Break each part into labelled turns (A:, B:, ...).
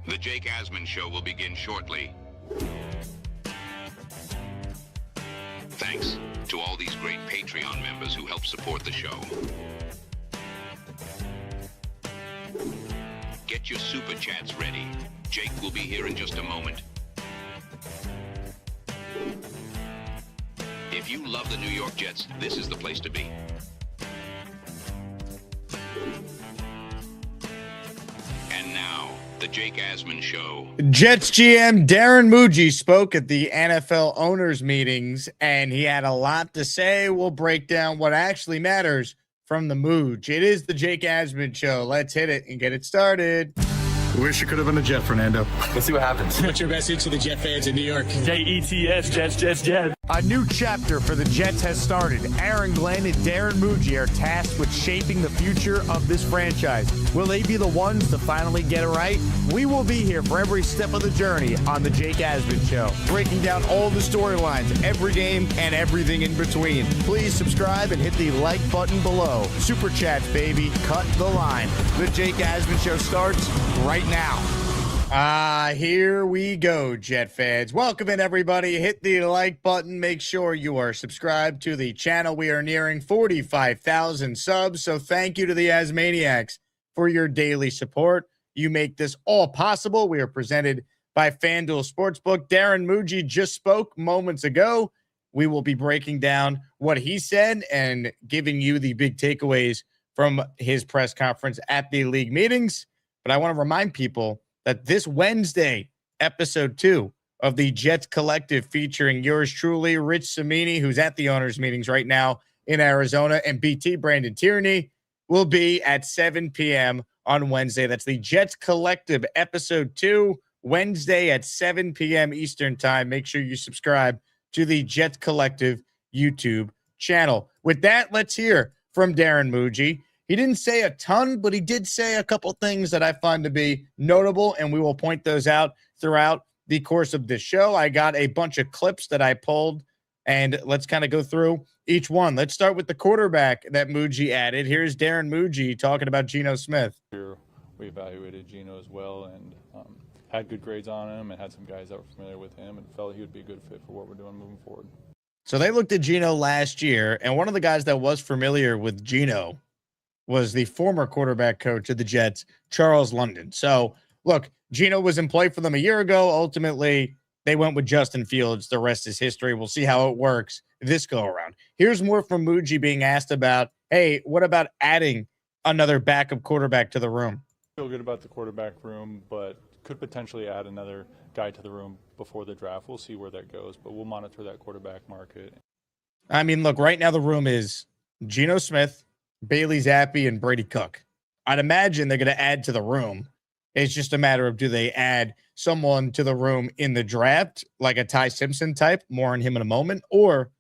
A: The Jake Asman Show will begin shortly. Thanks to all these great Patreon members who help support the show. Get your super chats ready. Jake will be here in just a moment. If you love the New York Jets, this is the place to be. And now, the Jake Asman Show.
B: Jets GM Darren Mougey spoke at the NFL owners meetings, and he had a lot to say. We'll break down what actually matters from the Mooj. It is the Jake Asman Show. Let's hit it and get it started.
C: Wish it could have been a Jet, Fernando.
D: Let's see what happens.
E: What's your message to the Jet fans in New York?
D: Jets, Jets.
F: A new chapter for the Jets has started. Aaron Glenn and Darren Mougey are tasked with shaping the future of this franchise. Will they be the ones to finally get it right? We will be here for every step of the journey on the Jake Asman Show, breaking down all the storylines, every game, and everything in between. Please subscribe and hit the like button below. Super chats, baby. Cut the line. The Jake Asman Show starts right now.
B: Here we go, Jet fans. Welcome in, everybody. Hit the like button. Make sure you are subscribed to the channel. We are nearing 45,000 subs, so thank you to the Asmaniacs for your daily support. You make this all possible. We are presented by FanDuel Sportsbook. Darren Mougey just spoke moments ago. We will be breaking down what he said and giving you the big takeaways from his press conference at the league meetings. But I want to remind people that this Wednesday, episode 2 of the Jets Collective featuring yours truly, Rich Cimini, who's at the owners meetings right now in Arizona, and BT Brandon Tierney, will be at 7 p.m. on Wednesday. That's the Jets Collective episode 2, Wednesday at 7 p.m. Eastern time. Make sure you subscribe to the Jets Collective YouTube channel. With that, let's hear from Darren Mougey. He didn't say a ton, but he did say a couple things that I find to be notable, and we will point those out throughout the course of this show. I got a bunch of clips that I pulled, and let's kind of go through each one. Let's start with the quarterback that Mougey added. Here's Darren Mougey talking about Geno Smith.
G: We evaluated Geno as well and had good grades on him and had some guys that were familiar with him and felt he would be a good fit for what we're doing moving forward.
B: So they looked at Geno last year, and one of the guys that was familiar with Geno was the former quarterback coach of the Jets, Charles London. So, look, Geno was in play for them a year ago. Ultimately, they went with Justin Fields. The rest is history. We'll see how it works this go-around. Here's more from Muji being asked about, hey, what about adding another backup quarterback to the room?
G: Feel good about the quarterback room, but could potentially add another guy to the room before the draft. We'll see where that goes, but we'll monitor that quarterback market.
B: I mean, look, right now the room is Geno Smith, Bailey Zappi, and Brady Cook. I'd imagine they're going to add to the room. It's just a matter of, do they add someone to the room in the draft, like a Ty Simpson type, more on him in a moment, or,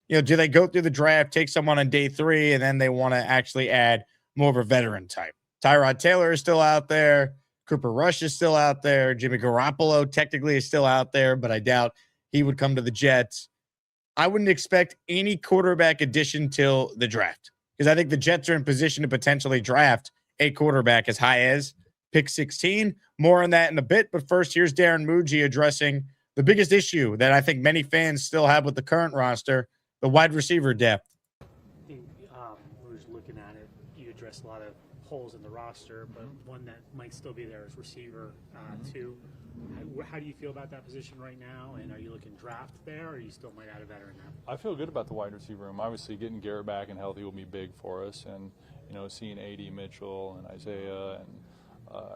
B: do they go through the draft, take someone on day 3, and then they want to actually add more of a veteran type? Tyrod Taylor is still out there. Cooper Rush is still out there. Jimmy Garoppolo technically is still out there, but I doubt he would come to the Jets. I wouldn't expect any quarterback addition till the draft, because I think the Jets are in position to potentially draft a quarterback as high as pick 16. More on that in a bit, but first, here's Darren Mougey addressing the biggest issue that I think many fans still have with the current roster, the wide receiver depth.
H: I think we're just looking at it. You address a lot of holes in the roster, but one that might still be there is receiver too. How do you feel about that position right now? And are you looking draft there, or you still might add a veteran now?
G: I feel good about the wide receiver room. Obviously, getting Garrett back and healthy will be big for us, and seeing AD Mitchell and Isaiah and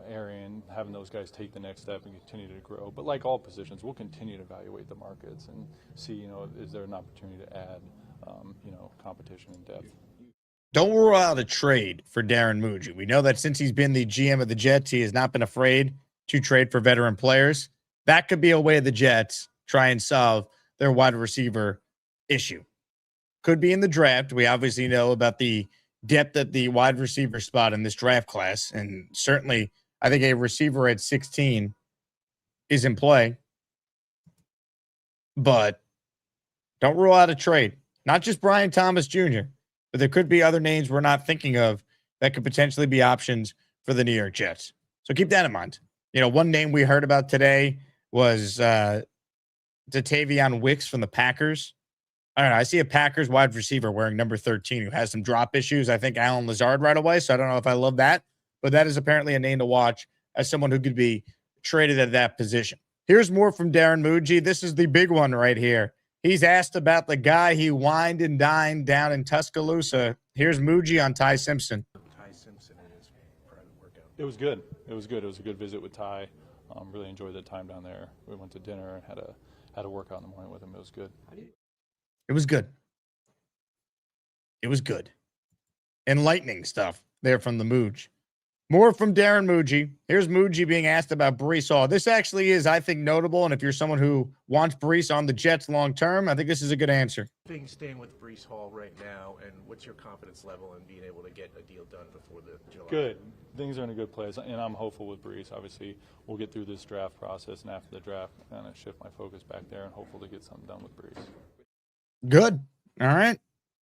G: Arian, having those guys take the next step and continue to grow. But like all positions, we'll continue to evaluate the markets and see, is there an opportunity to add, competition and depth.
B: Don't rule out a trade for Darren Mougey. We know that since he's been the GM of the Jets, he has not been afraid to trade for veteran players. That could be a way the Jets try and solve their wide receiver issue. Could be in the draft. We obviously know about the depth at the wide receiver spot in this draft class, and certainly I think a receiver at 16 is in play. But don't rule out a trade. Not just Brian Thomas Jr., but there could be other names we're not thinking of that could potentially be options for the New York Jets. So keep that in mind. One name we heard about today was Datavion Wicks from the Packers. I don't know. I see a Packers wide receiver wearing number 13 who has some drop issues. I think Alan Lazard right away. So I don't know if I love that, but that is apparently a name to watch as someone who could be traded at that position. Here's more from Darren Mougey. This is the big one right here. He's asked about the guy he wined and dined down in Tuscaloosa. Here's Muji on Ty Simpson.
I: Ty Simpson and his private workout.
G: It was good. It was good. It was a good visit with Ty. Really enjoyed the time down there. We went to dinner and had a workout in the morning with him. It was good.
B: It was good. It was good. Enlightening stuff there from the Mooj. More from Darren Mougey. Here's Muji being asked about Breece Hall. This actually is, I think, notable. And if you're someone who wants Breece on the Jets long term, I think this is a good answer.
I: Things staying with Breece Hall right now, and what's your confidence level in being able to get a deal done before the July?
G: Good. Things are in a good place, and I'm hopeful with Breece. Obviously, we'll get through this draft process, and after the draft, kind of shift my focus back there and hopeful to get something done with Breece.
B: Good. All right.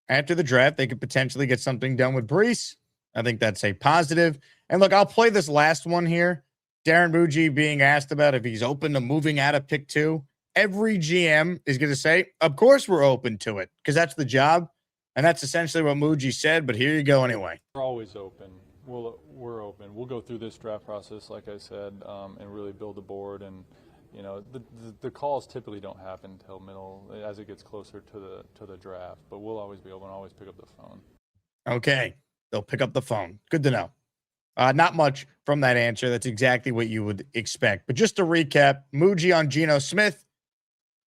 B: After the draft, they could potentially get something done with Breece. I think that's a positive. And look, I'll play this last one here. Darren Mougey being asked about if he's open to moving out of pick 2. Every GM is going to say, of course we're open to it, because that's the job. And that's essentially what Muji said, but here you go anyway.
G: We're always open. We're open. We'll go through this draft process, like I said, and really build the board. And the calls typically don't happen until middle as it gets closer to the draft. But we'll always be open. Always pick up the phone.
B: Okay, they'll pick up the phone. Good to know. Not much from that answer. That's exactly what you would expect. But just to recap, Muji on Geno Smith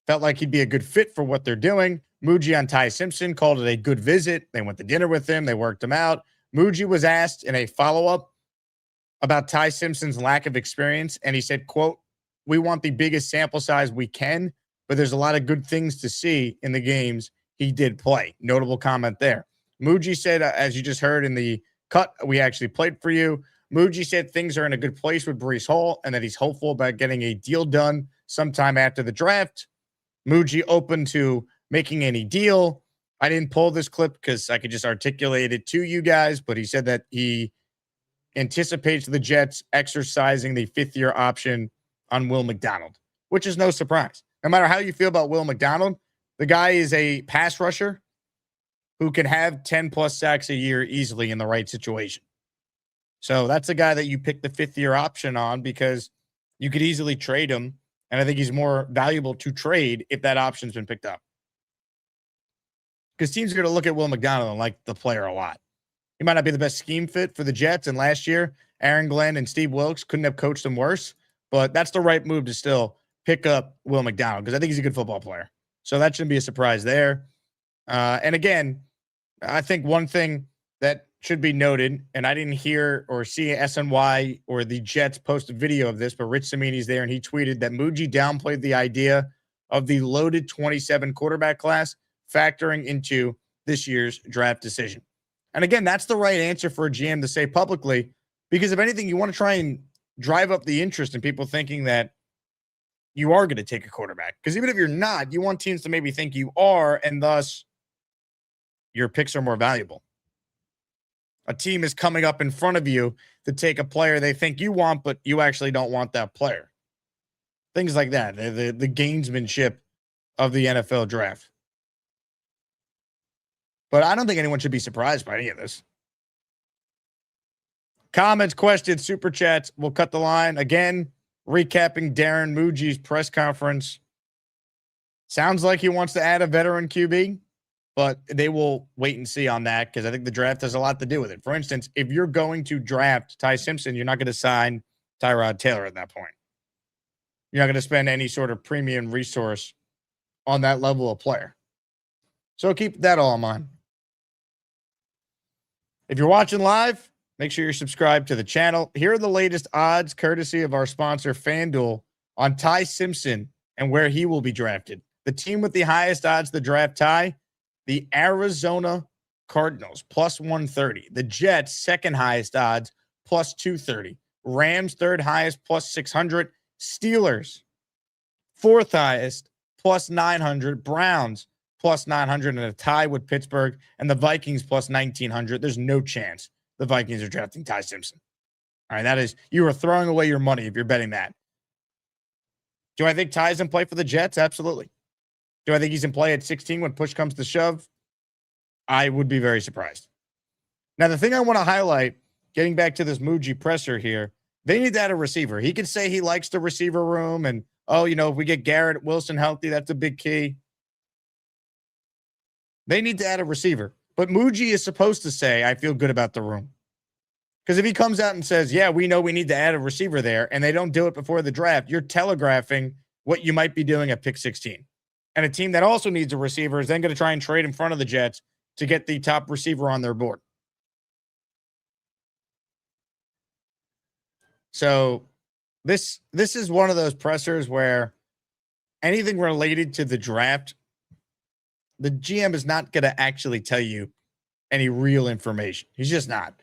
B: felt like he'd be a good fit for what they're doing. Muji on Ty Simpson called it a good visit. They went to dinner with him. They worked him out. Muji was asked in a follow-up about Ty Simpson's lack of experience, and he said, quote, "We want the biggest sample size we can, but there's a lot of good things to see in the games he did play." Notable comment there. Muji said, as you just heard in the cut we actually played for you, Muji said things are in a good place with Breece Hall and that he's hopeful about getting a deal done sometime after the draft. Muji open to making any deal. I didn't pull this clip because I could just articulate it to you guys, but he said that he anticipates the Jets exercising the 5th-year option on Will McDonald, which is no surprise. No matter how you feel about Will McDonald, the guy is a pass rusher who can have 10-plus sacks a year easily in the right situation. So that's a guy that you pick the 5th-year option on because you could easily trade him, and I think he's more valuable to trade if that option's been picked up. Because teams are going to look at Will McDonald and like the player a lot. He might not be the best scheme fit for the Jets, and last year, Aaron Glenn and Steve Wilkes couldn't have coached him worse, but that's the right move to still pick up Will McDonald because I think he's a good football player. So that shouldn't be a surprise there. And again, I think one thing that should be noted, and I didn't hear or see SNY or the Jets post a video of this, but Rich Cimini's there, and he tweeted that Muji downplayed the idea of the loaded 27 quarterback class factoring into this year's draft decision. And again, that's the right answer for a GM to say publicly, because if anything, you want to try and drive up the interest in people thinking that you are going to take a quarterback. Because even if you're not, you want teams to maybe think you are, and thus your picks are more valuable. A team is coming up in front of you to take a player they think you want, but you actually don't want that player. Things like that, the gamesmanship of the NFL draft. But I don't think anyone should be surprised by any of this. Comments, questions, super chats. We'll cut the line. Again, recapping Darren Mougey's press conference. Sounds like he wants to add a veteran QB, but they will wait and see on that because I think the draft has a lot to do with it. For instance, if you're going to draft Ty Simpson, you're not going to sign Tyrod Taylor at that point. You're not going to spend any sort of premium resource on that level of player. So keep that all in mind. If you're watching live, make sure you're subscribed to the channel. Here are the latest odds, courtesy of our sponsor, FanDuel, on Ty Simpson and where he will be drafted. The team with the highest odds to draft Ty, the Arizona Cardinals, plus 130. The Jets, second highest odds, plus 230. Rams, third highest, plus 600. Steelers, fourth highest, plus 900. Browns, plus 900, and a tie with Pittsburgh, and the Vikings plus 1,900. There's no chance the Vikings are drafting Ty Simpson. All right, that is, you are throwing away your money if you're betting that. Do I think Ty's in play for the Jets? Absolutely. Do I think he's in play at 16 when push comes to shove? I would be very surprised. Now, the thing I want to highlight, getting back to this Muji presser here, they need to add a receiver. He could say he likes the receiver room and, oh, if we get Garrett Wilson healthy, that's a big key. They need to add a receiver. But Muji is supposed to say, I feel good about the room. Because if he comes out and says, yeah, we know we need to add a receiver there, and they don't do it before the draft, you're telegraphing what you might be doing at pick 16. And a team that also needs a receiver is then going to try and trade in front of the Jets to get the top receiver on their board. So this is one of those pressers where anything related to the draft, the GM is not going to actually tell you any real information. He's just not.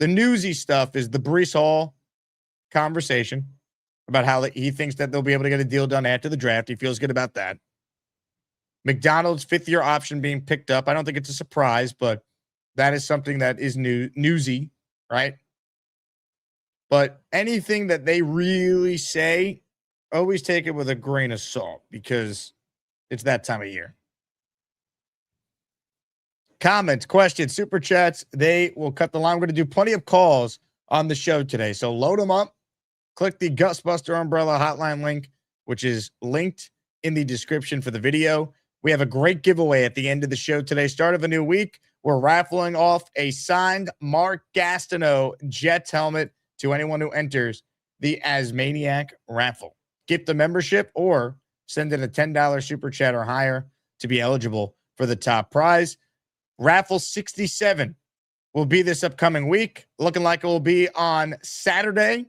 B: The newsy stuff is the Breece Hall conversation about how he thinks that they'll be able to get a deal done after the draft. He feels good about that. McDonald's fifth-year option being picked up. I don't think it's a surprise, but that is something that is newsy, right? But anything that they really say, always take it with a grain of salt because it's that time of year. Comments, questions, super chats, they will cut the line. We're going to do plenty of calls on the show today. So load them up. Click the Gustbuster Umbrella hotline link, which is linked in the description for the video. We have a great giveaway at the end of the show today. Start of a new week. We're raffling off a signed Mark Gastineau Jets helmet to anyone who enters the Asmaniac Raffle. Gift a membership or send in a $10 super chat or higher to be eligible for the top prize. Raffle 67 will be this upcoming week. Looking like it will be on Saturday.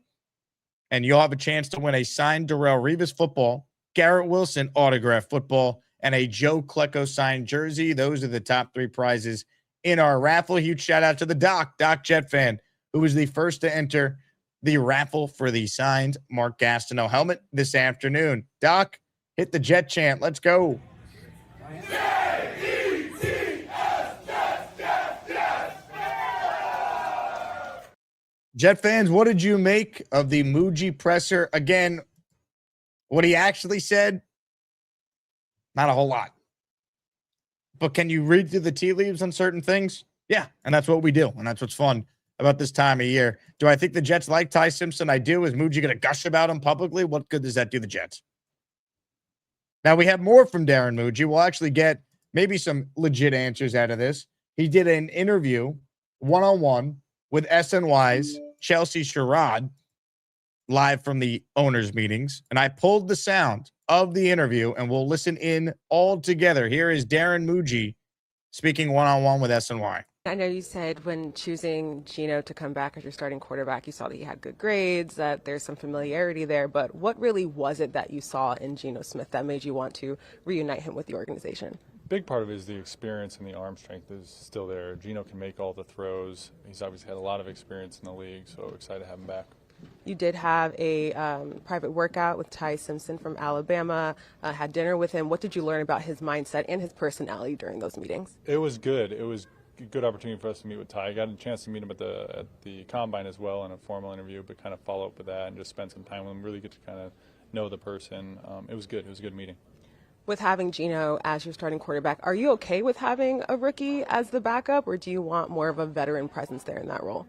B: And you'll have a chance to win a signed Darrelle Revis football, Garrett Wilson autographed football, and a Joe Klecko signed jersey. Those are the top three prizes in our raffle. Huge shout out to the Doc Jet fan, who was the first to enter the raffle for the signed Mark Gastineau helmet this afternoon. Doc, hit the Jet chant. Let's go. Jet fans, what did you make of the Muji presser? Again, what he actually said, not a whole lot. But can you read through the tea leaves on certain things? Yeah, and that's what we do, and that's what's fun about this time of year. Do I think the Jets like Ty Simpson? I do. Is Muji going to gush about him publicly? What good does that do the Jets? Now, we have more from Darren Mougey. We'll actually get maybe some legit answers out of this. He did an interview one-on-one with SNY's Chelsea Sherrod live from the owners' meetings. And I pulled the sound of the interview, and we'll listen in all together. Here is Darren Mougey speaking one-on-one with SNY.
J: I know you said when choosing Geno to come back as your starting quarterback, you saw that he had good grades, that there's some familiarity there. But what really was it that you saw in Geno Smith that made you want to reunite him with the organization?
G: Big part of it is the experience and the arm strength is still there. Geno can make all the throws. He's obviously had a lot of experience in the league, so excited to have him back.
J: You did have a private workout with Ty Simpson from Alabama, had dinner with him. What did you learn about his mindset and his personality during those meetings? It was
G: good. It was a good opportunity for us to meet with Ty. I got a chance to meet him at the Combine as well in a formal interview, but kind of follow up with that and just spend some time with him, really get to kind of know the person. It was good. It was a good meeting.
J: With having Geno as your starting quarterback, are you okay with having a rookie as the backup, or do you want more of a veteran presence there in that role?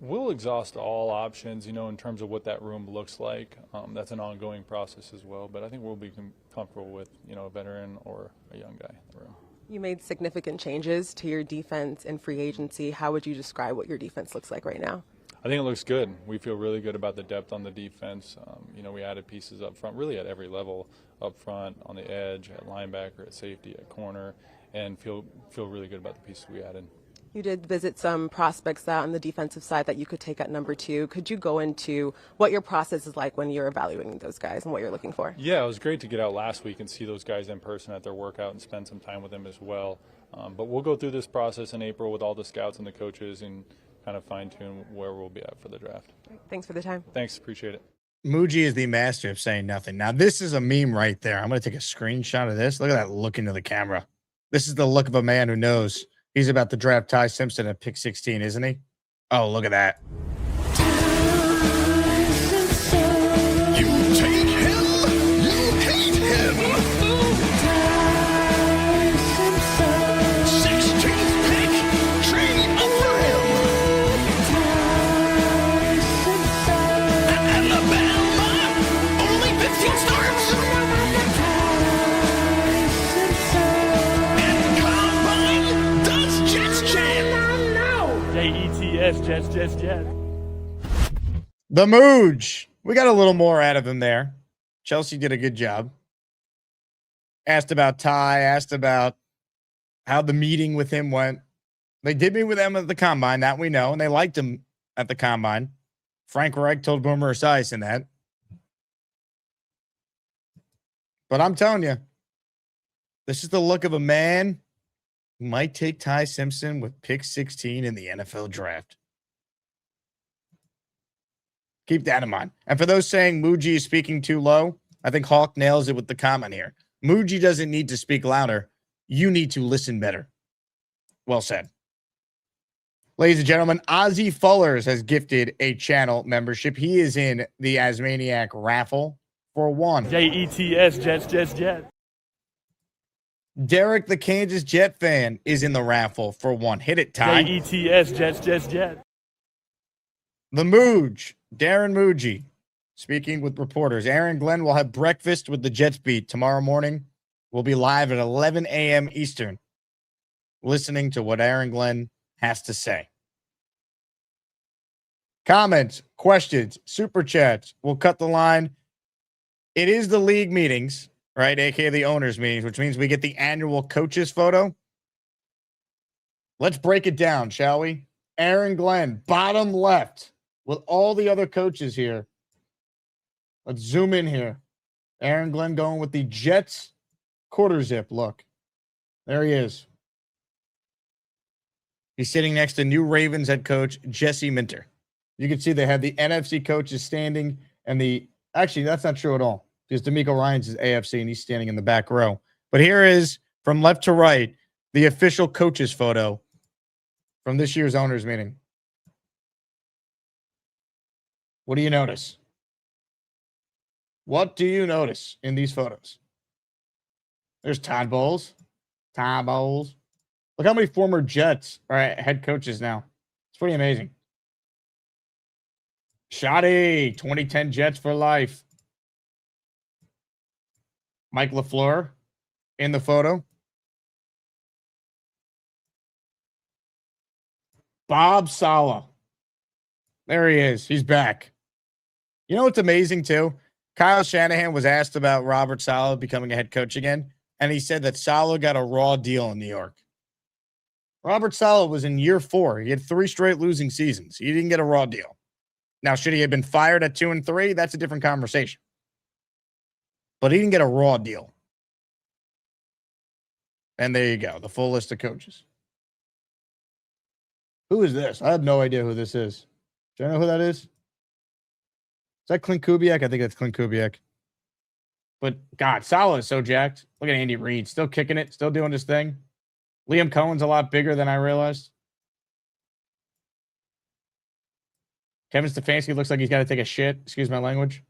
G: We'll exhaust all options, in terms of what that room looks like. That's an ongoing process as well, but I think we'll be comfortable with, a veteran or a young guy in the room.
J: You made significant changes to your defense in free agency. How would you describe what your defense looks like right now?
G: I think it looks good. We feel really good about the depth on the defense. We added pieces up front, really at every level, up front, on the edge, at linebacker, at safety, at corner, and feel really good about the pieces we added.
J: You did visit some prospects out on the defensive side that you could take at number 2. Could you go into what your process is like when you're evaluating those guys and what you're looking for?
G: Yeah, it was great to get out last week and see those guys in person at their workout and spend some time with them as well. But we'll go through this process in April with all the scouts and the coaches and kind of fine-tune where we'll be at for the draft.
J: Thanks for the time.
G: Thanks, appreciate it.
B: Muji is the master of saying nothing. Now, this is a meme right there. I'm going to take a screenshot of this. Look at that look into the camera. This is the look of a man who knows he's about to draft Ty Simpson at pick 16, isn't he? Oh, look at that.
D: BTS, Jets.
B: The Mooj. We got a little more out of him there. Chelsea did a good job. Asked about Ty, asked about how the meeting with him went. They did meet with him at the Combine, that we know, and they liked him at the Combine. Frank Reich told Boomer Esiason that. But I'm telling you, this is the look of a man who might take Ty Simpson with pick 16 in the NFL draft. Keep that in mind. And for those saying Muji is speaking too low, I think Hawk nails it with the comment here. Muji doesn't need to speak louder. You need to listen better. Well said. Ladies and gentlemen, Ozzy Fullers has gifted a channel membership. He is in the Asmaniac Raffle for one.
D: JETS, Jets.
B: Derek, the Kansas Jet fan, is in the raffle for one. Hit it, Ty.
D: JETS, Jets.
B: The Mooj, Darren Mougey, speaking with reporters. Aaron Glenn will have breakfast with the Jets beat tomorrow morning. We'll be live at 11 a.m. Eastern, listening to what Aaron Glenn has to say. Comments, questions, super chats. We'll cut the line. It is the league meetings, right? AKA the owners' meetings, which means we get the annual coaches photo. Let's break it down, shall we? Aaron Glenn, bottom left, with all the other coaches here. Let's zoom in here. Aaron Glenn going with the Jets quarter zip look. There he is. He's sitting next to new Ravens head coach Jesse Minter. You can see they have the NFC coaches standing and actually, that's not true at all because DeMeco Ryans is AFC and he's standing in the back row. But here is, from left to right, the official coaches photo from this year's owners meeting. What do you notice? What do you notice in these photos? There's Todd Bowles. Look how many former Jets are head coaches now. It's pretty amazing. Shoddy, 2010 Jets for life. Mike LaFleur in the photo. Bob Saleh. There he is. He's back. You know what's amazing, too? Kyle Shanahan was asked about Robert Saleh becoming a head coach again, and he said that Saleh got a raw deal in New York. Robert Saleh was in year 4. He had 3 straight losing seasons. He didn't get a raw deal. Now, should he have been fired at 2 and 3? That's a different conversation. But he didn't get a raw deal. And there you go, the full list of coaches. Who is this? I have no idea who this is. Do you know who that is? Is that Clint Kubiak? I think that's Clint Kubiak. But, God, Saleh is so jacked. Look at Andy Reid. Still kicking it. Still doing his thing. Liam Cohen's a lot bigger than I realized. Kevin Stefanski looks like he's got to take a shit. Excuse my language.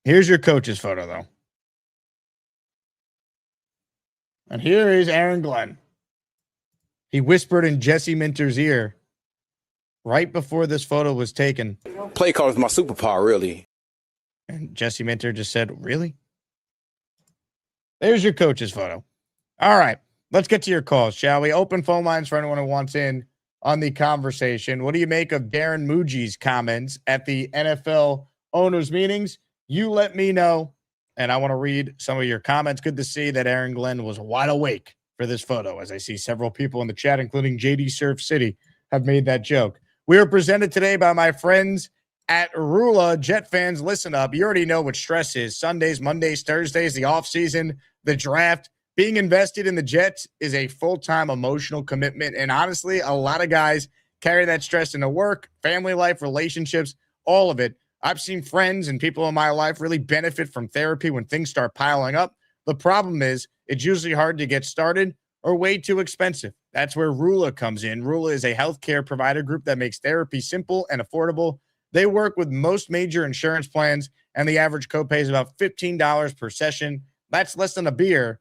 B: Here's your coach's photo, though. And here is Aaron Glenn. He whispered in Jesse Minter's ear right before this photo was taken.
K: Play call is my superpower, really.
B: And Jesse Minter just said, really? There's your coach's photo. All right, let's get to your calls, shall we? Open phone lines for anyone who wants in on the conversation. What do you make of Darren Mougey's comments at the NFL owners meetings? You let me know, and I want to read some of your comments. Good to see that Aaron Glenn was wide awake for this photo, as I see several people in the chat, including JD Surf City, have made that joke. We are presented today by my friends at Rula. Jet fans, listen up. You already know what stress is. Sundays, Mondays, Thursdays, the offseason, the draft. Being invested in the Jets is a full-time emotional commitment, and honestly, a lot of guys carry that stress into work, family life, relationships, all of it. I've seen friends and people in my life really benefit from therapy when things start piling up. The problem is it's usually hard to get started or way too expensive. That's where Rula comes in. Rula is a healthcare provider group that makes therapy simple and affordable. They work with most major insurance plans, and the average copay is about $15 per session. That's less than a beer.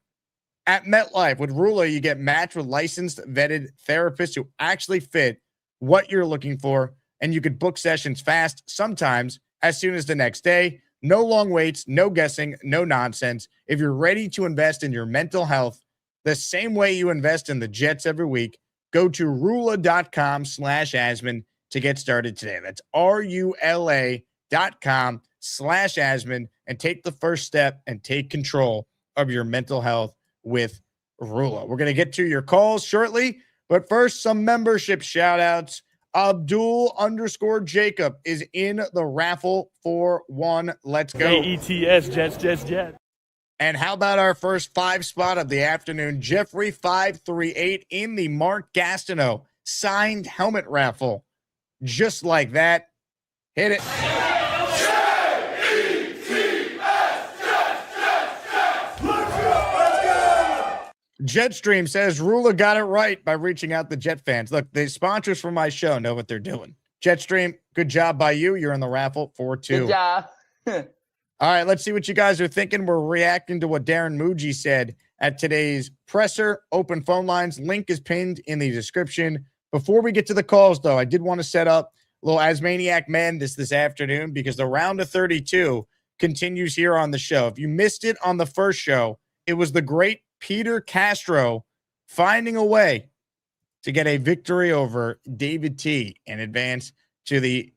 B: At MetLife, with Rula, you get matched with licensed, vetted therapists who actually fit what you're looking for, and you could book sessions fast, sometimes as soon as the next day. No long waits, no guessing, no nonsense. If you're ready to invest in your mental health the same way you invest in the Jets every week, Go to rula.com/Asman to get started today. That's RULA.com/Asman and take the first step and take control of your mental health with Rula. We're going to get to your calls shortly, but first, some membership shout outs. Abdul_Jacob is in the raffle for one. Let's go.
D: JETS, Jets.
B: And how about our first 5 spot of the afternoon? Jeffrey 538 in the Mark Gastineau signed helmet raffle. Just like that. Hit it. Jetstream says Rula got it right by reaching out to Jet fans. Look, the sponsors for my show know what they're doing. Jetstream, good job by you. You're in the raffle for 2.
L: Good job.
B: All right, let's see what you guys are thinking. We're reacting to what Darren Mougey said at today's presser. Open phone lines. Link is pinned in the description. Before we get to the calls, though, I did want to set up a little Asmaniac Madness this afternoon because the round of 32 continues here on the show. If you missed it on the first show, it was the great Peter Castro finding a way to get a victory over David T and advance to the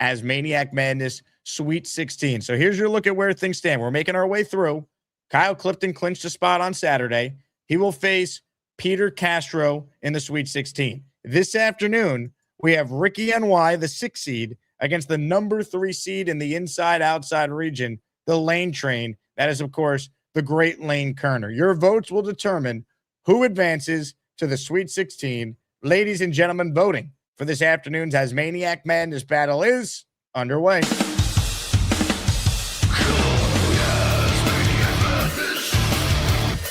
B: Asmaniac Madness Sweet 16. So here's your look at where things stand. We're making our way through. Kyle Clifton clinched a spot on Saturday. He will face Peter Castro in the Sweet 16. This afternoon, we have Ricky NY, the 6 seed, against the number 3 seed in the inside-outside region, the Lane Train. That is, of course, the great Lane Kerner. Your votes will determine who advances to the Sweet 16. Ladies and gentlemen, voting for this afternoon's Asmaniac Madness battle is underway.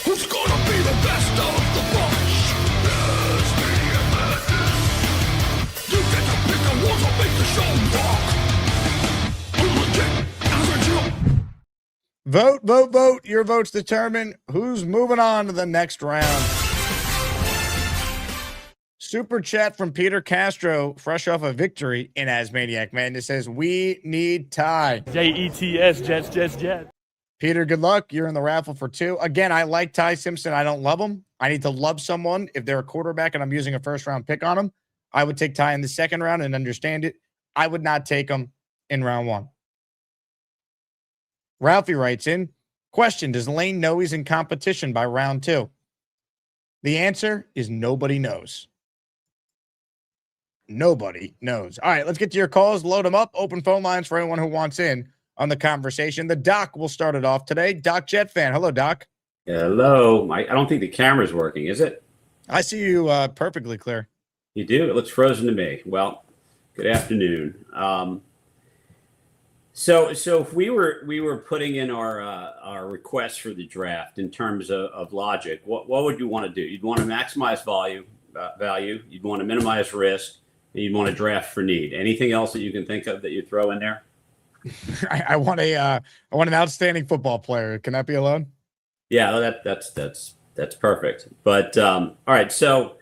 M: Who's gonna be the best of the bunch? Asmaniac Madness. You get to pick the ones that make the show rock.
B: Vote, vote, vote. Your votes determine who's moving on to the next round. Super chat from Peter Castro, fresh off a victory in Asmaniac Madness, says, we need Ty.
D: JETS, Jets.
B: Peter, good luck. You're in the raffle for 2. Again, I like Ty Simpson. I don't love him. I need to love someone. If they're a quarterback and I'm using a first-round pick on him, I would take Ty in the second round and understand it. I would not take him in round 1. Ralphie writes in, question, does Lane know he's in competition by round 2? The answer is nobody knows. Nobody knows. All right, let's get to your calls. Load them up. Open phone lines for anyone who wants in on the conversation. The Doc will start it off today. Doc Jet fan. Hello, Doc.
N: Hello. I don't think the camera's working, is it?
B: I see you perfectly clear.
N: You do? It looks frozen to me. Well, good afternoon. So if we were putting in our request for the draft in terms of logic, what would you want to do? You'd want to maximize value. You'd want to minimize risk, and you'd want to draft for need. Anything else that you can think of that you throw in there?
B: I want an outstanding football player. Can that be alone?
N: Yeah, that's perfect. But all right, so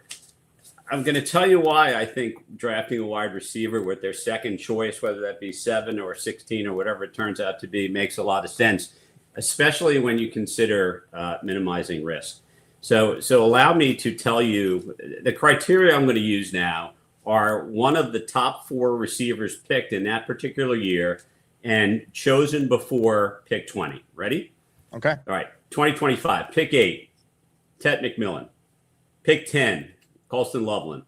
N: I'm going to tell you why I think drafting a wide receiver with their second choice, whether that be 7 or 16 or whatever it turns out to be, makes a lot of sense, especially when you consider minimizing risk. So allow me to tell you the criteria I'm going to use now are one of the top 4 receivers picked in that particular year and chosen before pick 20. Ready?
B: Okay.
N: All right. 2025, pick 8, Tet McMillan. Pick 10, Colston Loveland.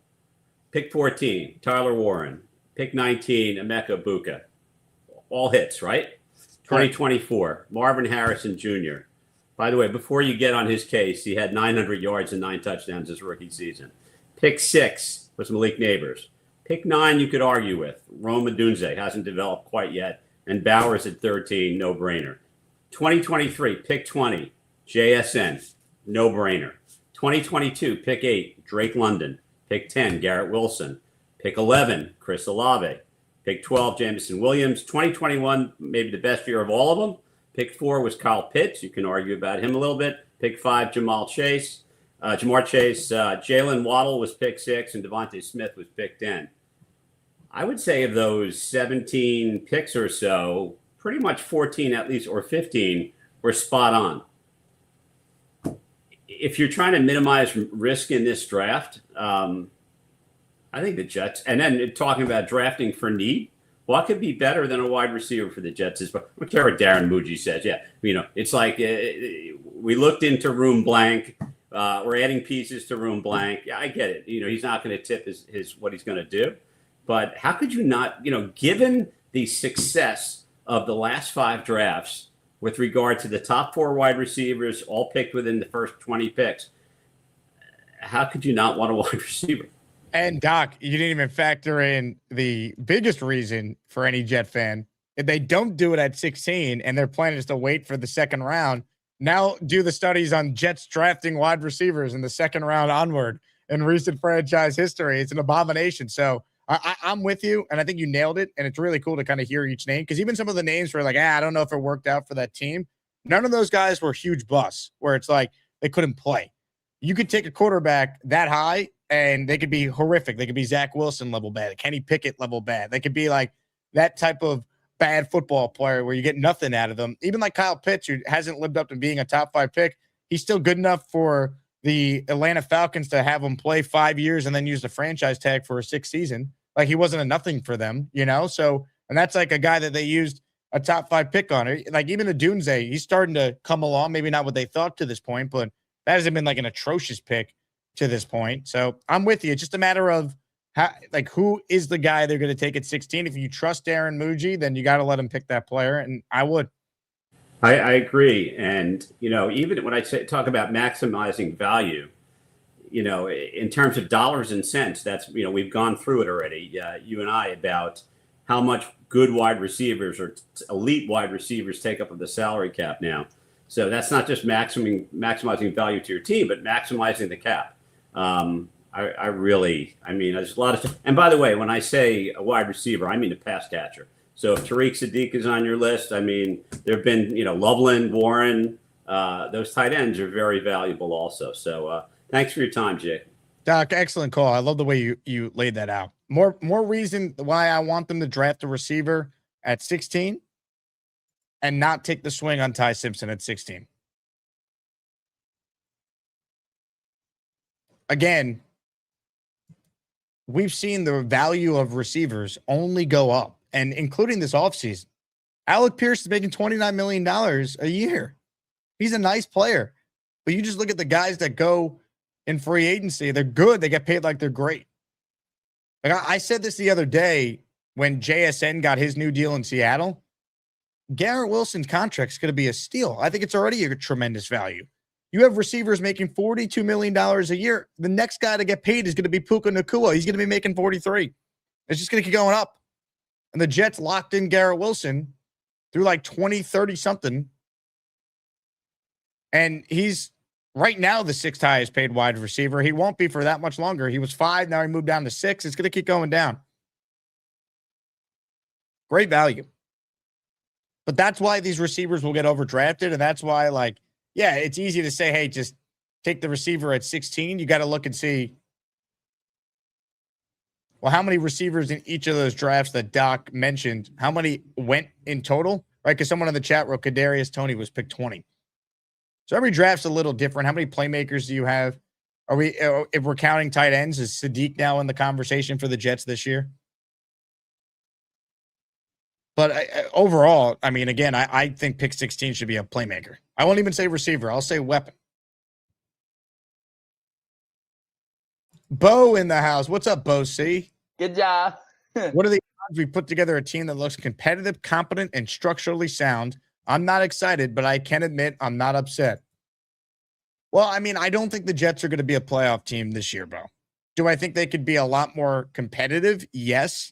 N: Pick 14, Tyler Warren. Pick 19, Emeka Buka. All hits, right? 2024, Marvin Harrison Jr. By the way, before you get on his case, he had 900 yards and 9 touchdowns his rookie season. Pick 6 was Malik Neighbors. Pick 9 you could argue with. Rome Odunze hasn't developed quite yet. And Bowers at 13, no-brainer. 2023, pick 20, JSN, no-brainer. 2022, pick 8, Drake London. Pick 10, Garrett Wilson. Pick 11, Chris Olave. Pick 12, Jameson Williams. 2021, maybe the best year of all of them. Pick 4 was Kyle Pitts. You can argue about him a little bit. Pick 5, Jamar Chase. Jalen Waddle was pick 6, and Devontae Smith was pick 10. I would say of those 17 picks or so, pretty much 14 at least, or 15, were spot on. If you're trying to minimize risk in this draft, I think the Jets, and then talking about drafting for need, what could be better than a wide receiver for the Jets? Is whatever Darren Mougey says. Yeah, it's like we looked into room blank. We're adding pieces to room blank. Yeah, I get it. He's not going to tip his what he's going to do, but how could you not? Given the success of the last 5 drafts with regard to the top 4 wide receivers, all picked within the first 20 picks, how could you not want a wide receiver?
B: And Doc, you didn't even factor in the biggest reason for any Jet fan. If they don't do it at 16 and their plan is to wait for the second round, now do the studies on Jets drafting wide receivers in the second round onward in recent franchise history. It's an abomination. So I'm with you, and I think you nailed it. And it's really cool to kind of hear each name, because even some of the names were like, I don't know if it worked out for that team. None of those guys were huge busts where it's like they couldn't play. You could take a quarterback that high and they could be horrific. They could be Zach Wilson level bad, Kenny Pickett level bad. They could be like that type of bad football player where you get nothing out of them. Even like Kyle Pitts, who hasn't lived up to being a top 5 pick, he's still good enough for the Atlanta Falcons to have him play 5 years and then use the franchise tag for a 6th season. Like, he wasn't a nothing for them, So, and that's like a guy that they used a top 5 pick on. Like, even Adunze, he's starting to come along. Maybe not what they thought to this point, but that hasn't been like an atrocious pick to this point. So I'm with you. It's just a matter of who is the guy they're going to take at 16. If you trust Darren Mougey, then you got to let him pick that player. And I would.
N: I agree. And, even when I talk about maximizing value, in terms of dollars and cents, that's, we've gone through it already. You and I, about how much good wide receivers or elite wide receivers take up of the salary cap now. So that's not just maximizing value to your team, but maximizing the cap. There's a lot of, and by the way, when I say a wide receiver, I mean a pass catcher. So if Tariq Sadiq is on your list, there've been, Loveland, Warren, those tight ends are very valuable also. So thanks for your time, Jay.
B: Doc, excellent call. I love the way you laid that out. More reason why I want them to draft a receiver at 16 and not take the swing on Ty Simpson at 16. Again, we've seen the value of receivers only go up, and including this offseason. Alec Pierce is making $29 million a year. He's a nice player, but you just look at the guys that go in free agency. They're good. They get paid like they're great. Like I said this the other day when JSN got his new deal in Seattle. Garrett Wilson's contract is going to be a steal. I think it's already a tremendous value. You have receivers making $42 million a year. The next guy to get paid is going to be Puka Nacua. He's going to be making 43. It's just going to keep going up. And the Jets locked in Garrett Wilson through like 2030 something. And he's right now the 6th highest paid wide receiver. He won't be for that much longer. He was 5. Now he moved down to 6. It's going to keep going down. Great value. But that's why these receivers will get overdrafted. And that's why, it's easy to say, hey, just take the receiver at 16. You got to look and see, well, how many receivers in each of those drafts that Doc mentioned, how many went in total, right? Because someone in the chat wrote Kadarius Toney was picked 20. So every draft's a little different. How many playmakers do you have? If we're counting tight ends, is Sadiq now in the conversation for the Jets this year? But overall, I think pick 16 should be a playmaker. I won't even say receiver. I'll say weapon. Bo in the house. What's up, Bo C?
L: Good job.
B: What are the odds we put together a team that looks competitive, competent, and structurally sound? I'm not excited, but I can admit I'm not upset. Well, I don't think the Jets are going to be a playoff team this year, Bo. Do I think they could be a lot more competitive? Yes.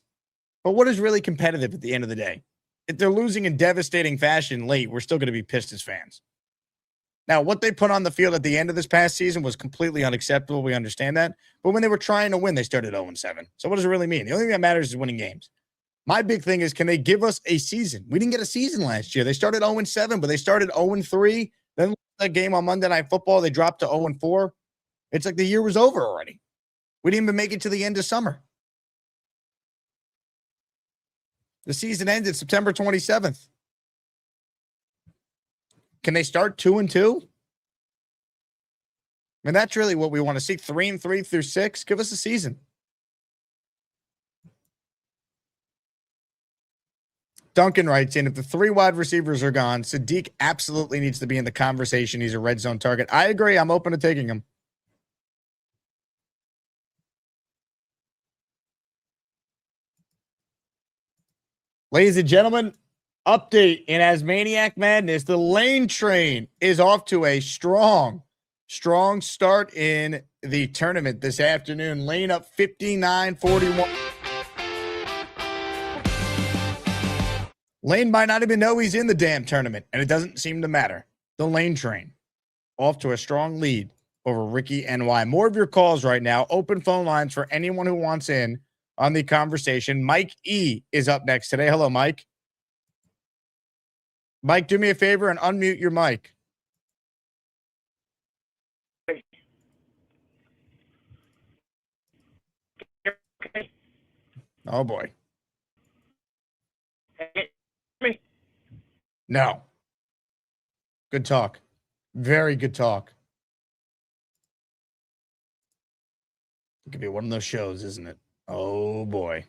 B: But what is really competitive at the end of the day? If they're losing in devastating fashion late, we're still going to be pissed as fans. Now, what they put on the field at the end of this past season was completely unacceptable. We understand that. But when they were trying to win, they started 0-7. So what does it really mean? The only thing that matters is winning games. My big thing is, can they give us a season? We didn't get a season last year. They started 0-7, but they started 0-3. Then that game on Monday Night Football, they dropped to 0-4. It's like the year was over already. We didn't even make it to the end of summer. The season ended September 27th. Can they start 2-2? That's really what we want to see. 3-3 through 6. Give us a season. Duncan writes in, if the 3 wide receivers are gone, Sadiq absolutely needs to be in the conversation. He's a red zone target. I agree. I'm open to taking him. Ladies and gentlemen, update in Asmaniac Madness. The lane train is off to a strong start in the tournament this afternoon. Lane up 59-41. Lane might not even know he's in the damn tournament, and it doesn't seem to matter. The lane train off to a strong lead over Ricky NY. More of your calls right now. Open phone lines for anyone who wants in on the conversation. Mike E is up next today. Hello, Mike. Mike, do me a favor and unmute your mic. Oh, boy. No. Good talk. Very good talk. It could be one of those shows, isn't it? Oh, boy.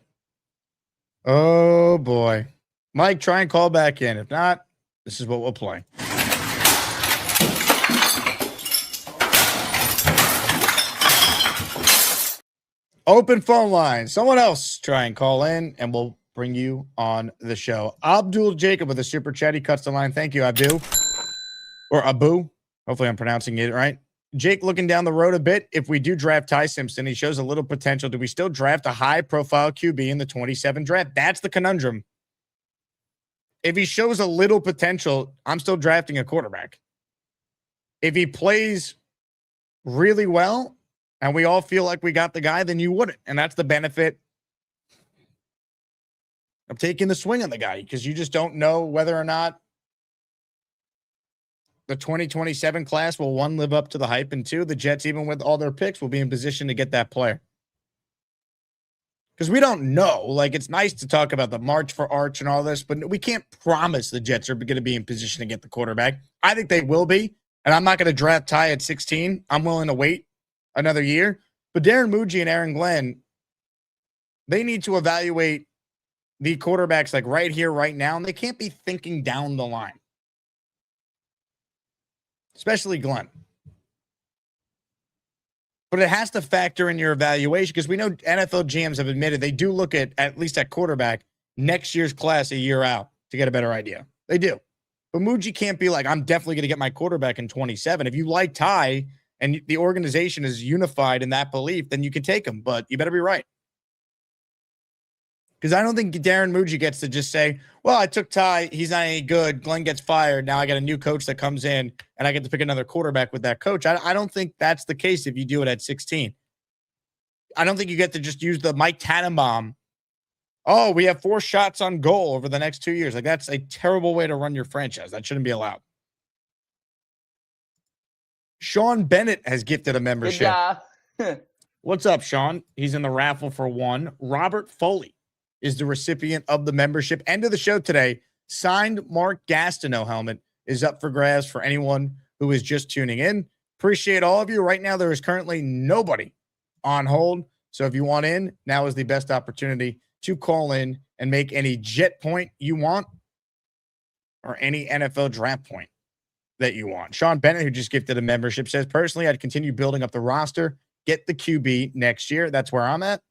B: Oh, boy. Mike, try and call back in. If not, this is what we'll play. Open phone line. Someone else try and call in, and we'll bring you on the show. Abdul Jacob with a super chat. He cuts the line. Thank you, Abdul. Or Abu. Hopefully I'm pronouncing it right. Jake looking down the road a bit. If we do draft Ty Simpson, he shows a little potential. Do we still draft a high-profile QB in the 27 draft? That's the conundrum. If he shows a little potential, I'm still drafting a quarterback. If he plays really well and we all feel like we got the guy, then you wouldn't. And that's the benefit of taking the swing on the guy, because you just don't know whether or not the 2027 class will, 1, live up to the hype, and 2, the Jets, even with all their picks, will be in position to get that player. Because we don't know. Like, it's nice to talk about the March for Arch and all this, but we can't promise the Jets are going to be in position to get the quarterback. I think they will be, and I'm not going to draft Ty at 16. I'm willing to wait another year. But Darren Mougey and Aaron Glenn, they need to evaluate the quarterbacks like right here, right now, and they can't be thinking down the line. Especially Glenn. But it has to factor in your evaluation, because we know NFL GMs have admitted they do look at least at quarterback, next year's class a year out to get a better idea. They do. But Muji can't be like, I'm definitely going to get my quarterback in 27. If you like Ty and the organization is unified in that belief, then you can take him. But you better be right. Because I don't think Darren Mougey gets to just say, well, I took Ty. He's not any good. Glenn gets fired. Now I got a new coach that comes in, and I get to pick another quarterback with that coach. I don't think that's the case if you do it at 16. I don't think you get to just use the Mike Tannenbaum. Oh, we have 4 shots on goal over the next 2 years. Like, that's a terrible way to run your franchise. That shouldn't be allowed. Sean Bennett has gifted a membership. What's up, Sean? He's in the raffle for 1. Robert Foley is the recipient of the membership. End of the show today. Signed Mark Gastineau helmet is up for grabs for anyone who is just tuning in. Appreciate all of you. Right now, there is currently nobody on hold. So if you want in, now is the best opportunity to call in and make any Jet point you want or any NFL draft point that you want. Sean Bennett, who just gifted a membership, says, personally, I'd continue building up the roster, get the QB next year. That's where I'm at.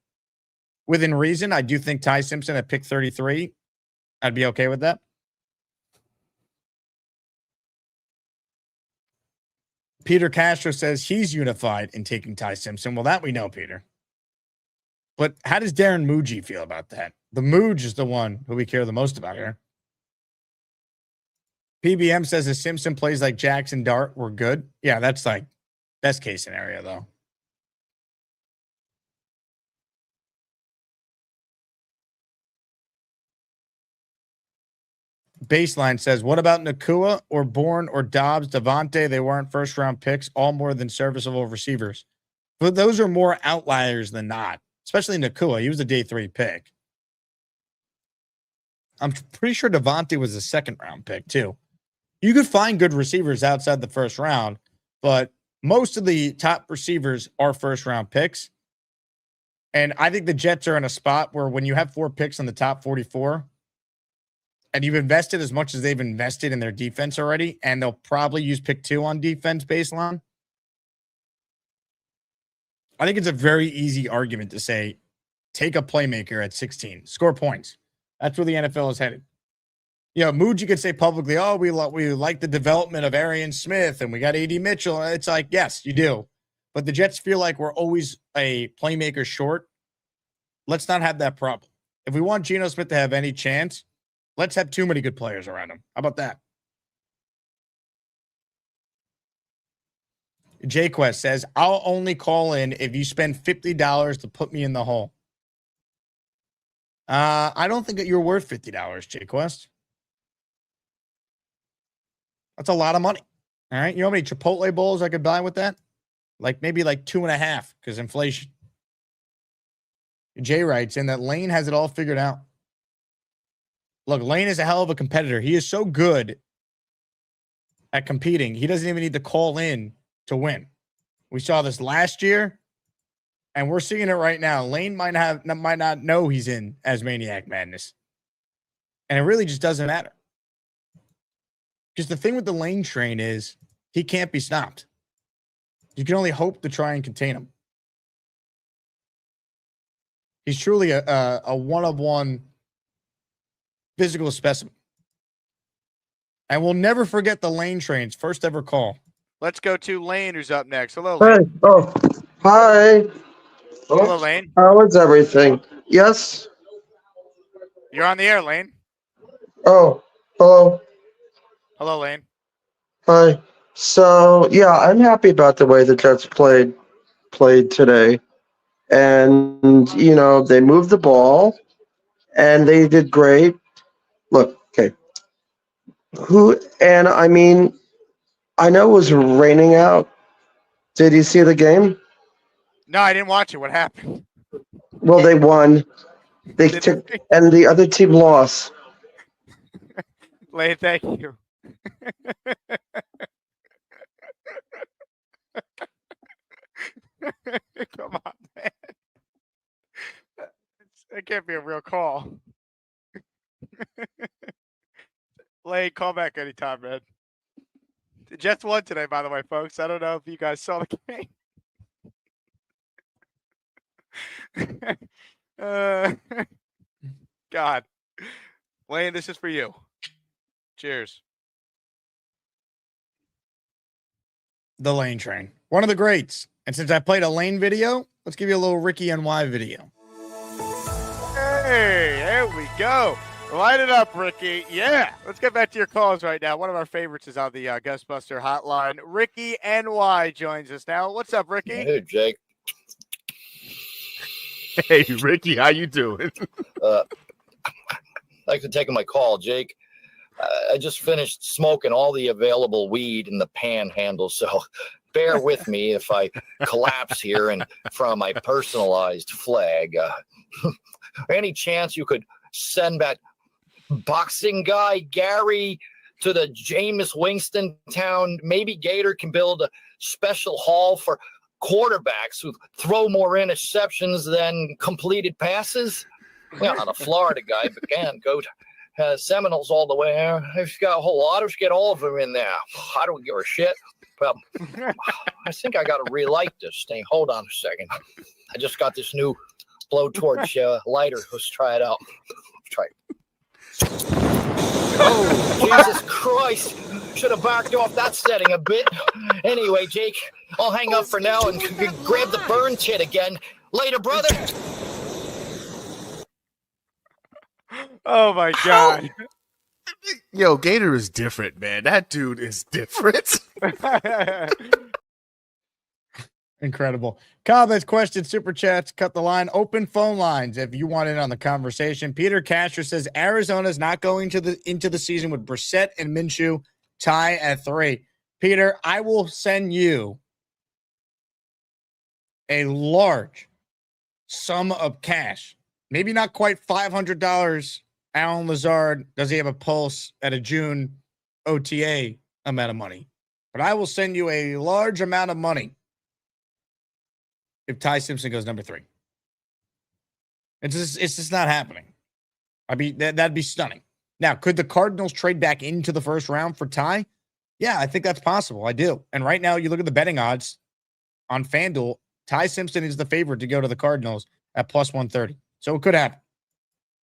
B: Within reason, I do think Ty Simpson at pick 33, I'd be okay with that. Peter Castro says he's unified in taking Ty Simpson. Well, that we know, Peter. But how does Darren Mougey feel about that? The Moog is the one who we care the most about here. PBM says if Simpson plays like Jackson Dart, we're good. Yeah, that's like best case scenario, though. Baseline says, what about Nakua or Bourne or Dobbs, Devontae? They weren't first-round picks, all more than serviceable receivers. But those are more outliers than not, especially Nakua. He was a day 3 pick. I'm pretty sure Devontae was a second-round pick, too. You could find good receivers outside the first round, but most of the top receivers are first-round picks. And I think the Jets are in a spot where when you have 4 picks in the top 44, and you've invested as much as they've invested in their defense already, and they'll probably use pick 2 on defense baseline, I think it's a very easy argument to say, take a playmaker at 16, score points. That's where the NFL is headed. Muji could say publicly, oh, we like the development of Arian Smith and we got A.D. Mitchell. It's like, yes, you do. But the Jets feel like we're always a playmaker short. Let's not have that problem. If we want Geno Smith to have any chance, let's have too many good players around him. How about that? J-Quest says, I'll only call in if you spend $50 to put me in the hole. I don't think that you're worth $50, J-Quest. That's a lot of money. All right. You know how many Chipotle bowls I could buy with that? Maybe 2.5 because inflation. Jay writes in that Lane has it all figured out. Look, Lane is a hell of a competitor. He is so good at competing. He doesn't even need to call in to win. We saw this last year, and we're seeing it right now. Lane might not know he's in Asmaniac Madness. And it really just doesn't matter. Because the thing with the Lane train is he can't be stopped. You can only hope to try and contain him. He's truly a one-of-one physical specimen. And we'll never forget the Lane train's first ever call. Let's go to Lane, who's up next. Hello, Lane.
L: Hey. Oh, hi.
B: Hello, Lane.
L: How is everything? Yes?
B: You're on the air, Lane.
L: Oh, hello.
B: Hello, Lane.
L: Hi. So, yeah, I'm happy about the way the Jets played today. And, they moved the ball, and they did great. Look, okay. I know it was raining out. Did you see the game?
B: No, I didn't watch it. What happened?
L: Well, they won. And the other team lost.
B: Lane, thank you. Come on, man. It can't be a real call. Lane, call back anytime, man. The Jets won today, by the way, folks. I don't know if you guys saw the game. God. Lane, this is for you. Cheers. The Lane train. One of the greats. And since I played a Lane video, let's give you a little Ricky NY video. Hey, there we go. Light it up, Ricky. Yeah. Let's get back to your calls right now. One of our favorites is on the Guestbuster hotline. Ricky NY joins us now. What's up, Ricky?
O: Hey, Jake.
P: Hey, Ricky. How you doing?
O: Thanks for taking my call, Jake. I just finished smoking all the available weed in the panhandle, so bear with me if I collapse here in front of my personalized flag. Any chance you could send that boxing guy, Gary, to the Jameis Winston town? Maybe Gator can build a special hall for quarterbacks who throw more interceptions than completed passes. Well, not a Florida guy, but can go to Seminoles all the way there. I've got a whole lot. I've got all of them in there. I don't give a shit. Well, I think I got to relight this thing. Hold on a second. I just got this new blowtorch lighter. Let's try it out. Try it. Oh, Jesus Christ. Should have backed off that setting a bit. Anyway, Jake, I'll hang up for now and grab the burn kit again. Later, brother.
B: Oh, my God.
P: Yo, Gator is different, man. That dude is different.
B: Incredible. Comments, questions, super chats, cut the line, open phone lines if you want in on the conversation. Peter Castro says Arizona's not going into the season with Brissett and Minshew tie at 3. Peter, I will send you a large sum of cash. Maybe not quite $500. Alan Lazard, does he have a pulse at a June OTA amount of money? But I will send you a large amount of money if Ty Simpson goes number 3. It's just not happening. I mean, that'd be stunning. Now, could the Cardinals trade back into the first round for Ty? Yeah, I think that's possible. I do. And right now, you look at the betting odds on FanDuel, Ty Simpson is the favorite to go to the Cardinals at plus 130. So it could happen.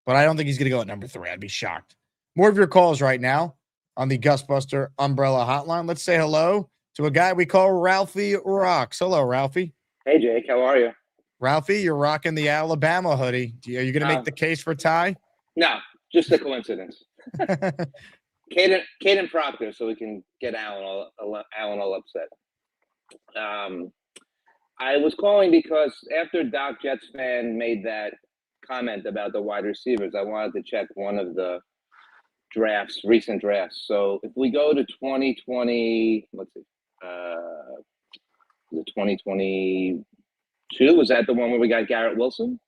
B: But I don't think he's going to go at number 3. I'd be shocked. More of your calls right now on the Gusbuster Umbrella Hotline. Let's say hello to a guy we call Ralphie Rocks. Hello, Ralphie.
Q: Hey, Jake. How are you?
B: Ralphie, you're rocking the Alabama hoodie. Are you going to make the case for Ty?
Q: No, just a coincidence. Caden Proctor, so we can get Alan all upset. I was calling because after Doc Jets fan made that comment about the wide receivers, I wanted to check one of the recent drafts. So if we go to 2020, let's see, the 2022, was that the one where we got Garrett Wilson?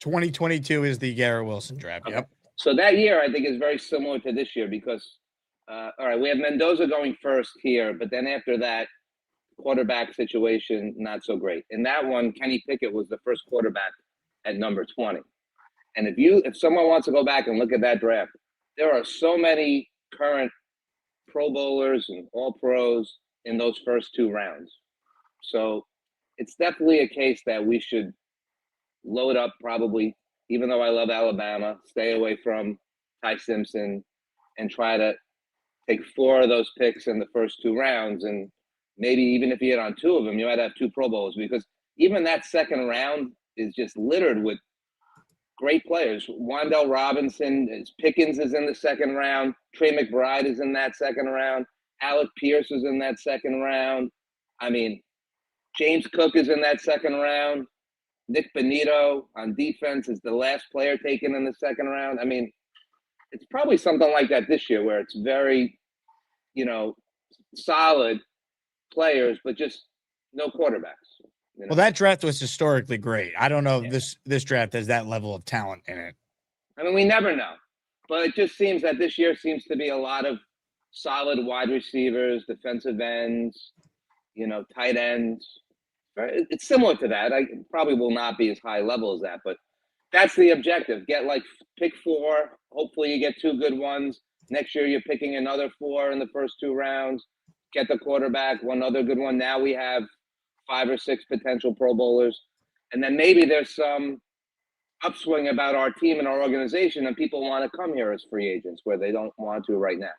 B: 2022 is the Garrett Wilson draft.
Q: Okay.
B: Yep.
Q: So that year, I think, is very similar to this year because, all right, we have Mendoza going first here, but then after that, quarterback situation, not so great. In that one, Kenny Pickett was the first quarterback at number 20. And if someone wants to go back and look at that draft, there are so many current Pro Bowlers and All Pros in those first 2 rounds. So it's definitely a case that we should load up probably, even though I love Alabama, stay away from Ty Simpson and try to take 4 of those picks in the first 2 rounds. And maybe even if you hit on 2 of them, you might have 2 Pro Bowls, because even that second round is just littered with great players. Wan'Dale Robinson, Pickens is in the second round. Trey McBride is in that second round. Alec Pierce is in that second round. I mean, James Cook is in that second round. Nick Bonito on defense is the last player taken in the second round. I mean, it's probably something like that this year where it's very, solid players, but just no quarterbacks.
B: Well, that draft was historically great. I don't know if this draft has that level of talent in it.
Q: I mean, we never know. But it just seems that this year seems to be a lot of solid wide receivers, defensive ends, tight ends. It's similar to that. I probably will not be as high level as that, but that's the objective. Pick 4. Hopefully you get 2 good ones. Next year you're picking another 4 in the first 2 rounds. Get the quarterback, 1 other good one. Now we have 5 or 6 potential Pro Bowlers. And then maybe there's some upswing about our team and our organization, and people want to come here as free agents where they don't want to right now.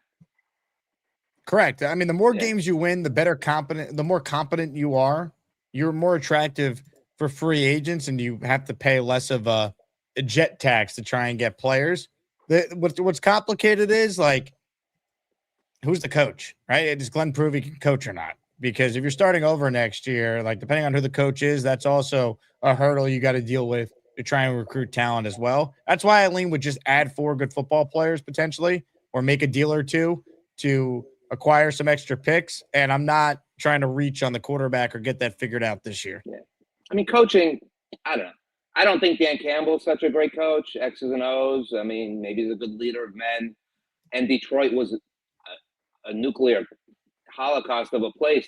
B: Correct. I mean, the more games you win, the more competent you are. You're more attractive for free agents, and you have to pay less of a jet tax to try and get players. What's complicated is, who's the coach, right? Is Glenn Provey can coach or not? Because if you're starting over next year, depending on who the coach is, that's also a hurdle you got to deal with to try and recruit talent as well. That's why Eileen would just add 4 good football players potentially, or make a deal or 2 to acquire some extra picks. And I'm not trying to reach on the quarterback or get that figured out this year.
Q: Yeah. I mean, coaching, I don't know. I don't think Dan Campbell's such a great coach, X's and O's. I mean, maybe he's a good leader of men. And Detroit was a nuclear holocaust of a place.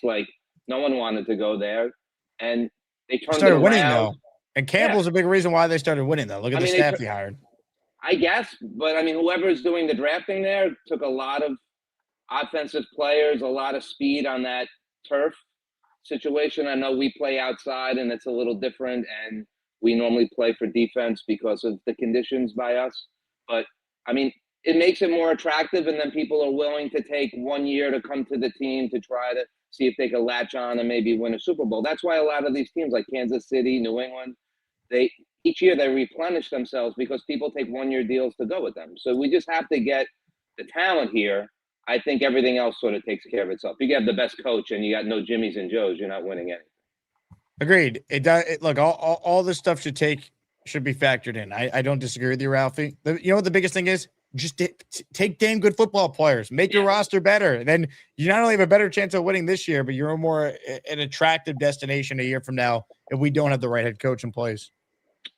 Q: No one wanted to go there. And they started
B: winning, though. And Campbell's a big reason why they started winning, though. Look at the staff he hired.
Q: I guess. But, I mean, whoever's doing the drafting there took a lot of offensive players, a lot of speed on that turf situation. I know we play outside and it's a little different, and we normally play for defense because of the conditions by us. But I mean, it makes it more attractive, and then people are willing to take 1 year to come to the team to try to see if they can latch on and maybe win a Super Bowl. That's why a lot of these teams like Kansas City, New England, each year they replenish themselves because people take 1 year deals to go with them. So we just have to get the talent here. I think everything else sort of takes care of itself. You have the best coach and you got no Jimmys and Joes, you're not winning anything.
B: Agreed. Look, all this stuff should be factored in. I don't disagree with you, Ralphie. You know what the biggest thing is? Just take damn good football players. Make your roster better. Then you not only have a better chance of winning this year, but you're more an attractive destination a year from now if we don't have the right head coach in place.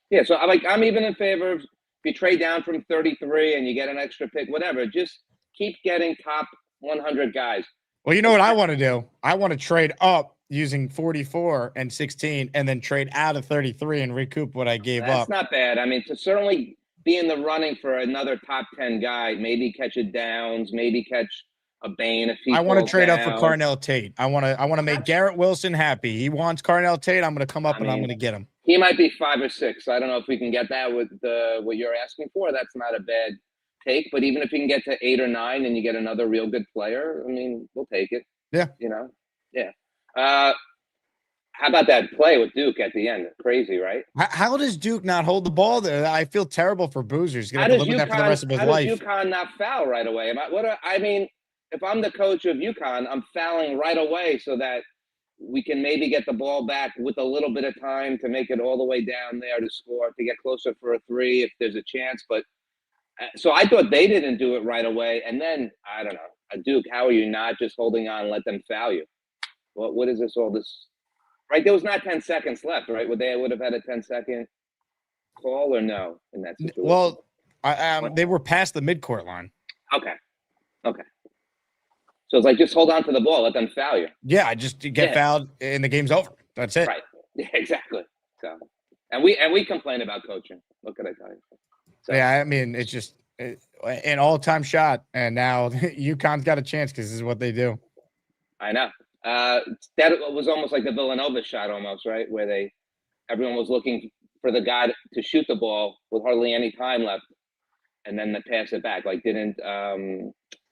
Q: Yeah, so I'm even in favor of, if you trade down from 33 and you get an extra pick, whatever, just keep getting top 100 guys.
B: Well, you know what I want to do? I want to trade up using 44 and 16 and then trade out of 33 and recoup what I gave up.
Q: That's not bad. I mean, to certainly be in the running for another top 10 guy. Maybe catch a Downs, maybe catch a Bain if he
B: I want to
Q: falls
B: trade up for
Q: down.
B: Carnell Tate. I want to make Garrett Wilson happy. He wants Carnell Tate. I'm going to come up and I'm going to get him.
Q: He might be 5 or 6. I don't know if we can get that with what you're asking for. That's not a bad take. But even if you can get to 8 or 9 and you get another real good player, I mean, we'll take it.
B: Yeah.
Q: You know? Yeah. How about that play with Duke at the end? Crazy, right?
B: How does Duke not hold the ball there? I feel terrible for Boozer's. He's going to have to live with that for the rest of his life.
Q: How does UConn not foul right away? I mean, if I'm the coach of UConn, I'm fouling right away so that we can maybe get the ball back with a little bit of time to make it all the way down there to score, to get closer for a 3 if there's a chance. But so I thought they didn't do it right away. And then, I don't know, Duke, how are you not just holding on and let them foul you? What is this, all this? Right, there was not 10 seconds left, right? Would have had a 10-second call or no in that situation?
B: Well, they were past the midcourt line.
Q: Okay. So it's like, just hold on to the ball, let them foul you.
B: Yeah, just get fouled and the game's over. That's it.
Q: Right. Yeah, exactly. So, and we complain about coaching. What could I tell you? So,
B: yeah, I mean, it's just an all-time shot, and now UConn's got a chance because this is what they do.
Q: I know. That was almost like the Villanova shot almost, right? Where everyone was looking for the guy to shoot the ball with hardly any time left and then to pass it back. Like didn't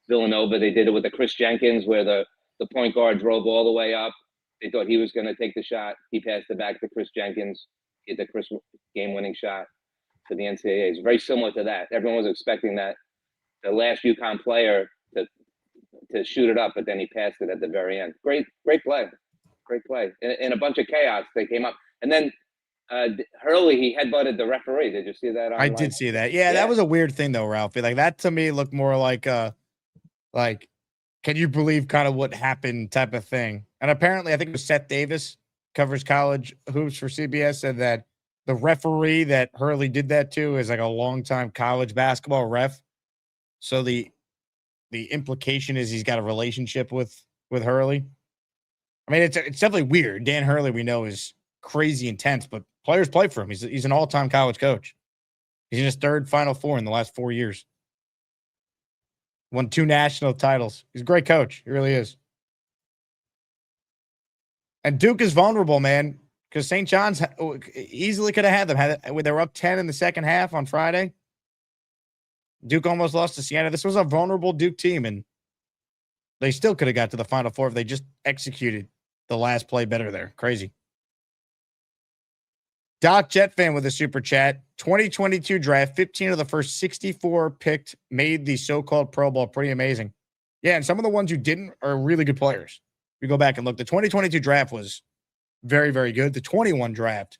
Q: Villanova, they did it with the Chris Jenkins where the point guard drove all the way up. They thought he was going to take the shot. He passed it back to Chris Jenkins, hit the Chris game-winning shot to the NCAA. It's very similar to that. Everyone was expecting that the last UConn player to shoot it up, but then he passed it at the very end. Great play. In a bunch of chaos, they came up. And then Hurley, he headbutted the referee. Did you see that? Online?
B: I did see that. Yeah, that was a weird thing, though, Ralphie. Like, that to me looked more like, can you believe kind of what happened type of thing. And apparently, I think it was Seth Davis, covers college hoops for CBS, said that the referee that Hurley did that to is like a longtime college basketball ref. So the implication is he's got a relationship with Hurley. I mean, it's definitely weird. Dan Hurley, we know, is crazy intense, but players play for him. He's an all-time college coach. He's in his 3rd Final Four in the last 4 years. Won 2 national titles. He's a great coach. He really is. And Duke is vulnerable, man, because St. John's easily could have had them. They were up 10 in the second half on Friday. Duke almost lost to Siena. This was a vulnerable Duke team, and they still could have got to the Final Four if they just executed the last play better there. Crazy. Doc Jet fan with a super chat. 2022 draft, 15 of the first 64 picked made the so-called Pro Bowl. Pretty amazing. Yeah, and some of the ones who didn't are really good players. We go back and look. The 2022 draft was very, very good. The 21 draft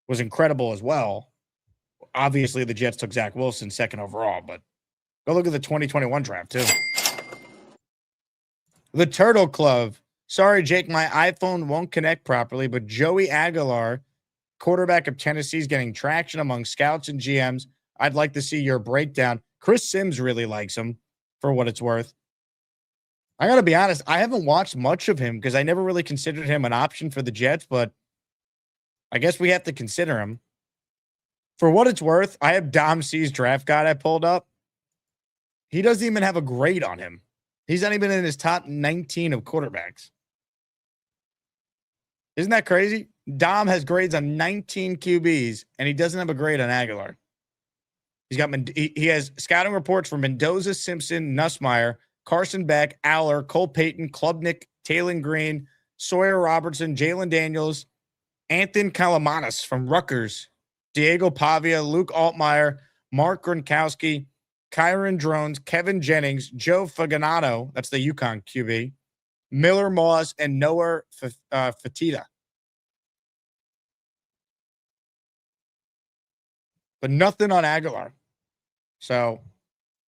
B: was incredible as well. Obviously, the Jets took Zach Wilson 2nd overall, but go look at the 2021 draft, too. The Turtle Club. Sorry, Jake, my iPhone won't connect properly, but Joey Aguilar, quarterback of Tennessee, is getting traction among scouts and GMs. I'd like to see your breakdown. Chris Sims really likes him, for what it's worth. I got to be honest, I haven't watched much of him because I never really considered him an option for the Jets, but I guess we have to consider him. For what it's worth, I have Dom C's draft guide I pulled up. He doesn't even have a grade on him. He's not even in his top 19 of quarterbacks. Isn't that crazy? Dom has grades on 19 QBs, and he doesn't have a grade on Aguilar. He has scouting reports from Mendoza, Simpson, Nussmeier, Carson Beck, Aller, Cole Payton, Klubnik, Taylor Green, Sawyer Robertson, Jalen Daniels, Anthony Kalamanis from Rutgers, Diego Pavia, Luke Altmaier, Mark Gronkowski, Kyron Drones, Kevin Jennings, Joe Faganano, that's the UConn QB, Miller Moss, and Noah Fatita. But nothing on Aguilar. So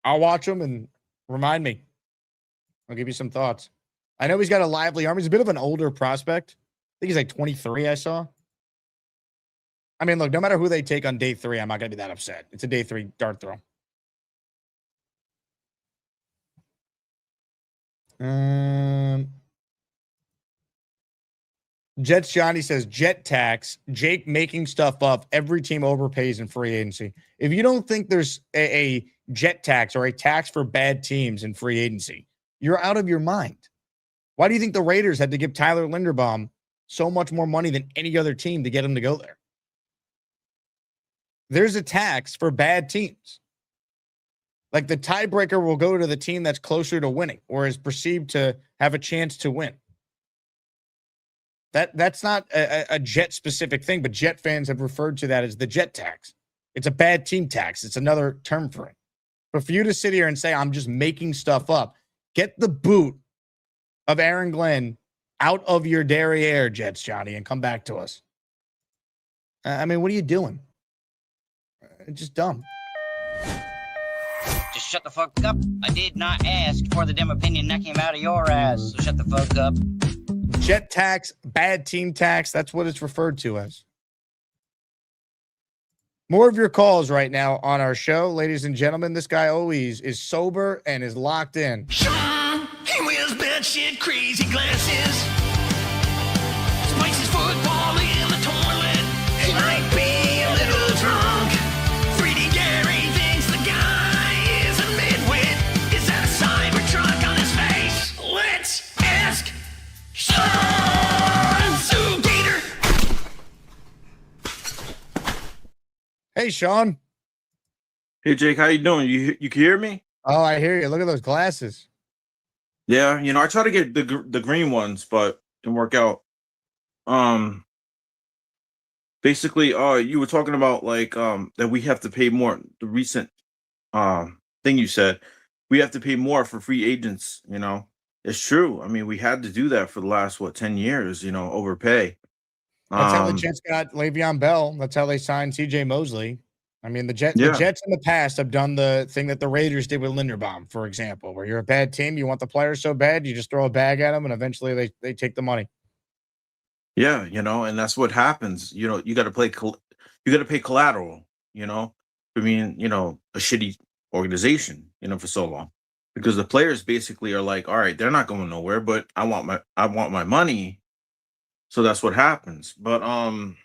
B: I'll watch him and remind me. I'll give you some thoughts. I know he's got a lively arm. He's a bit of an older prospect. I think he's like 23, I saw. I mean, look, no matter who they take on day 3, I'm not going to be that upset. It's a day 3 dart throw. Jets Johnny says jet tax. Jake making stuff up. Every team overpays in free agency. If you don't think there's a jet tax or a tax for bad teams in free agency, you're out of your mind. Why do you think the Raiders had to give Tyler Linderbaum so much more money than any other team to get him to go there? There's a tax for bad teams. Like the tiebreaker will go to the team that's closer to winning or is perceived to have a chance to win. That's not a Jet specific thing, but Jet fans have referred to that as the Jet tax. It's a bad team tax. It's another term for it. But for you to sit here and say, I'm just making stuff up, get the boot of Aaron Glenn out of your derriere, Jets, Johnny, and come back to us. I mean, what are you doing? Just dumb.
R: Just shut the fuck up. I did not ask for the dim opinion that came out of your ass, so shut the fuck up.
B: Jet tax, bad team tax, that's what it's referred to as. More of your calls right now on our show. Ladies and gentlemen, this guy always is sober and is locked in.
M: Sean, he wears bad shit, crazy glasses. Spikes his football in the toilet. He might be a little drunk. 3D Gary thinks the guy is a midwit. Is that a Cybertruck on his face? Let's ask Sean Sugator.
B: Hey, Sean.
S: Hey, Jake, how you doing? You can hear me?
B: Oh, I hear you. Look at those glasses.
S: Yeah, I try to get the green ones, but didn't work out. Basically, you were talking about like that we have to pay more. The recent thing you said, we have to pay more for free agents. It's true. I mean, we had to do that for the last 10 years. Overpay.
B: That's how the Jets got Le'Veon Bell. That's how they signed C.J. Mosley. I mean, the Jets in the past have done the thing that the Raiders did with Linderbaum, for example, where you're a bad team, you want the players so bad, you just throw a bag at them, and eventually they take the money.
S: Yeah, and that's what happens. You got to play. You got to pay collateral. I mean, a shitty organization. For so long, because the players basically are like, all right, they're not going nowhere, but I want my money. So that's what happens. But and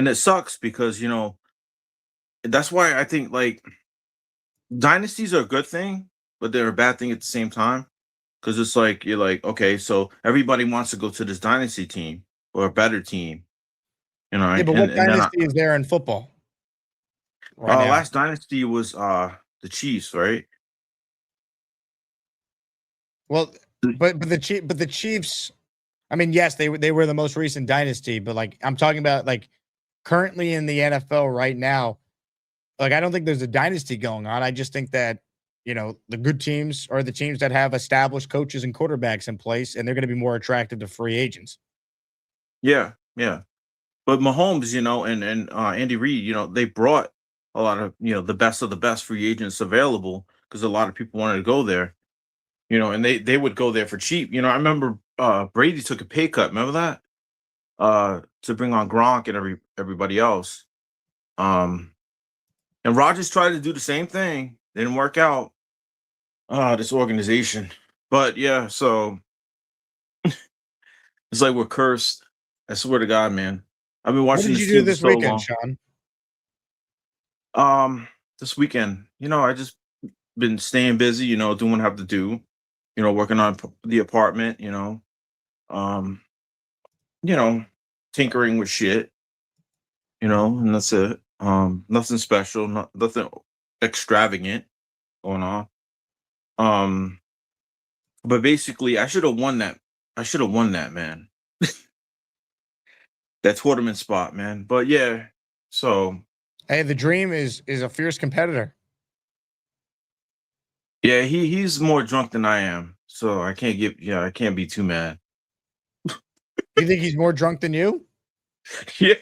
S: it sucks because that's why I think like dynasties are a good thing, but they're a bad thing at the same time. Because it's like you're like, okay, so everybody wants to go to this dynasty team or a better team.
B: Yeah, but what dynasty is there in football? Right now?
S: Last dynasty was the Chiefs, right?
B: Well, but the Chiefs. I mean, yes, they were the most recent dynasty, but like I'm talking about like currently in the NFL right now. Like I don't think there's a dynasty going on. I just think that the good teams are the teams that have established coaches and quarterbacks in place, and they're going to be more attractive to free agents.
S: Yeah. But Mahomes, and Andy Reid, they brought a lot of the best of the best free agents available because a lot of people wanted to go there. And they would go there for cheap. I remember Brady took a pay cut. Remember that? To bring on Gronk and everybody else. And Rodgers tried to do the same thing. Didn't work out. This organization. But yeah, so it's like we're cursed. I swear to God, man. I've been watching.
B: What did you do this weekend,
S: Sean? This weekend, I just been staying busy, doing what I have to do. Working on the apartment, tinkering with shit, and that's it. Nothing special, nothing extravagant going on. But basically, I should have won that. Man. That tournament spot, man. But yeah, so
B: hey, the Dream is a fierce competitor.
S: Yeah, he's more drunk than I am, so I can't be too mad.
B: You think he's more drunk than you?
S: Yeah,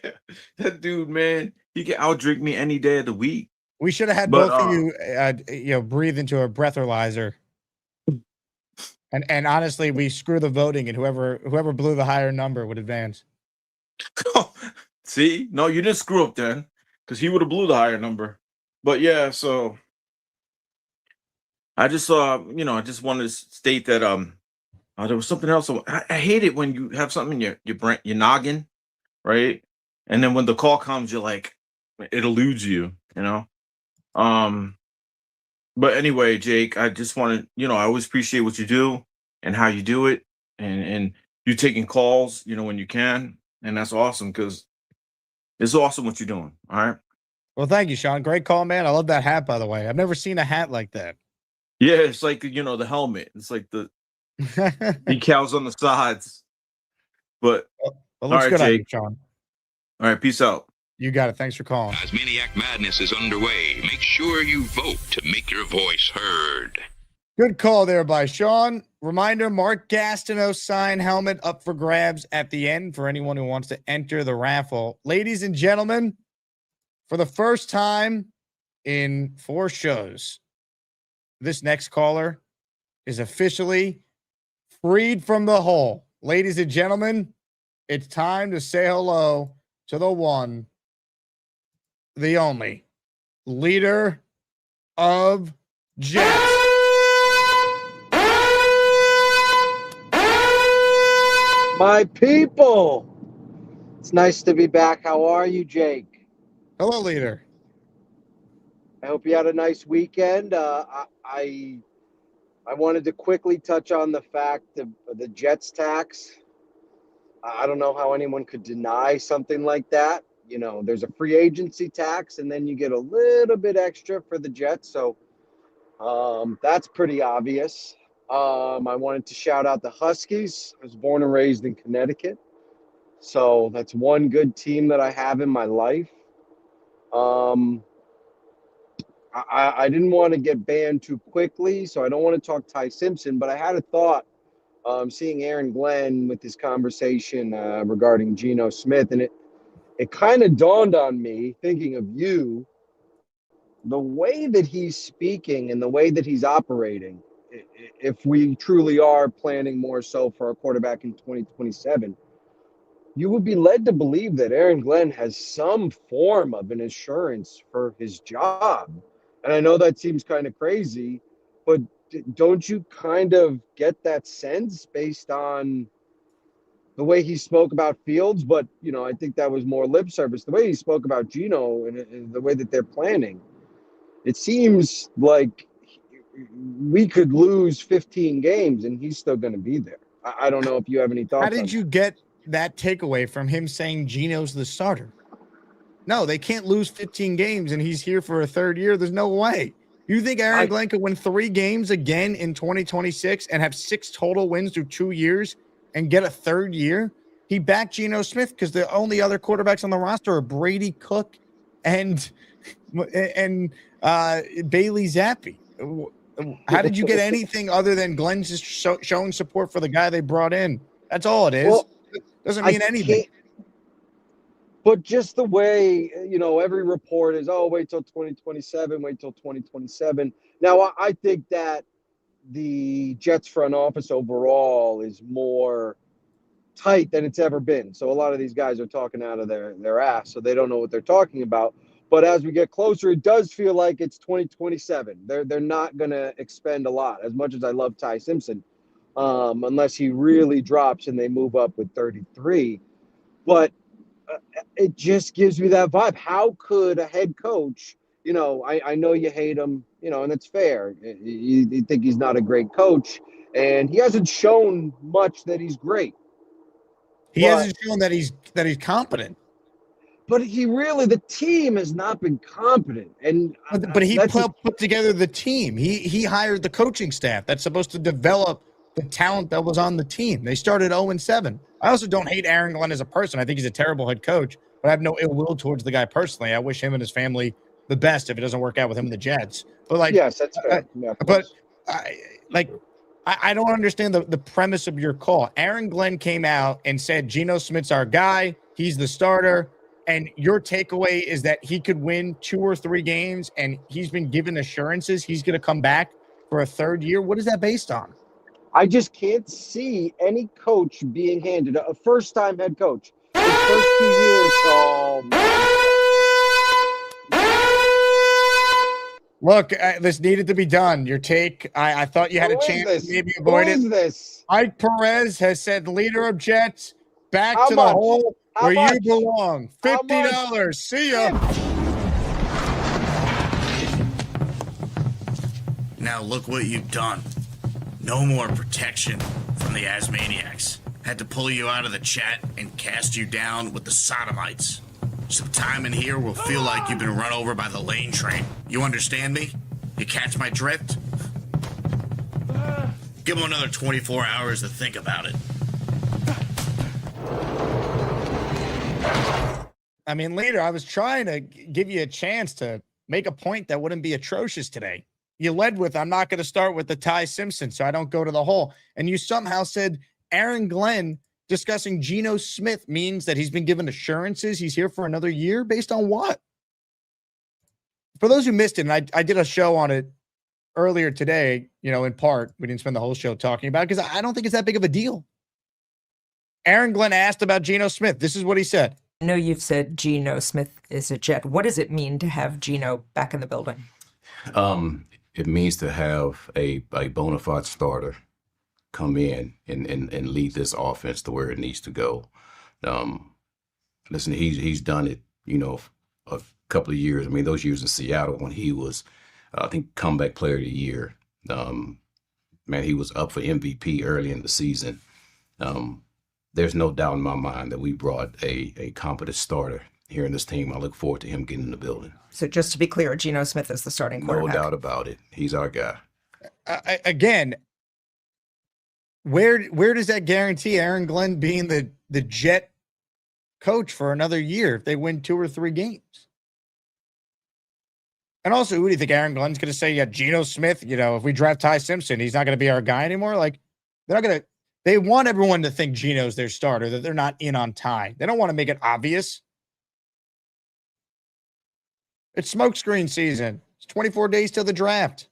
S: that dude, man, he can outdrink me any day of the week.
B: We should have had both of you, breathe into a breathalyzer. And honestly, we screw the voting, and whoever blew the higher number would advance.
S: See, no, you didn't screw up then, because he would have blew the higher number. But yeah, so. I just I just wanted to state that There was something else. I hate it when you have something in your brain, your noggin, right? And then when the call comes, you're like, it eludes you, you know? But anyway, Jake, I just want to, I always appreciate what you do and how you do it, and you taking calls, when you can, and that's awesome because it's awesome what you're doing. All right.
B: Well, thank you, Sean. Great call, man. I love that hat, by the way. I've never seen a hat like that.
S: Yeah, it's like the helmet. It's like the decals on the sides. But
B: it looks good on you, Sean.
S: All right, peace out.
B: You got it. Thanks for calling.
A: Asmaniac Madness is underway. Make sure you vote to make your voice heard.
B: Good call there by Sean. Reminder, Mark Gastineau's signed helmet up for grabs at the end for anyone who wants to enter the raffle. Ladies and gentlemen, for the first time in 4 shows, this next caller is officially freed from the hole. Ladies and gentlemen, it's time to say hello to the one, the only leader of Jets.
T: My people, it's nice to be back. How are you, Jake?
B: Hello, leader.
T: I hope you had a nice weekend. I wanted to quickly touch on the fact of the Jets tax. I don't know how anyone could deny something like that. There's a free agency tax, and then you get a little bit extra for the Jets. So that's pretty obvious. I wanted to shout out the Huskies. I was born and raised in Connecticut. So that's one good team that I have in my life. I didn't want to get banned too quickly, so I don't want to talk Ty Simpson, but I had a thought seeing Aaron Glenn with this conversation regarding Geno Smith, and it kind of dawned on me, thinking of you, the way that he's speaking and the way that he's operating, if we truly are planning more so for a quarterback in 2027, you would be led to believe that Aaron Glenn has some form of an insurance for his job. And I know that seems kind of crazy, but don't you kind of get that sense based on the way he spoke about Fields? But, I think that was more lip service. The way he spoke about Geno and the way that they're planning, it seems like we could lose 15 games and he's still going to be there. I don't know if you have any thoughts.
B: How did you get that takeaway from him saying Geno's the starter? No, they can't lose 15 games and he's here for a third year. There's no way. You think Aaron Glenn could win 3 games again in 2026 and have 6 total wins through 2 years and get a third year? He backed Geno Smith because the only other quarterbacks on the roster are Brady, Cook, and Bailey Zappi. How did you get anything other than Glenn just showing support for the guy they brought in? That's all it is.
T: Well,
B: doesn't mean anything.
T: But just the way, every report is, wait till 2027, wait till 2027. Now, I think that the Jets front office overall is more tight than it's ever been. So a lot of these guys are talking out of their ass, so they don't know what they're talking about. But as we get closer, it does feel like it's 2027. They're not going to expend a lot, as much as I love Ty Simpson, unless he really drops and they move up with 33. But it just gives me that vibe. How could a head coach, I know you hate him, and it's fair. You think he's not a great coach, and he hasn't shown much that he's great.
B: He hasn't shown that he's competent.
T: But the team has not been competent. And
B: but he put together the team. He hired the coaching staff that's supposed to develop the talent that was on the team. They started 0-7. I also don't hate Aaron Glenn as a person. I think he's a terrible head coach, but I have no ill will towards the guy personally. I wish him and his family the best if it doesn't work out with him and the Jets. But
T: yes, that's fair.
B: I don't understand the premise of your call. Aaron Glenn came out and said Geno Smith's our guy. He's the starter. And your takeaway is that he could win 2 or 3 games, and he's been given assurances he's going to come back for a third year. What is that based on?
T: I just can't see any coach being handed a first-time head coach. His first 2 years,
B: Look, this needed to be done. Your take, I thought you had a chance to maybe avoid it.
T: Who is this?
B: Mike Perez has said leader of Jets back
T: How
B: to
T: much?
B: the hole
T: How
B: where
T: much?
B: you belong.
T: How
B: $50. See ya.
F: Now look what you've done. No more protection from the Asmaniacs. Had to pull you out of the chat and cast you down with the sodomites. Some time in here will feel like you've been run over by the lane train. You understand me? You catch my drift? Give them another 24 hours to think about it.
B: I mean, leader, I was trying to give you a chance to make a point that wouldn't be atrocious today. You led with, I'm not going to start with the Ty Simpson, so I don't go to the hole. And you somehow said Aaron Glenn discussing Geno Smith means that he's been given assurances he's here for another year. Based on what? For those who missed it, and I did a show on it earlier today, in part. We didn't spend the whole show talking about it because I don't think it's that big of a deal. Aaron Glenn asked about Geno Smith. This is what he said.
U: I know you've said Geno Smith is a Jet. What does it mean to have Geno back in the building?
V: It means to have a bona fide starter come in and lead this offense to where it needs to go. Listen, he's done it, a couple of years. I mean, those years in Seattle when he was, I think, comeback player of the year. Man, he was up for MVP early in the season. There's no doubt in my mind that we brought a competent starter here in this team. I look forward to him getting in the building.
U: So just to be clear, Geno Smith is the starting quarterback.
V: No doubt about it. He's our guy.
B: Again, where does that guarantee Aaron Glenn being the Jet coach for another year if they win 2 or 3 games? And also, who do you think Aaron Glenn's going to say? Yeah, Geno Smith, if we draft Ty Simpson, he's not going to be our guy anymore. Like, they're not going to. They want everyone to think Geno's their starter, that they're not in on Ty. They don't want to make it obvious. It's smokescreen season. It's 24 days till the draft.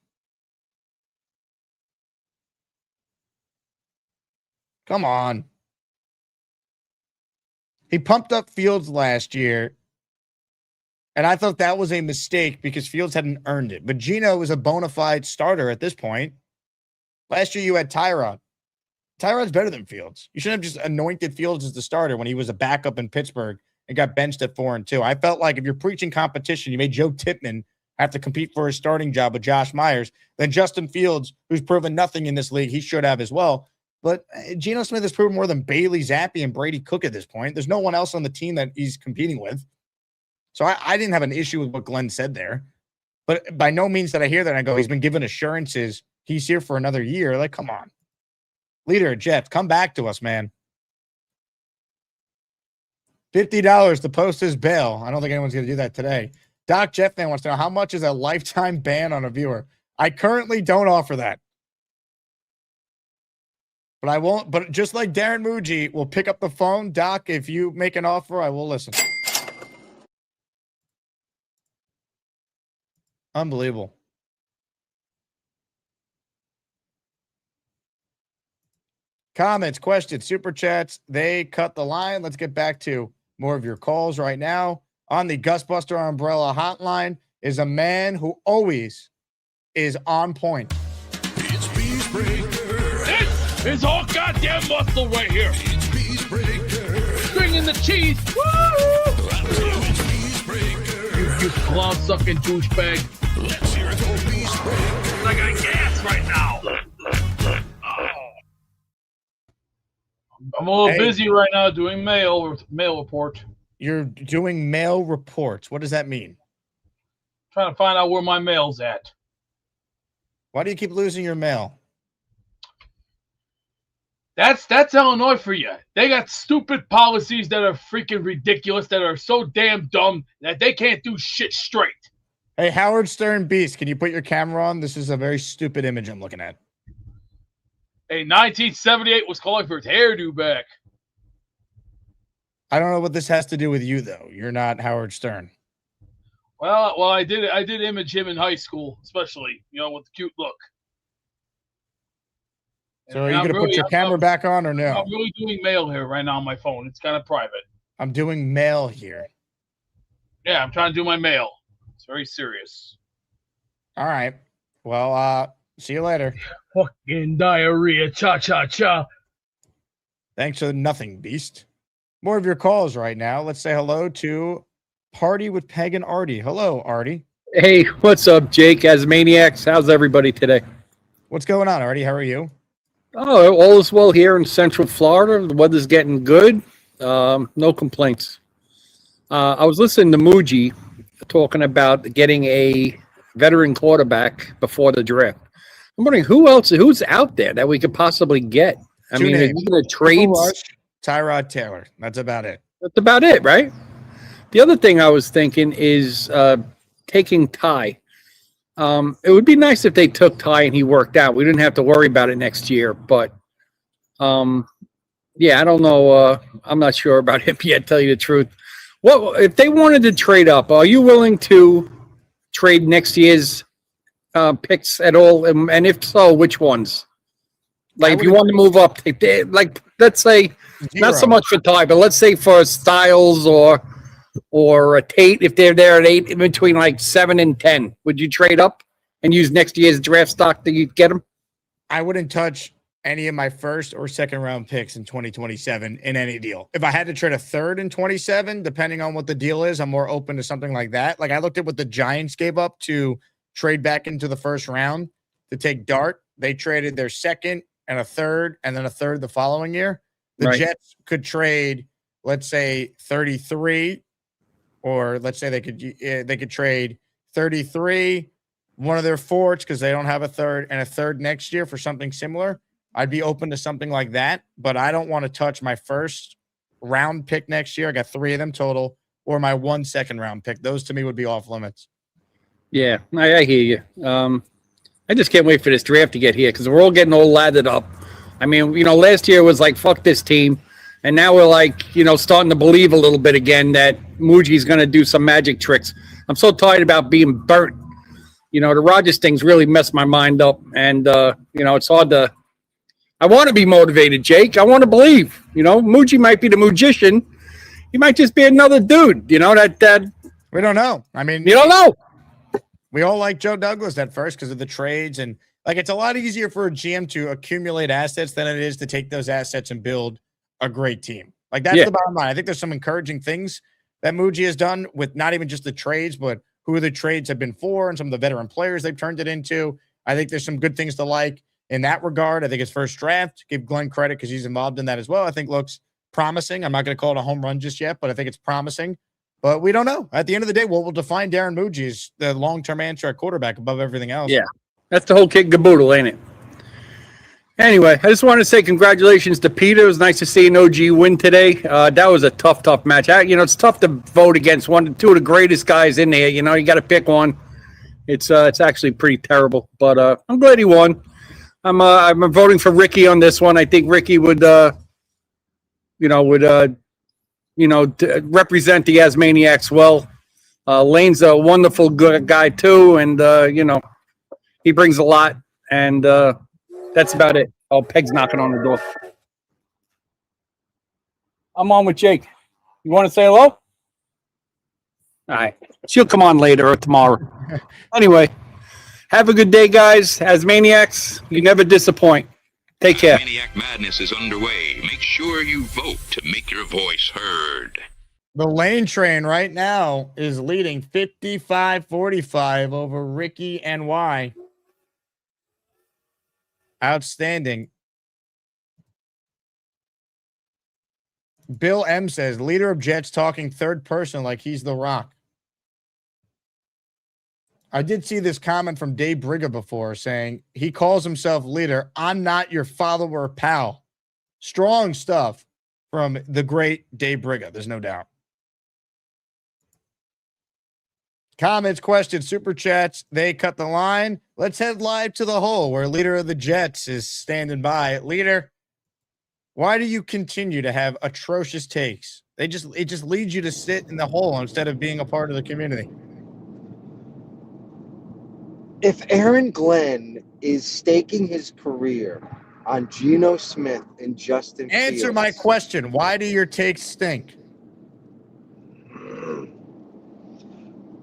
B: Come on. He pumped up Fields last year, and I thought that was a mistake because Fields hadn't earned it. But Geno is a bona fide starter at this point. Last year you had Tyrod. Tyrod's better than Fields. You shouldn't have just anointed Fields as the starter when he was a backup in Pittsburgh and got benched at 4-2. I felt like if you're preaching competition, you made Joe Tippmann have to compete for his starting job with Josh Myers. Then Justin Fields, who's proven nothing in this league, he should have as well. But Geno Smith has proven more than Bailey Zappi and Brady Cook at this point. There's no one else on the team that he's competing with. So I didn't have an issue with what Glenn said there. But by no means did I hear that and I go, he's been given assurances he's here for another year. Like, come on. Leader of Jets, come back to us, man. $50 to post his bail. I don't think anyone's going to do that today. Doc Jeffman wants to know, how much is a lifetime ban on a viewer? I currently don't offer that. But I won't. But just like Darren Mougey will pick up the phone, Doc, if you make an offer, I will listen. Unbelievable. Comments, questions, super chats. They cut the line. Let's get back to more of your calls right now. On the Gusbuster Umbrella hotline is a man who always is on point.
M: It's Beefbreaker.
D: It's all goddamn muscle right here.
M: It's Beefbreaker.
D: Bringing the cheese. Woo! You clown sucking douchebag.
M: Let's hear it for Beefbreaker.
D: I got gas right now. I'm a little busy right now doing mail report.
B: You're doing mail reports. What does that mean?
D: Trying to find out where my mail's at.
B: Why do you keep losing your mail?
D: That's Illinois for you. They got stupid policies that are freaking ridiculous, that are so damn dumb that they can't do shit straight.
B: Hey, Howard Stern Beast, can you put your camera on? This is a very stupid image I'm looking at.
D: Hey, 1978 was calling for its hairdo back.
B: I don't know what this has to do with you, though. You're not Howard Stern.
D: Well, I did image him in high school, especially, with the cute look.
B: So are you going to put your camera back on or no?
D: I'm really doing mail here right now on my phone. It's kind of private.
B: I'm doing mail here.
D: Yeah, I'm trying to do my mail. It's very serious.
B: All right. Well, see you later.
D: Fucking diarrhea, cha-cha-cha.
B: Thanks for the nothing, beast. More of your calls right now. Let's say hello to Party with Peg and Artie. Hello, Artie.
C: Hey, what's up, Jake? Asmaniacs, how's everybody today?
B: What's going on, Artie? How are you?
C: Oh, all is well here in Central Florida. The weather's getting good. No complaints. I was listening to Muji talking about getting a veteran quarterback before the draft. I'm wondering who's out there that we could possibly get. I mean, are you going to trade
B: Tyrod Taylor? That's about it.
C: That's about it, right? The other thing I was thinking is taking Ty. It would be nice if they took Ty and he worked out. We didn't have to worry about it next year. But, yeah, I don't know. I'm not sure about him yet, tell you the truth. What if they wanted to trade up? Are you willing to trade next year's picks at all? And if so, which ones? Like, if you want to move up, like, let's say, not so much for Ty, but let's say for Styles or a Tate, if they're there at 8, in between like 7 and 10, would you trade up and use next year's draft stock to get them?
B: I wouldn't touch any of my first or second round picks in 2027 in any deal. If I had to trade a third in 27, depending on what the deal is, I'm more open to something like that. Like I looked at what the Giants gave up to trade back into the first round to take Dart. They traded their second and a third and then a third the following year. The Jets could trade, let's say 33, or let's say they could trade 33, one of their forts because they don't have a third, and a third next year for something similar. I'd be open to something like that, but I don't want to touch my first round pick next year. I got 3 of them total, or my 1 second round pick. Those to me would be off limits.
C: Yeah, I hear you. I just can't wait for this draft to get here because we're all getting all lathered up. I mean, last year was like, fuck this team. And now we're like, starting to believe a little bit again that Muji's going to do some magic tricks. I'm so tired about being burnt. The Rodgers thing's really messed my mind up. And, it's hard to – I want to be motivated, Jake. I want to believe. Muji might be the magician. He might just be another dude, that
B: we don't know. I mean –
C: you don't know.
B: We all like Joe Douglas at first because of the trades. And, it's a lot easier for a GM to accumulate assets than it is to take those assets and build a great team. That's the bottom line. I think there's some encouraging things that Muji has done with not even just the trades, but who the trades have been for and some of the veteran players they've turned it into. I think there's some good things to like in that regard. I think his first draft, give Glenn credit because he's involved in that as well, I think looks promising. I'm not going to call it a home run just yet, but I think it's promising. But we don't know. At the end of the day, what will define Darren Mougey is the long-term answer at quarterback above everything else.
C: Yeah, that's the whole kit and caboodle, ain't it? Anyway, I just want to say congratulations to Peter. It was nice to see an OG win today. That was a tough match. It's tough to vote against two of the greatest guys in there. You got to pick one. It's actually pretty terrible, but I'm glad he won. I'm voting for Ricky on this one. I think Ricky would represent the Asmaniacs well. Lane's a wonderful good guy too, and he brings a lot. And that's about it. Oh, Peg's knocking on the door. I'm on with Jake. You want to say hello? All right. She'll come on later or tomorrow. Anyway, have a good day, guys. Asmaniacs, you never disappoint. Take care.
A: Asmaniac Madness is underway. Make sure you vote to make your voice heard.
B: The Lane train right now is leading 55-45 over Ricky and Y. Outstanding. Bill M says, leader of Jets talking third person like he's the Rock. I did see this comment from Dave Brigga before saying he calls himself leader. I'm not your follower, pal. Strong stuff from the great Dave Brigga. There's no doubt. Comments, questions, super chats. They cut the line. Let's head live to the hole where leader of the Jets is standing by. Leader, why do you continue to have atrocious takes? It just leads you to sit in the hole instead of being a part of the community.
T: If Aaron Glenn is staking his career on Geno Smith and Justin
B: Answer
T: Fields,
B: my question. Why do your takes stink?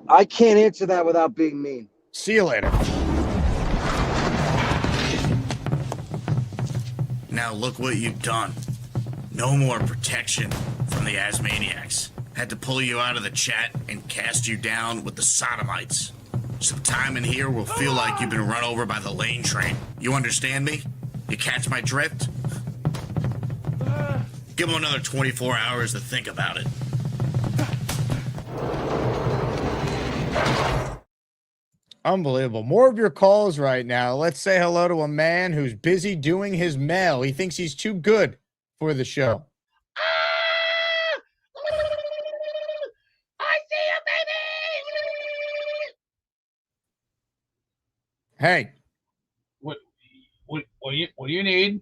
T: I can't answer that without being mean.
B: See you later.
E: Now look what you've done. No more protection from the Asmaniacs. Had to pull you out of the chat and cast you down with the sodomites. Some time in here will feel like you've been run over by the lane train. You understand me? You catch my drift? Give them another 24 hours to think about it.
B: Unbelievable. More of your calls right now. Let's say hello to a man who's busy doing his mail. He thinks he's too good for the show.
D: I see you, baby.
B: Hey.
D: What do you need?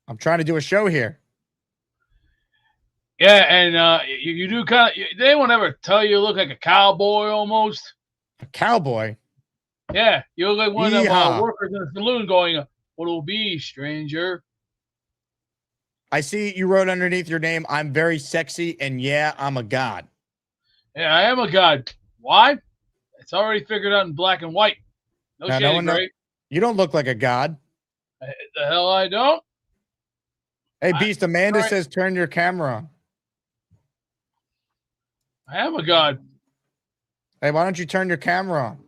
B: I'm trying to do a show here.
D: Yeah, and you do kind of. Did anyone ever tell you look like a cowboy almost?
B: A cowboy?
D: Yeah, you look like one of
B: Yeehaw.
D: the workers in the saloon going, "What'll be, stranger?"
B: I see you wrote underneath your name, I'm very sexy, and yeah, I'm a god.
D: Yeah, I am a god. Why? It's already figured out in black and white. No
B: Now,
D: shade,
B: one
D: gray.
B: you don't look like a god.
D: The hell I don't.
B: Hey, Beast, Amanda
D: Right.
B: says turn your camera on.
D: I am a god.
B: Hey, why don't you turn your camera on?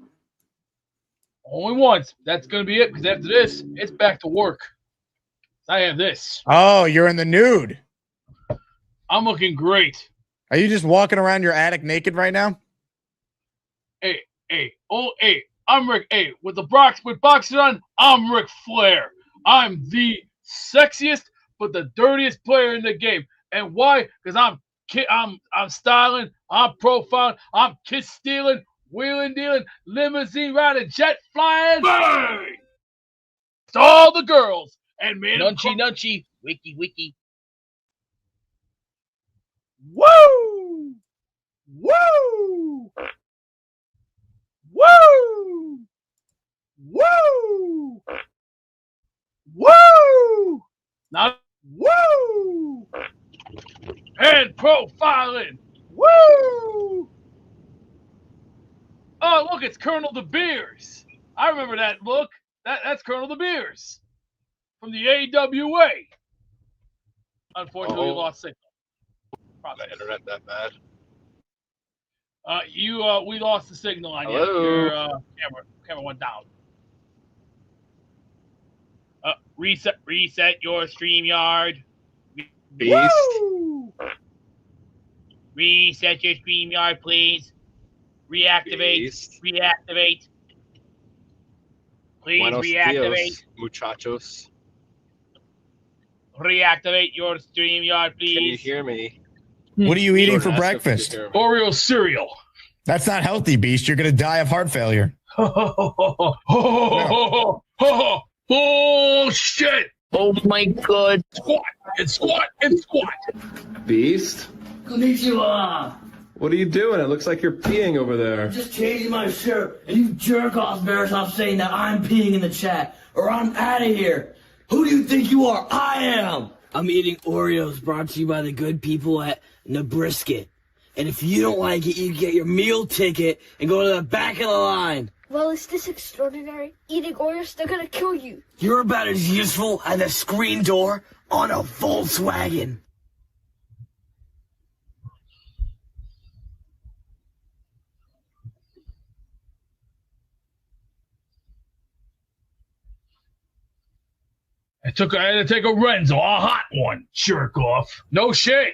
D: Only once. That's gonna be it. Because after this, it's back to work. I have this.
B: Oh, you're in the nude.
D: I'm looking great.
B: Are you just walking around your attic naked right now?
D: Hey, I'm Rick. Hey, with boxers on, I'm Ric Flair. I'm the sexiest but the dirtiest player in the game. And why? Because I'm styling, I'm profiling, I'm kiss stealing, wheeling dealing, limousine riding, jet flying. Bang! It's all the girls and men. Nunchy, wiki. Woo! Woo! Woo! Woo! Woo! Not woo! And profiling. Woo! Oh, look, it's Colonel De Beers. I remember that look. That's Colonel De Beers from the AWA. Unfortunately, lost signal. Probably the internet that bad. We lost the signal on you. Your camera went down. Reset your StreamYard.
H: Beast.
D: Woo! Reset your StreamYard, please. Reactivate.
H: Beast.
D: Reactivate. Please
H: Buenos
D: reactivate.
H: dias, muchachos.
D: Reactivate your StreamYard, please.
H: Can you hear me?
B: What are you eating
H: Jordan,
B: for
H: ask if you
B: breakfast?
H: can hear me.
D: Oreo cereal.
B: That's not healthy, Beast. You're going to die of heart failure.
D: Bullshit!
H: Oh my god.
D: Squat and squat and squat.
H: Beast?
W: Konnichiwa.
H: What are you doing? It looks like you're peeing over there.
W: Just changing my shirt, and you jerk-offs better stop saying that I'm peeing in the chat, or I'm out of here. Who do you think you are? I am. I'm eating Oreos brought to you by the good people at Nabrisket. And if you don't like it, you get your meal ticket and go to the back of the line.
X: Well, is this extraordinary? Eating Oreos, they're gonna kill you.
W: You're about as useful as a screen door on a Volkswagen.
D: I had to take a Renzo, a hot one. Jerk off. No shit.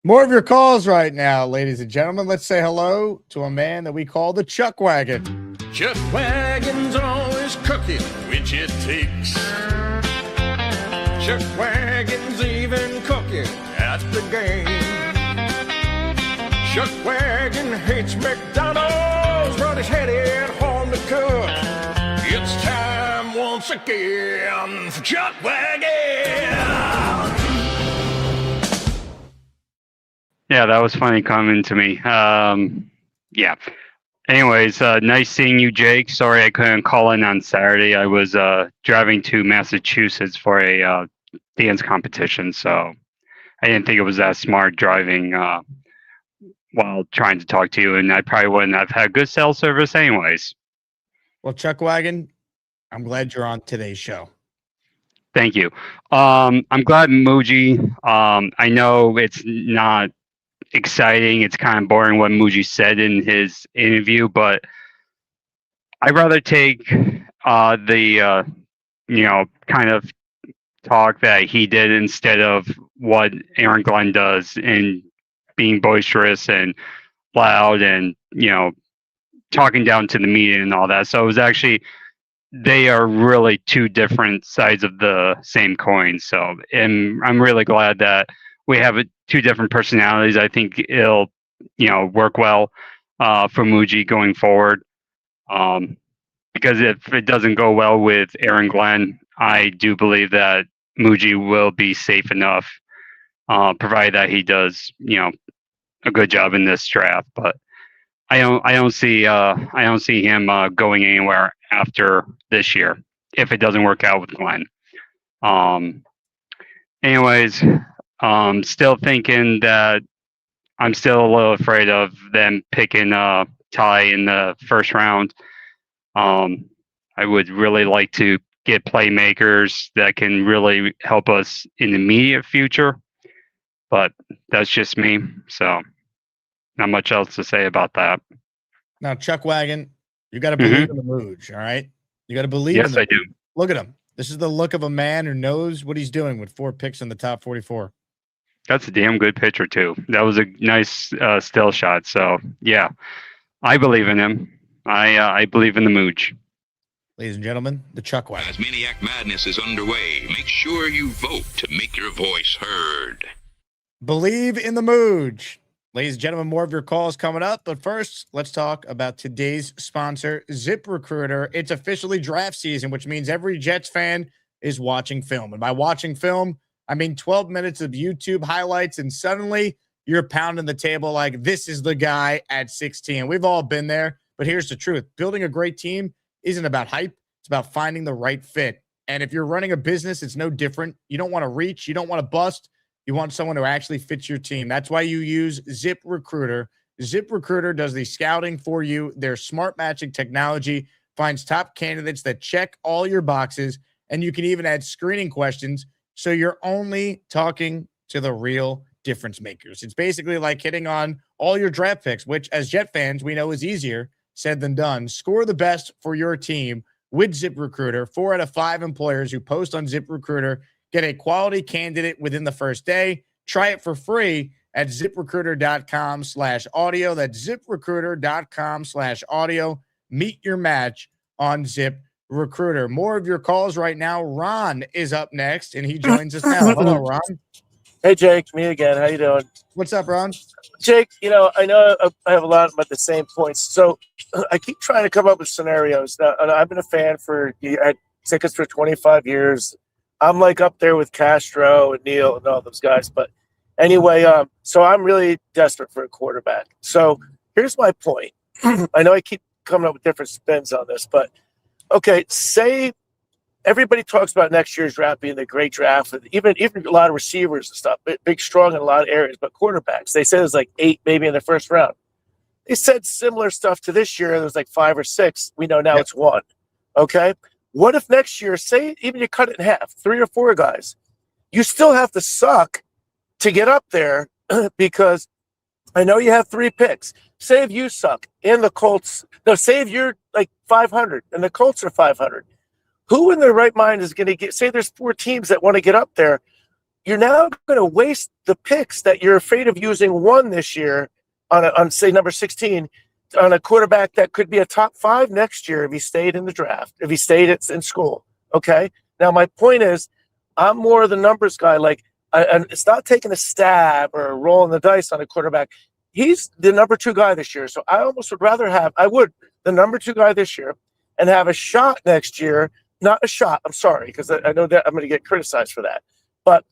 B: More of your calls right now, ladies and gentlemen. Let's say hello to a man that we call the Chuck Wagon.
Y: Chuck Wagon's always cooking, which it takes. Chuck Wagon's even cooking at the game. Chuck Wagon hates McDonald's, but he's headed home to once again for Chuck Wagon.
G: Yeah, that was funny coming to me. Yeah. Anyways, nice seeing you, Jake. Sorry I couldn't call in on Saturday. I was driving to Massachusetts for a dance competition, so I didn't think it was that smart driving while trying to talk to you, and I probably wouldn't have had good cell service anyways.
B: Well, Chuck Wagon, I'm glad you're on today's show.
G: Thank you. I'm glad Muji. I know it's not exciting. It's kind of boring what Muji said in his interview, but I'd rather take the kind of talk that he did instead of what Aaron Glenn does in being boisterous and loud and talking down to the media and all that. So it was actually, they are really two different sides of the same coin. So, and I'm really glad that we have two different personalities. I think it'll work well for Muji going forward. Because if it doesn't go well with Aaron Glenn, I do believe that Muji will be safe enough, provided that he does, a good job in this draft. But I don't see him going anywhere after this year if it doesn't work out with Glenn. Anyways, still thinking that I'm still a little afraid of them picking Ty in the first round. I would really like to get playmakers that can really help us in the immediate future, but that's just me. So not much else to say about that.
B: Now, Chuck Wagon, you got to believe in the Mooj, all right? You got to believe in
G: Yes,
B: the
G: I do.
B: Look at him. This is the look of a man who knows what he's doing with 4 picks in the top 44.
G: That's a damn good picture too. That was a nice still shot. So yeah, I believe in him. I believe in the Mooch.
B: Ladies and gentlemen, the Chuck Wagon.
A: Asmaniac Madness is underway. Make sure you vote to make your voice heard.
B: Believe in the Mooj. Ladies and gentlemen, more of your calls coming up. But first, let's talk about today's sponsor, ZipRecruiter. It's officially draft season, which means every Jets fan is watching film. And by watching film, I mean 12 minutes of YouTube highlights, and suddenly you're pounding the table like this is the guy at 16. We've all been there, but here's the truth. Building a great team isn't about hype. It's about finding the right fit. And if you're running a business, it's no different. You don't want to reach. You don't want to bust. You want someone who actually fits your team. That's why you use ZipRecruiter. ZipRecruiter does the scouting for you. Their smart matching technology finds top candidates that check all your boxes, and you can even add screening questions so you're only talking to the real difference makers. It's basically like hitting on all your draft picks, which as Jet fans, we know is easier said than done. Score the best for your team with ZipRecruiter. 4 out of 5 employers who post on ZipRecruiter get a quality candidate within the first day. Try it for free at ZipRecruiter.com/audio. That's ZipRecruiter.com/audio. Meet your match on ZipRecruiter. More of your calls right now. Ron is up next, and he joins us now. Hello, Ron.
I: Hey, Jake. Me again. How you doing?
B: What's up, Ron?
I: Jake, I know I have a lot about the same points. So I keep trying to come up with scenarios. Now, I've been a fan for – I had tickets for 25 years. I'm like up there with Castro and Neil and all those guys. But anyway, so I'm really desperate for a quarterback. So here's my point. I know I keep coming up with different spins on this, but okay, say everybody talks about next year's draft being the great draft, and even a lot of receivers and stuff, big, strong in a lot of areas, but quarterbacks, they said it was like 8 maybe in the first round. They said similar stuff to this year. There was like 5 or 6. We know now it's 1. Okay. What if next year, say even you cut it in half, 3 or 4 guys, you still have to suck to get up there because I know you have 3 picks. Say if you suck and the Colts, no, say if you're like 500 and the Colts are 500. Who in their right mind is going to get, say there's 4 teams that want to get up there. You're now going to waste the picks that you're afraid of using 1 this year on say number 16 on a quarterback that could be a top 5 next year if he stayed in the draft, if he stayed in school. Okay. Now my point is I'm more of the numbers guy. Like and it's not taking a stab or rolling the dice on a quarterback. He's the number 2 guy this year. So I almost would rather have, the number 2 guy this year and have a shot next year not a shot. I'm sorry, because I know that I'm going to get criticized for that. But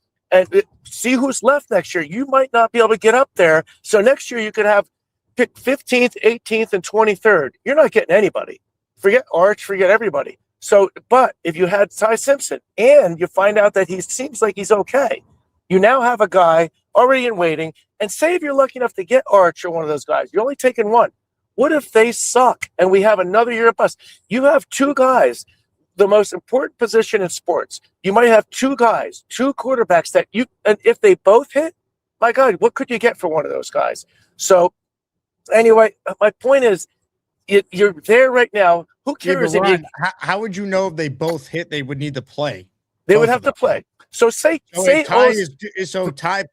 I: see who's left next year. You might not be able to get up there. So next year you could have pick 15th, 18th, and 23rd. You're not getting anybody. Forget Arch, forget everybody. So, but if you had Ty Simpson and you find out that he seems like he's okay, you now have a guy already in waiting. And say if you're lucky enough to get Arch or one of those guys, you're only taking one. What if they suck and we have another year of bust? You have two guys, the most important position in sports. You might have two guys, two quarterbacks that you, and if they both hit, my God, what could you get for one of those guys? So anyway, my point is, you're there right now. Who cares?
B: Yeah, Ron, how would you know if they both hit? They would need to play.
I: They would have to play. So say
B: Ty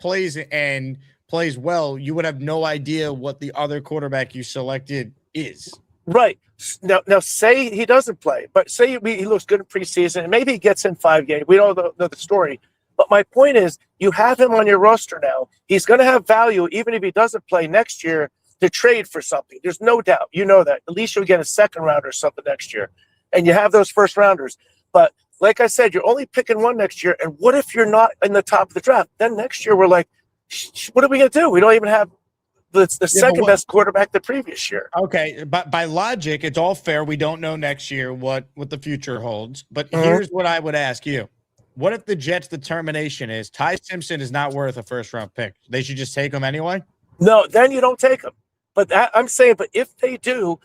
B: plays well, you would have no idea what the other quarterback you selected is.
I: Right. Now say he doesn't play, but say he looks good in preseason, and maybe he gets in 5 games. We don't know the story. But my point is, you have him on your roster now. He's going to have value even if he doesn't play next year to trade for something. There's no doubt. You know that. At least you'll get a second round or something next year. And you have those first rounders. But like I said, you're only picking one next year. And what if you're not in the top of the draft? Then next year we're like, what are we going to do? We don't even have the second best quarterback the previous year.
B: Okay, but by logic, it's all fair. We don't know next year what the future holds. But here's what I would ask you. What if the Jets' determination is Ty Simpson is not worth a first-round pick? They should just take him anyway?
I: No, then you don't take him. But I'm saying, but if they do,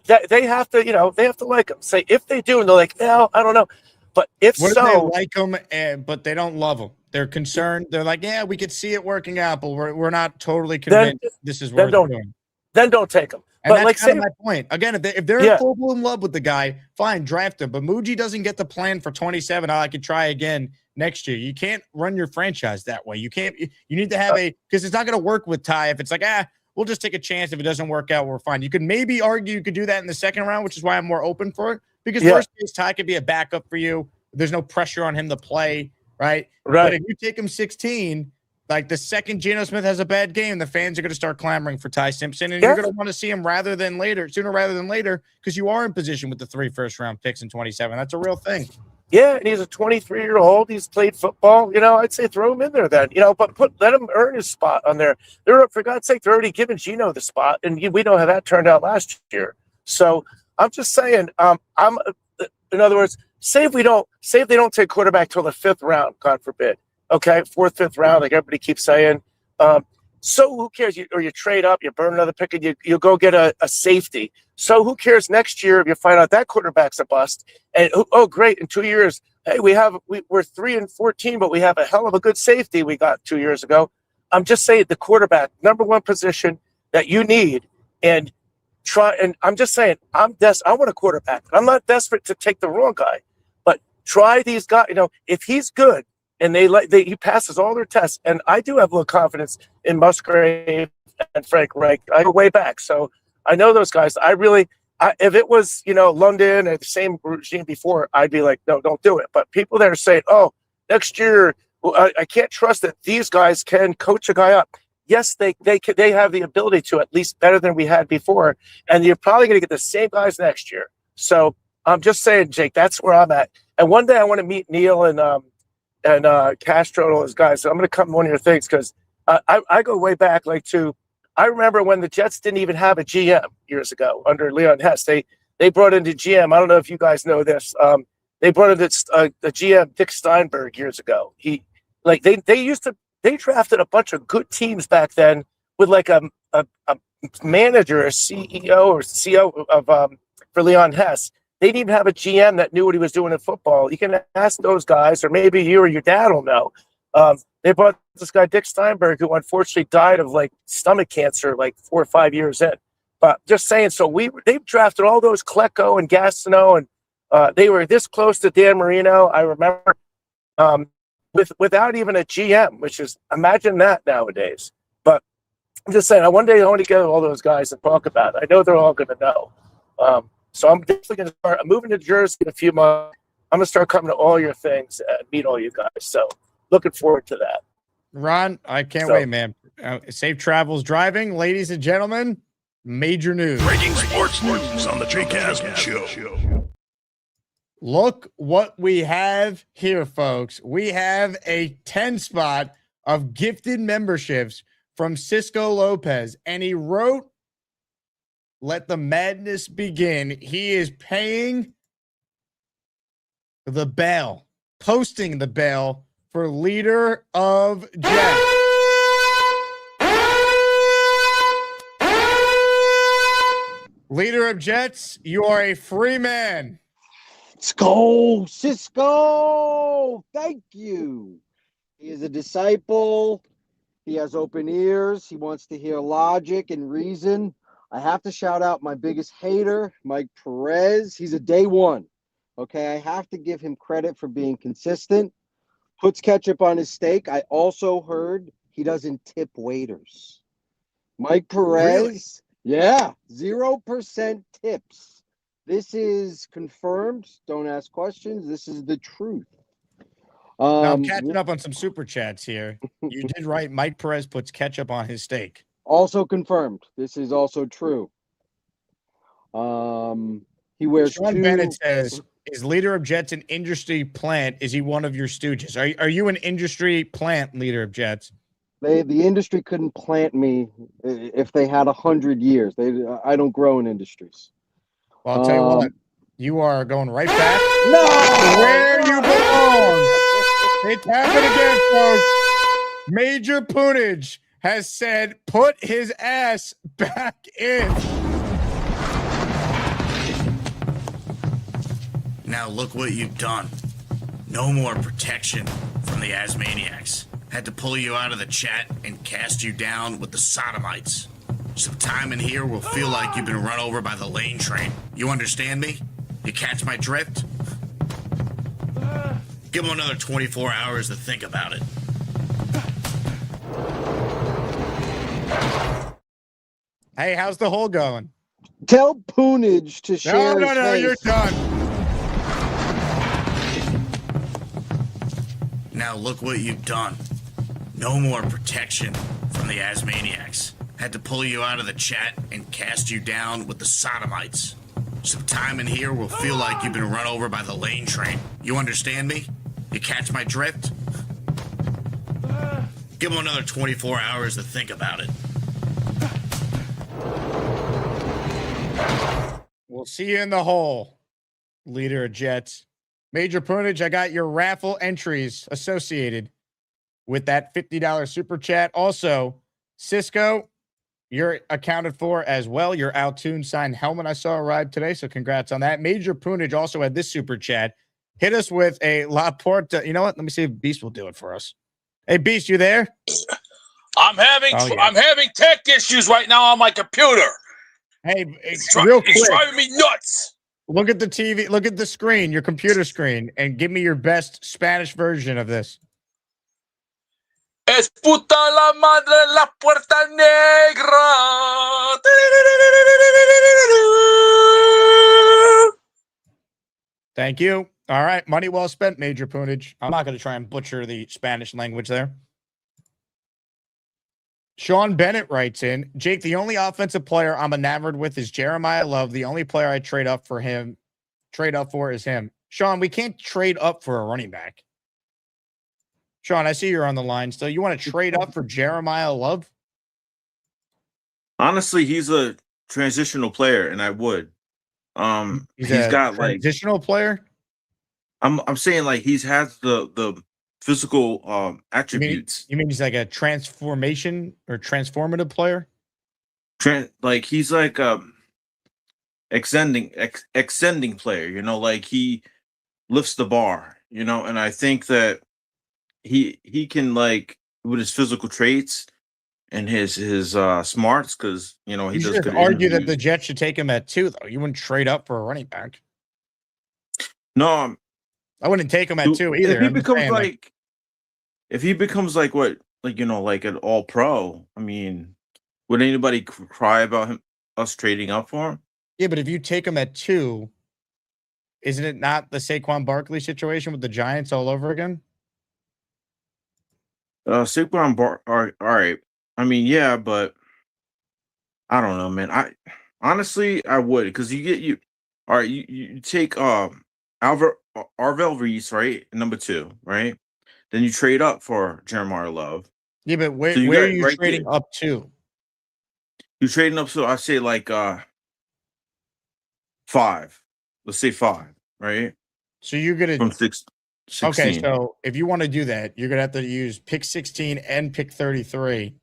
I: they have to, they have to like him. Say if they do, and they're like, no, I don't know. But if
B: what
I: so,
B: if they like him, but they don't love him? They're concerned. They're like, yeah, we could see it working out, but we're not totally convinced this is worth doing.
I: Then don't take him.
B: And
I: but
B: that's
I: like,
B: kind of my point. Again, if they're in full bloom love with the guy, fine, draft him. But Muji doesn't get the plan for 27. I could try again next year. You can't run your franchise that way. You can't. You need to have because it's not going to work with Ty. If it's like, we'll just take a chance. If it doesn't work out, we're fine. You could maybe argue you could do that in the second round, which is why I'm more open for it. Because worst case, Ty could be a backup for you. There's no pressure on him to play, right? But if you take him 16, like the second Geno Smith has a bad game, the fans are going to start clamoring for Ty Simpson, and you're going to want to see him sooner rather than later, because you are in position with the 3 first-round picks in 27. That's a real thing.
I: Yeah, and he's a 23-year-old. He's played football. I'd say throw him in there then. But let him earn his spot on there. For God's sake, they're already giving Geno the spot, and we know how that turned out last year. So I'm just saying, in other words, say if they don't take quarterback till the 5th round, God forbid. Okay, 4th, 5th round, like everybody keeps saying. So who cares? You trade up, you burn another pick, and you go get a safety. So who cares next year if you find out that quarterback's a bust? And great, in 2 years, hey, we're 3-14, but we have a hell of a good safety we got 2 years ago. I'm just saying the quarterback, number one position that you need, and I'm just saying I want a quarterback. I'm not desperate to take the wrong guy, but try these guys. If he's good and he passes all their tests, and I do have a little confidence in Musgrave and Frank Reich. I go way back, so I know those guys. If it was London and the same regime before, I'd be like, no, don't do it. But people that are saying, next year, I can't trust that these guys can coach a guy up. Yes, they have the ability to, at least better than we had before, and you're probably going to get the same guys next year. So I'm just saying, Jake, that's where I'm at. And one day I want to meet Neil and Castro and all those guys. So I'm going to come to one of your things because I go way back I remember when the Jets didn't even have a GM years ago under Leon Hess. They brought in the GM. I don't know if you guys know this. They brought in the GM Dick Steinberg years ago. They drafted a bunch of good teams back then with a manager, a CEO or CO of for Leon Hess. They didn't even have a GM that knew what he was doing in football. You can ask those guys, or maybe you or your dad will know. They brought this guy, Dick Steinberg, who unfortunately died of stomach cancer 4 or 5 years in. But just saying, so they drafted all those Klecko and Gastineau, and they were this close to Dan Marino. I remember without even a GM, which is, imagine that nowadays. But I'm just saying, one day I want to get all those guys and talk about it. I know they're all going to know. So I'm definitely going to start. I'm moving to Jersey in a few months. I'm going to start coming to all your things and meet all you guys. So looking forward to that.
B: Ron, I can't wait, man. Safe travels driving. Ladies and gentlemen, major news.
Y: Breaking sports news on the Jake Asman Show.
B: Look what we have here, folks. We have a 10 spot of gifted memberships from Cisco Lopez, and he wrote, "Let the madness begin." He is paying the bell, posting the bell for leader of Jets. Leader of Jets, you are a free man.
T: Let's go, Cisco. Thank you. He is a disciple. He has open ears. He wants to hear logic and reason. I have to shout out my biggest hater, Mike Perez. He's a day one. Okay, I have to give him credit for being consistent. Puts ketchup on his steak. I also heard he doesn't tip waiters. Mike Perez, yeah, 0% tips. This is confirmed. Don't ask questions. This is the truth.
B: Now I'm catching up on some super chats here. You did right. Mike Perez puts ketchup on his steak.
T: Also confirmed. This is also true. He wears
B: Sean Bennett says, "Is leader of Jets an industry plant? Is he one of your stooges? Are you an industry plant, leader of Jets?"
T: The industry couldn't plant me if they had 100 years. I don't grow in industries.
B: Well, I'll tell you what, you are going right back to where you belong. It's happened again, folks. Major Punage has said, "Put his ass back in."
E: Now look what you've done. No more protection from the Asmaniacs. Had to pull you out of the chat and cast you down with the sodomites. Some time in here will feel like you've been run over by the lane train. You understand me? You catch my drift? Give him another 24 hours to think about it.
B: Hey, how's the hole going?
T: Tell Poonage to share his face.
B: You're done.
E: Now look what you've done. No more protection from the Asmaniacs. Had to pull you out of the chat and cast you down with the sodomites. Some time in here will feel like you've been run over by the lane train. You understand me? You catch my drift? Give him another 24 hours to think about it.
B: We'll see you in the hole, leader of Jets. Major Punage, I got your raffle entries associated with that $50 super chat. Also, Cisco, you're accounted for as well. Your Altoon signed helmet I saw arrive today, so congrats on that. Major Punage also had this super chat. Hit us with a La Porta. You know what? Let me see if Beast will do it for us. Hey, Beast, you there?
J: I'm having tech issues right now on my computer.
B: Hey,
J: real quick. It's driving me nuts.
B: Look at the TV. Look at the screen, your computer screen, and give me your best Spanish version of this.
J: Es puta la madre la puerta negra.
B: Thank you. All right. Money well spent, Major Punage. I'm not going to try and butcher the Spanish language there. Sean Bennett writes in, "Jake, the only offensive player I'm enamored with is Jeremiah Love. The only player I trade up for is him." Sean, we can't trade up for a running back. Sean, I see you're on the line still. You want to trade up for Jeremiah Love?
S: Honestly, he's a transitional player, and I would. He's got like
B: transitional player.
S: I'm saying like he's has the physical attributes.
B: You mean he's like a transformation or transformative player?
S: Like he's like extending player, you know, like he lifts the bar, you know, and I think that he can, like, with his physical traits and his smarts, because you know he does good
B: argue
S: interviews.
B: that the Jets should take him at 2, though. You wouldn't trade up for a running back.
S: No,
B: I wouldn't take him at 2 either.
S: If he becomes like what, like, you know, like an all pro, I mean, would anybody cry about us trading up for him?
B: Yeah, but if you take him at 2, isn't it not the Saquon Barkley situation with the Giants all over again?
S: Saquon all right. I mean, yeah, but I don't know, man. I honestly would, because you take Arvel Reese, right? Number 2, right? Then you trade up for Jeremiah Love.
B: Yeah, but where
S: So you
B: where are
S: got
B: you
S: right
B: trading
S: there.
B: up to?
S: You trading up, so I say like 5. Let's say 5, right?
B: So you're gonna
S: From 16.
B: Okay, so if you want to do that, you're gonna have to use pick 16 and pick 33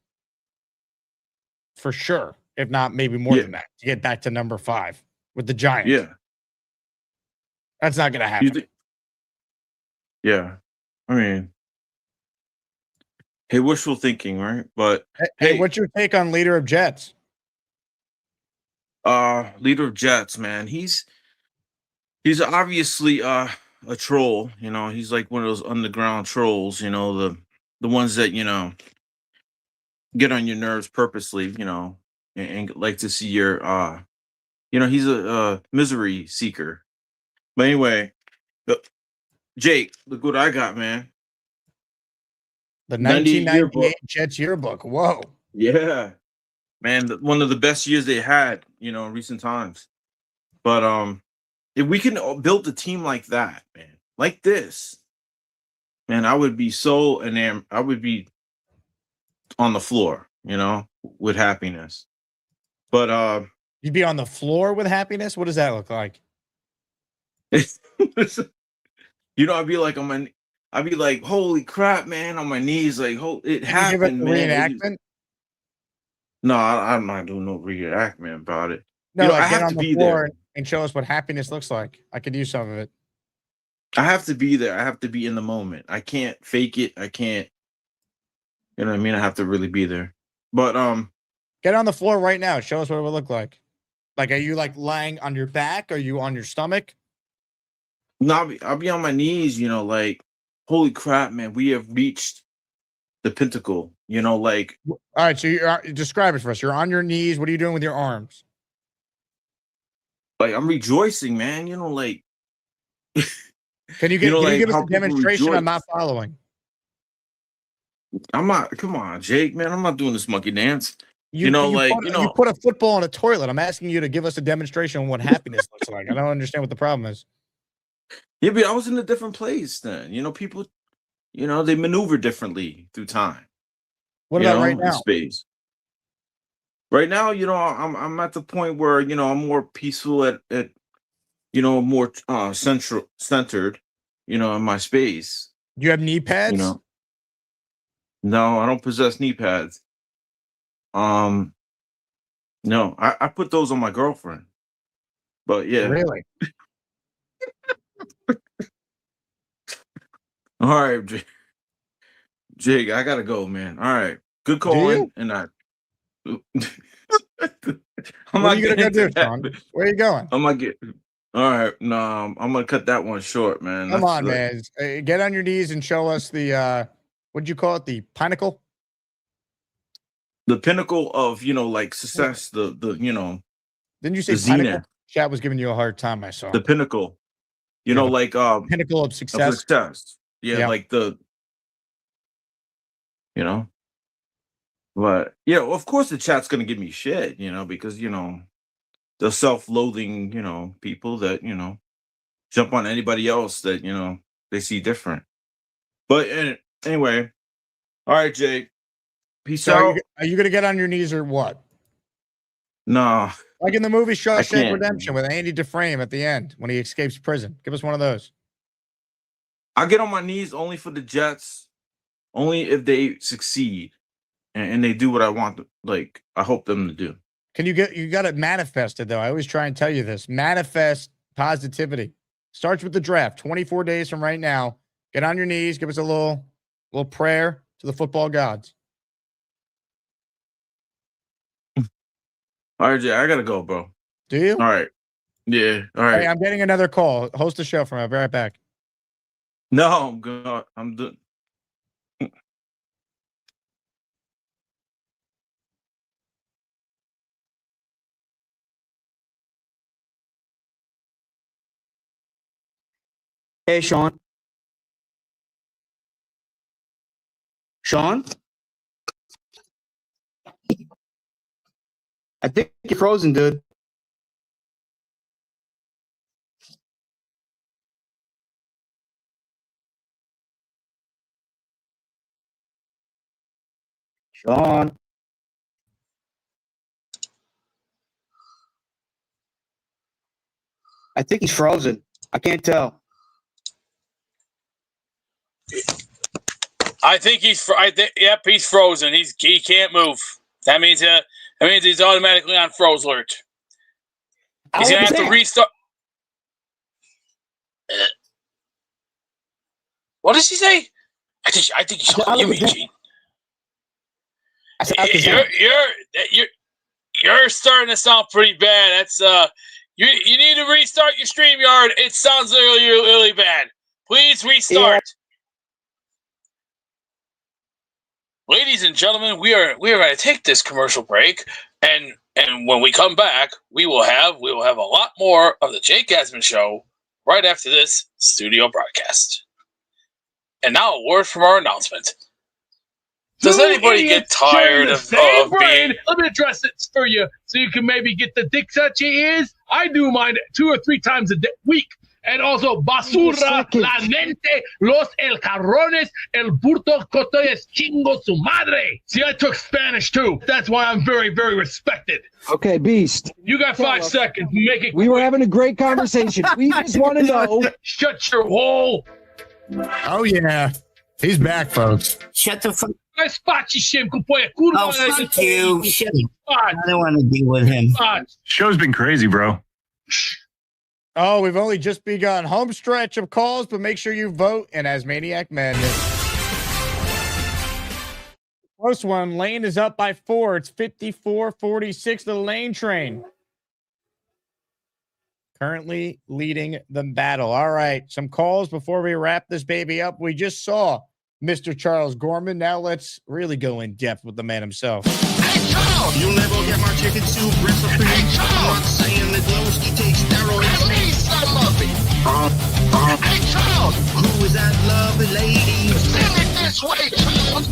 B: for sure. If not, maybe more
S: Yeah.
B: than that to get back to number 5 with the Giants.
S: Yeah.
B: That's not gonna
S: You
B: happen.
S: thi- yeah. I mean, hey, wishful thinking, right? But
B: Hey, what's your take on leader of Jets?
S: leader of Jets, man. He's obviously a troll, you know. He's like one of those underground trolls, you know, the ones that, you know, get on your nerves purposely, you know, and like to see your you know, he's a misery seeker. But anyway, Jake, look what I got, man.
B: The
S: 98
B: 1998
S: yearbook.
B: Jets yearbook. Whoa.
S: Yeah. Man, one of the best years they had, you know, in recent times. But if we can build a team like that, man, like this, man, I would be so enamored. I would be on the floor, you know, with happiness. But
B: You'd be on the floor with happiness? What does that look like?
S: you know, I'd be like, holy crap, man, on my knees, like, it
B: Can you give us
S: happened,
B: a
S: man.
B: reenactment?
S: No, I'm not doing no reenactment about it.
B: No,
S: You know, I
B: like get
S: have
B: on
S: to
B: the
S: be
B: floor
S: there.
B: and show us what happiness looks like. I could use some of it.
S: I have to be there. I have to be in the moment. I can't fake it. I can't, you know what I mean? I have to really be there. But
B: Get on the floor right now. Show us what it would look like. Like, are you like lying on your back? Are you on your stomach?
S: no, I'll be on my knees, you know, like, holy crap, man, we have reached the pinnacle, you know, like,
B: All right, so you describe it for us. You're on your knees. What are you doing with your arms?
S: I'm rejoicing, man, you know, like,
B: Can you
S: you know,
B: can you
S: like
B: give us
S: how
B: a
S: people
B: demonstration? I'm
S: rejoice.
B: not following.
S: I'm not, come on, Jake, man, I'm not doing this monkey dance.
B: You
S: You know,
B: you
S: like,
B: put
S: you
B: you
S: know,
B: put a football in a toilet. I'm asking you to give us a demonstration on what happiness looks like. I don't understand what the problem is.
S: yeah, but I was in a different place then. You know, people, you know, they maneuver differently through time,
B: What
S: you
B: about right
S: know, and
B: now?
S: space. Right now, you know, I'm at the point where, you know, I'm more peaceful at you know, more centered, you know, in my space.
B: Do you have knee
S: You
B: pads?
S: know, no, I don't possess knee pads. Um, no, I put those on my girlfriend. But yeah.
B: Really?
S: All right, Jake, I gotta go, man. All right. Good
B: Do you?
S: calling. And I'm
B: What are
S: not
B: you gonna
S: getting
B: go
S: into
B: do,
S: that.
B: Sean? Where are you going?
S: I'm not getting all right. No, I'm gonna cut that one short, man.
B: Come
S: That's
B: on,
S: like
B: man. Get on your knees and show us the what'd you call it? The pinnacle?
S: the pinnacle of, you know, like success, the you know,
B: Didn't you say
S: the
B: pinnacle?
S: zenith,
B: Chat was giving you a hard time, I saw.
S: the pinnacle, you
B: Yeah,
S: know,
B: the
S: like
B: pinnacle of
S: of
B: success.
S: success. Yeah,
B: Yeah.
S: like you know, but yeah, of course the chat's gonna give me shit, you know, because you know, the self-loathing, you know, people that, you know, jump on anybody else that, you know, they see different. But anyway, all right, Jake. Peace
B: So
S: out.
B: are you gonna get on your knees or what?
S: No,
B: Like in the movie
S: I
B: Shawshank
S: can't.
B: Redemption with Andy Dufresne at the end when he escapes prison. Give us one of those.
S: I get on my knees only for the Jets, only if they succeed and they do what I want, like I hope them to do.
B: You got it manifested though. I always try and tell you this. Manifest positivity. Starts with the draft. 24 days from right now. Get on your knees. Give us a little prayer to the football gods.
S: All right, Jay, I gotta go, bro.
B: Do you?
S: All right. Yeah. All right.
B: Hey, I'm getting another call. Host the show from I'll be right back.
S: No, I'm good. I'm done.
K: Hey, Sean. Sean? I think you're frozen, dude. Sean. I think he's frozen. I can't tell.
J: I think yep, he's frozen. He can't move. That means he's automatically on froze alert. He's gonna have to restart. What does he say? I think he's calling you, Muji. You're starting to sound pretty bad. That's you need to restart your StreamYard. It sounds really bad. Please restart. Yeah. Ladies and gentlemen, we are going to take this commercial break, and when we come back, we will have a lot more of the Jake Asman Show right after this studio broadcast. And now a word from our announcement. Does anybody get tired of being...
D: Let me address it for you so you can maybe get the dicks out your ears. I do mine 2 or 3 times a week. And also, basura, la mente, los el carrones, el burto cotoyes chingo su madre. See, I took Spanish too. That's why I'm very, very respected.
T: Okay, Beast.
D: You got 5 seconds. Make it.
T: We were having a great conversation. We just want to know.
D: Shut your hole.
B: Oh, yeah. He's back, folks.
R: Shut the fuck.
W: Oh, fuck you. Shut him. I don't want to deal with him.
F: Show's been crazy, bro.
B: Oh, we've only just begun. Home stretch of calls, but make sure you vote in Asmaniac Madness. Close one. Lane is up by 4. It's 54-46. The Lane train currently leading the battle. All right, some calls before we wrap this baby up. We just saw Mr. Charles Gorman. Now let's really go in depth with the man himself.
M: Hey, Charles! You'll never get my chicken soup recipe. Hey, Charles! I'm not saying that Glowski takes steroids. I need some of it. Hey, Charles! Who is that lovely lady? Send it this way, Charles!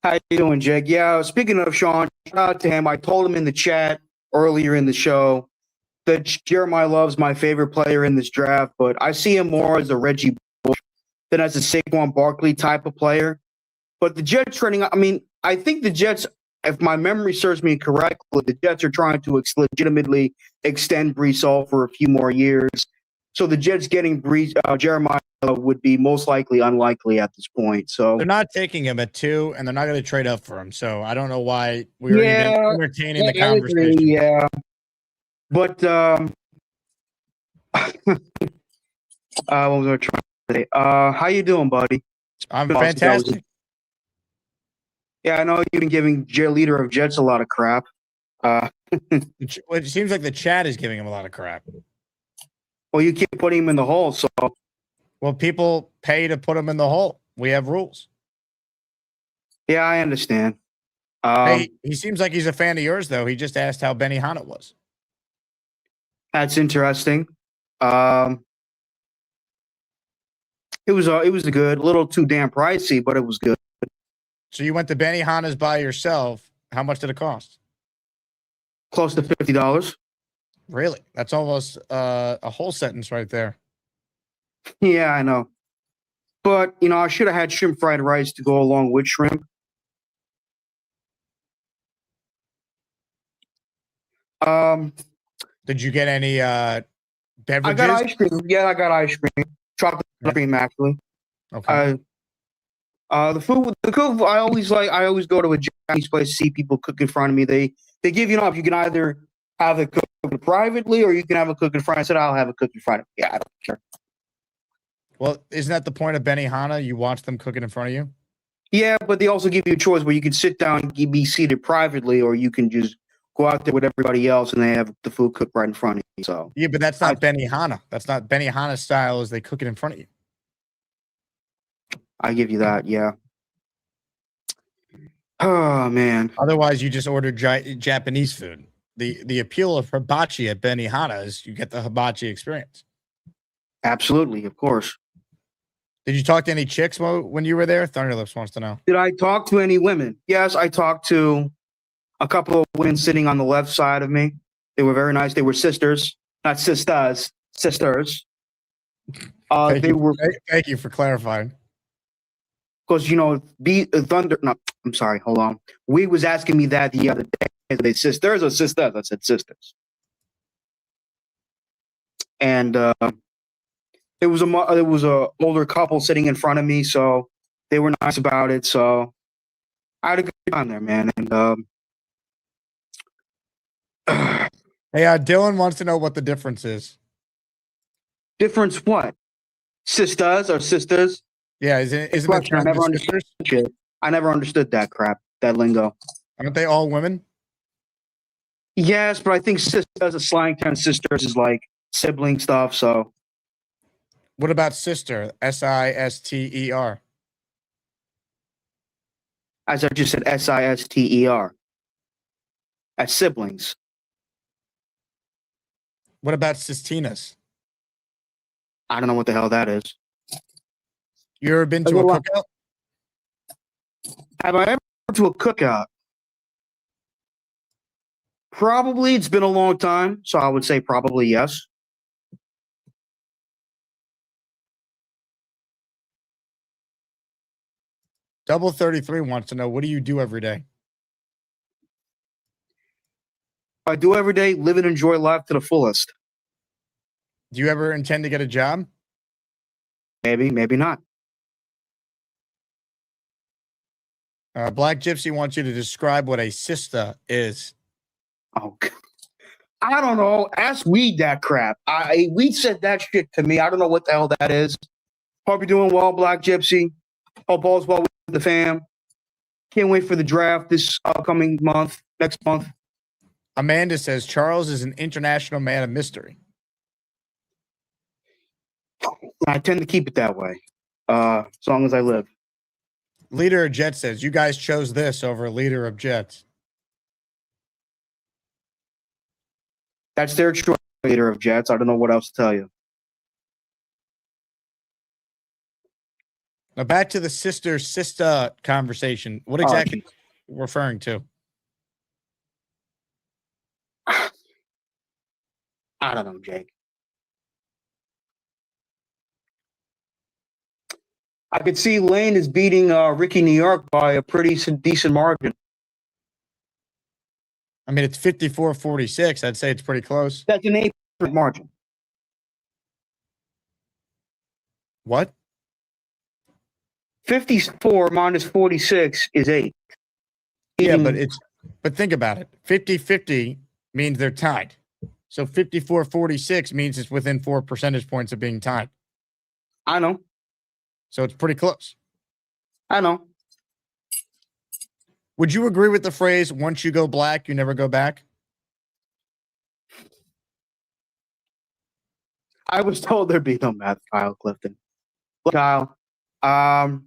K: How you doing, Jake? Yeah, speaking of Sean, shout out to him. I told him in the chat earlier in the show that Jeremiah Love's my favorite player in this draft, but I see him more as a Reggie Bush than as a Saquon Barkley type of player. But the Jets trending, I mean, I think the Jets, if my memory serves me correctly, the Jets are trying to legitimately extend Brees Hall for a few more years. So the Jets getting Jeremiah would be most likely unlikely at this point. So
B: they're not taking him at 2, and they're not going to trade up for him. So I don't know why we were even entertaining the conversation.
K: Yeah, but what was I trying to say? How you doing, buddy?
B: I'm fantastic.
K: Yeah, I know you've been giving leader of Jets a lot of crap.
B: It seems like the chat is giving him a lot of crap.
K: Well, you keep putting him in the hole, so.
B: Well, people pay to put him in the hole. We have rules.
K: Yeah, I understand.
B: Hey, he seems like he's a fan of yours, though. He just asked how Benny Hanna was.
K: That's interesting. It was a good, a little too damn pricey, but it was good.
B: So you went to Benny Hanna's by yourself. How much did it cost?
K: Close to $50.
B: Really? That's almost a whole sentence right there.
K: Yeah, I know. But, I should have had shrimp fried rice to go along with shrimp.
B: Did you get any beverages?
K: I got ice cream. Yeah, I got ice cream. Chocolate cream, actually.
B: Okay.
K: The food, I always go to a Chinese place to see people cook in front of me. They give you an option. You can either have it cooked privately or you can have it cooked in front. I said, I'll have it cooked in front of me. Yeah, I don't care.
B: Well, isn't that the point of Benny Hanna? You watch them cook it in front of you?
K: Yeah, but they also give you a choice where you can sit down and be seated privately, or you can just go out there with everybody else and they have the food cooked right in front of you. So
B: yeah, but that's not Benny Hanna. That's not Benny Hanna's style. Is they cook it in front of you?
K: I give you that. Yeah. Oh man.
B: Otherwise, you just order Japanese food. The appeal of hibachi at Benny Hanna is you get the hibachi experience.
K: Absolutely, of course.
B: Did you talk to any chicks when you were there? Thunderlips wants to know.
K: Did I talk to any women? Yes, I talked to a couple of women sitting on the left side of me. They were very nice. They were sisters, not sisters. Sisters.
B: Thank you for clarifying.
K: Of because Thunder. No, I'm sorry. Hold on. We was asking me that the other day. Are they sisters or sisters? I said sisters. And it was a older couple sitting in front of me, so they were nice about it. So I had a good time there, man. And
B: Hey, Dylan wants to know what the difference is.
K: difference what? Sisters or sisters?
B: Yeah, isn't it
K: I never
B: sisters?
K: understood. I never understood that crap, that lingo.
B: Aren't they all women?
K: Yes, but I think sisters, a slang term, sisters is like sibling stuff. So
B: What about sister? Sister.
K: as I just said, sister, as siblings.
B: What about sistinas?
K: I don't know what the hell that is.
B: You ever been to a cookout?
K: Have I ever been to a cookout? Probably. It's been a long time, so I would say probably yes.
B: Double 33 wants to know, what do you do every day?
K: I do every day, live and enjoy life to the fullest.
B: Do you ever intend to get a job?
K: Maybe, maybe not.
B: Black Gypsy wants you to describe what a sister is.
K: Oh, I don't know. Ask Weed that crap. Weed said that shit to me. I don't know what the hell that is. Hope you're doing well, Black Gypsy. Hope all's well with the fam. Can't wait for the draft this upcoming month, next month.
B: Amanda says Charles is an international man of mystery.
K: I tend to keep it that way, as long as I live.
B: Leader of Jets says, you guys chose this over leader of Jets.
K: That's their choice, leader of Jets. I don't know what else to tell you.
B: Now back to the sister conversation. What exactly are you referring to?
K: I don't know, Jake. I could see Lane is beating Ricky New York by a pretty decent margin.
B: I mean, it's 54-46. I'd say it's pretty close.
K: That's an 8% margin.
B: What?
K: 54 minus 46 is 8.
B: Yeah, but think about it. 50-50 means they're tied. So 54-46 means it's within 4 percentage points of being tied.
K: I know.
B: So it's pretty close.
K: I know.
B: Would you agree with the phrase, once you go black, you never go back?
K: I was told there'd be no math, Kyle Clifton. Look, Kyle, I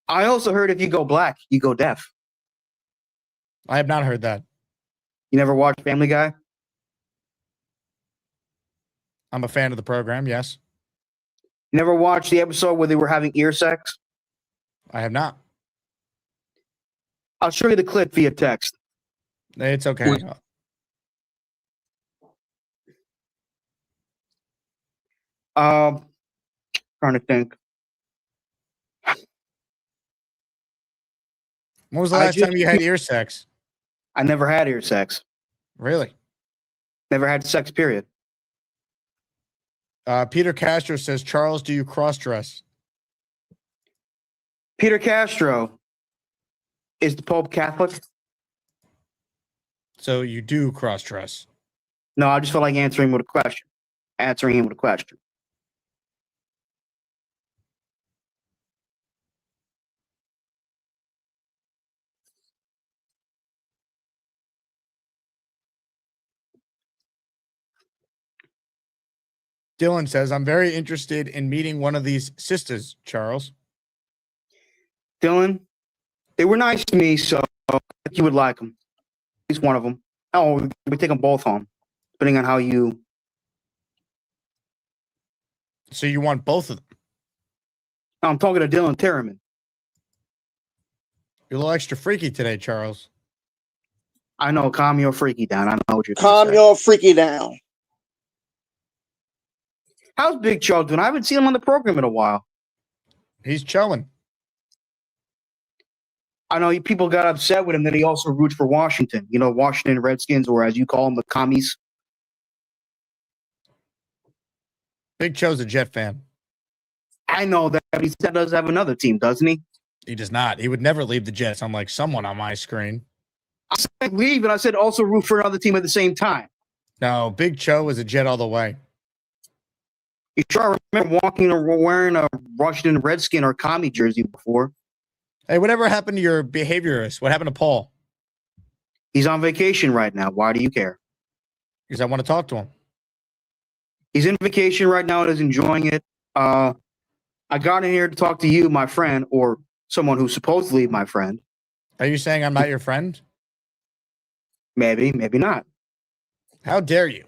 K: also heard if you go black, you go deaf.
B: I have not heard that.
K: You never watched Family Guy?
B: I'm a fan of the program, yes.
K: You never watched the episode where they were having ear sex?
B: I have not.
K: I'll show you the clip via text.
B: It's okay.
K: Trying to think.
B: When was the last time you had ear sex?
K: I never had ear sex.
B: Really?
K: Never had sex, period.
B: Peter Castro says, Charles, do you cross-dress?
K: Peter Castro, is the Pope Catholic?
B: So you do cross-dress?
K: No, I just felt like answering him with a question. Answering him with a question.
B: Dylan says, I'm very interested in meeting one of these sisters, Charles.
K: Dylan, they were nice to me, so you would like them. At least one of them. Oh, we take them both home, depending on how you.
B: So you want both of them?
K: I'm talking to Dylan Terraman.
B: You're a little extra freaky today, Charles.
K: I know. Calm your freaky down. I know what you're
L: Calm your freaky down.
K: How's Big Joe doing? I haven't seen him on the program in a while.
B: He's chilling.
K: I know people got upset with him that he also roots for Washington. You know, Washington Redskins, or as you call them, the commies.
B: Big Cho's a Jet fan.
K: I know that, but he does have another team, doesn't he?
B: He does not. He would never leave the Jets, unlike someone on my screen.
K: I said leave, and I said also root for another team at the same time.
B: No, Big Cho was a Jet all the way.
K: You sure I remember walking or wearing a Washington Redskin or commie jersey before?
B: Hey, whatever happened to your behaviorist? What happened to Paul?
K: He's on vacation right now. Why do you care?
B: Because I want to talk to him.
K: He's in vacation right now and is enjoying it. I got in here to talk to you, my friend, or someone who's supposedly my friend.
B: Are you saying I'm not your friend?
K: Maybe, maybe not.
B: How dare you?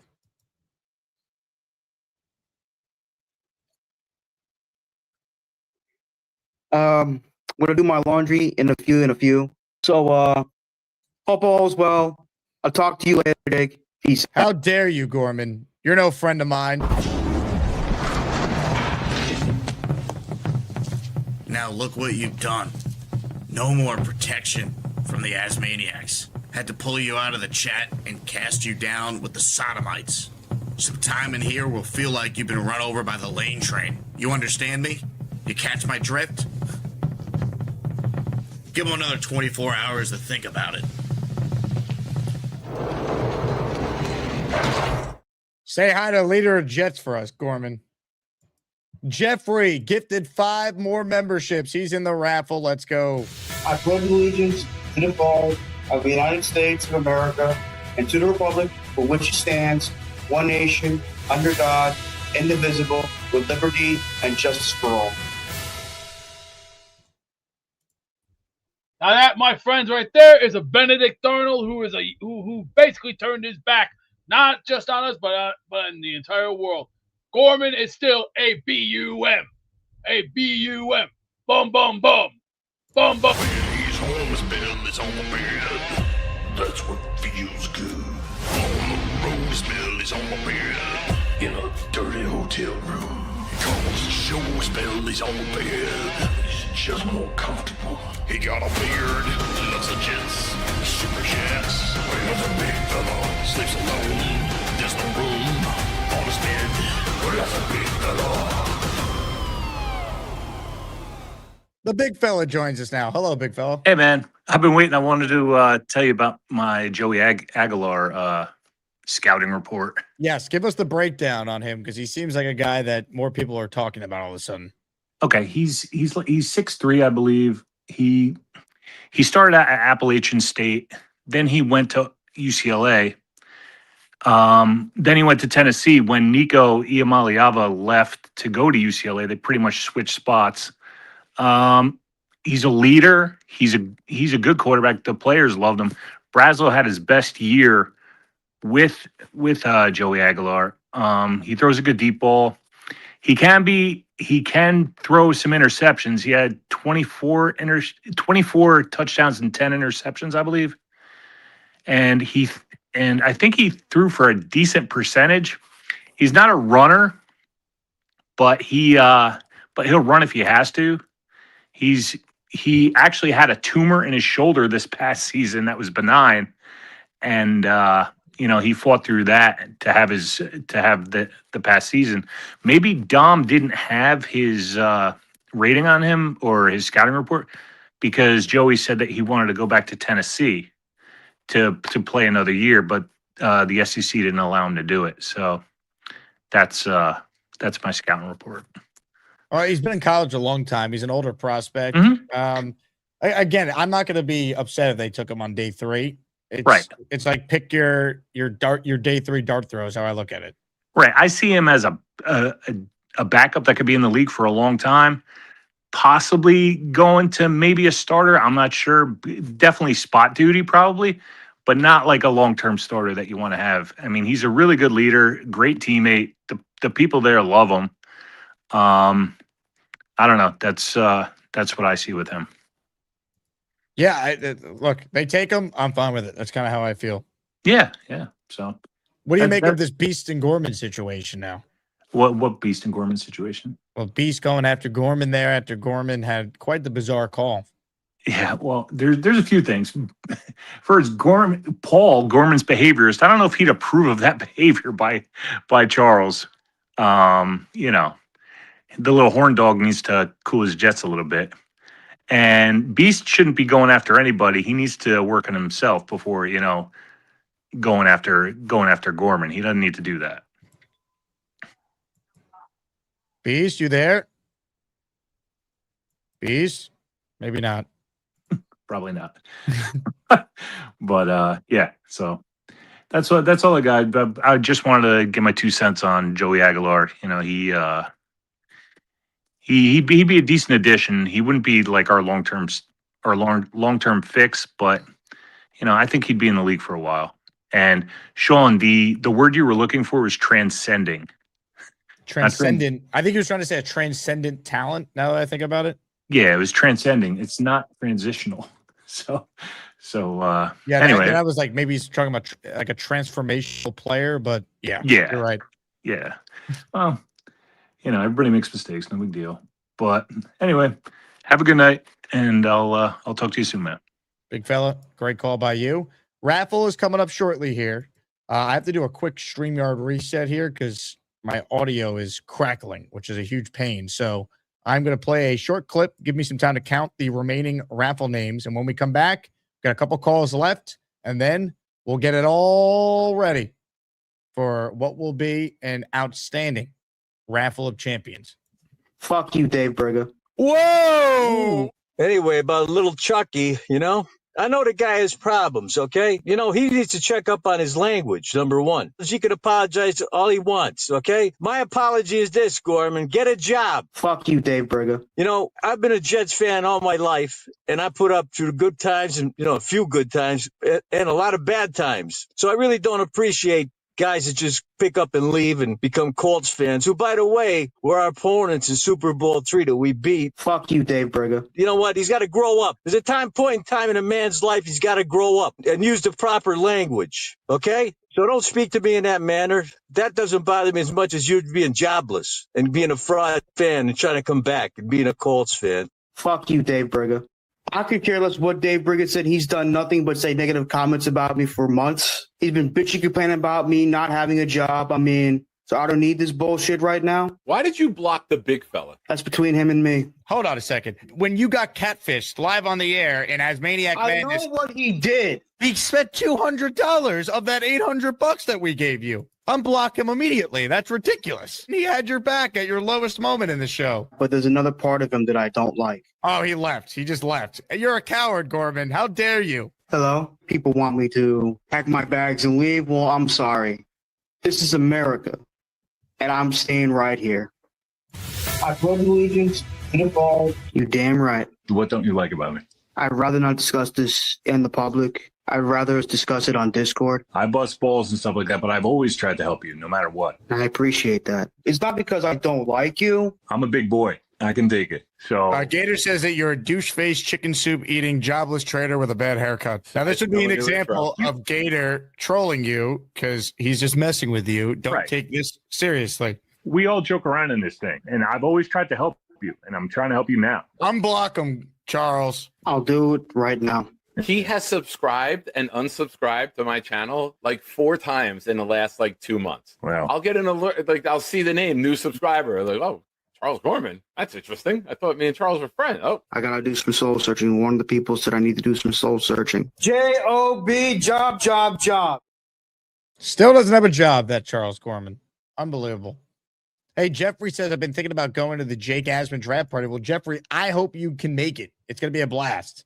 K: I'm gonna do my laundry in a few. So hope all's well. I'll talk to you later, Dick. Peace.
B: How dare you, Gorman? You're no friend of mine.
E: Now look what you've done. No more protection from the Asmaniacs. Had to pull you out of the chat and cast you down with the sodomites. Some time in here will feel like you've been run over by the lane train. You understand me? You catch my drift? Give him another 24 hours to think about it.
B: Say hi to leader of Jets for us, Gorman. Jeffrey gifted 5 more memberships. He's in the raffle. Let's go.
K: I pledge allegiance to the flag of the United States of America and to the republic for which it stands, one nation, under God, indivisible, with liberty and justice for all.
D: Now that, my friends, right there is a Benedict Arnold who basically turned his back not just on us, but in the entire world. Gorman is still a B-U-M. A B-U-M. Bum, bum, bum. Bum, bum.
Y: His arms bell is on the bed. That's what feels good. On the road, his bell is on the bed. In a dirty hotel room. He calls the show, his bell is on the bed. He's just more comfortable. He got a beard, loves the jets, super jets. Well, the big fella sleeps alone. There's no room on his bed. Well, that's a big fella.
B: The big fella joins us now. Hello, big fella.
L: Hey, man. I've been waiting. I wanted to tell you about my Joey Aguilar scouting report.
B: Yes, give us the breakdown on him because he seems like a guy that more people are talking about all of a sudden.
L: Okay, he's 6'3", I believe. He started at Appalachian State, then he went to UCLA. Then he went to Tennessee. When Nico Iamaleava left to go to UCLA, they pretty much switched spots. He's a leader. He's a good quarterback. The players loved him. Braslow had his best year with Joey Aguilar. He throws a good deep ball. He can throw some interceptions. He had 24 touchdowns and 10 interceptions, I believe. And I think he threw for a decent percentage. He's not a runner, but he'll run if he has to. He actually had a tumor in his shoulder this past season that was benign, and he fought through that to have the past season. Maybe Dom didn't have his rating on him or his scouting report because Joey said that he wanted to go back to Tennessee to play another year, but the SEC didn't allow him to do it. So that's my scouting report.
B: All right, he's been in college a long time. He's an older prospect. Again, I'm not going to be upset if they took him on day 3. It's like pick your day 3 dart throws. How I look at it.
L: Right. I see him as a backup that could be in the league for a long time. Possibly going to maybe a starter. I'm not sure. Definitely spot duty, probably, but not like a long-term starter that you want to have. I mean, he's a really good leader, great teammate. The people there love him. I don't know. That's what I see with him.
B: Yeah, look, they take him. I'm fine with it. That's kind of how I feel.
L: Yeah. So,
B: what do you make of this Beast and Gorman situation now?
L: What Beast and Gorman situation?
B: Well, Beast going after Gorman there after Gorman had quite the bizarre call.
L: Yeah, well, there's a few things. First, Paul Gorman's behaviorist. I don't know if he'd approve of that behavior by Charles. You know, the little horn dog needs to cool his jets a little bit. And Beast shouldn't be going after anybody. He needs to work on himself before, going after Gorman. He doesn't need to do that.
B: Beast, you there? Beast? Maybe not.
L: Probably not. But yeah, so that's all I got. But I just wanted to get my 2 cents on Joey Aguilar. He'd be a decent addition. He wouldn't be like our long term fix, but I think he'd be in the league for a while. And Sean, the word you were looking for was transcending.
B: Transcendent. I think he was trying to say a transcendent talent. Now that I think about it.
L: Yeah, it was transcending. It's not transitional. So
B: yeah.
L: Anyway,
B: I was like, maybe he's talking about like a transformational player, but yeah, you're right.
L: Yeah. Well, everybody makes mistakes. No big deal. But anyway, have a good night, and I'll talk to you soon, man.
B: Big fella, great call by you. Raffle is coming up shortly here. I have to do a quick StreamYard reset here because my audio is crackling, which is a huge pain. So I'm going to play a short clip. Give me some time to count the remaining raffle names. And when we come back, got a couple calls left, and then we'll get it all ready for what will be an outstanding raffle of champions.
K: Fuck you, Dave Brigger.
B: Whoa!
N: Anyway, about little Chucky, I know the guy has problems, okay? He needs to check up on his language, number one. He can apologize all he wants, okay? My apology is this, Gorman. Get a job.
K: Fuck you, Dave Brigger.
N: I've been a Jets fan all my life, and I put up through good times and, a few good times and a lot of bad times. So I really don't appreciate guys that just pick up and leave and become Colts fans, who, by the way, were our opponents in Super Bowl III that we beat.
K: Fuck you, Dave Brigger.
N: You know what? He's got to grow up. There's a point in time in a man's life he's got to grow up and use the proper language, okay? So don't speak to me in that manner. That doesn't bother me as much as you being jobless and being a fraud fan and trying to come back and being a Colts fan.
K: Fuck you, Dave Brigger. I could care less what Dave Brigger said. He's done nothing but say negative comments about me for months. He's been bitching, complaining about me not having a job. So I don't need this bullshit right now.
O: Why did you block the big fella?
K: That's between him and me.
B: Hold on a second. When you got catfished live on the air in Asmaniac Madness,
K: I know what he did.
B: He spent $200 of that $800 that we gave you. Unblock him immediately. That's ridiculous. He had your back at your lowest moment in the show.
K: But there's another part of him that I don't like.
B: Oh, he left. He just left. You're a coward, Gorman. How dare you?
K: Hello? People want me to pack my bags and leave. Well, I'm sorry. This is America, and I'm staying right here. I pledge allegiance to the flag. You're damn right.
L: What don't you like about me?
K: I'd rather not discuss this in the public. I'd rather us discuss it on Discord.
L: I bust balls and stuff like that, but I've always tried to help you, no matter what.
K: I appreciate that. It's not because I don't like you.
L: I'm a big boy. I can take it. So
B: Gator says that you're a douche-faced, chicken soup eating, jobless trader with a bad haircut. Now, this would be an example of Gator trolling you because he's just messing with you. Don't take this seriously.
L: We all joke around in this thing, and I've always tried to help you, and I'm trying to help you now.
B: Unblock him, Charles.
K: I'll do it right now.
O: He has subscribed and unsubscribed to my channel like 4 times in the last 2 months.
L: Wow.
O: I'll get an alert, I'll see the name, new subscriber. Oh, Charles Gorman. That's interesting. I thought me and Charles were friends. Oh.
K: I gotta do some soul searching. One of the people said I need to do some soul searching.
F: J-O-B, job.
B: Still doesn't have a job, that Charles Gorman. Unbelievable. Hey, Jeffrey says, I've been thinking about going to the Jake Asman draft party. Well, Jeffrey, I hope you can make it. It's going to be a blast.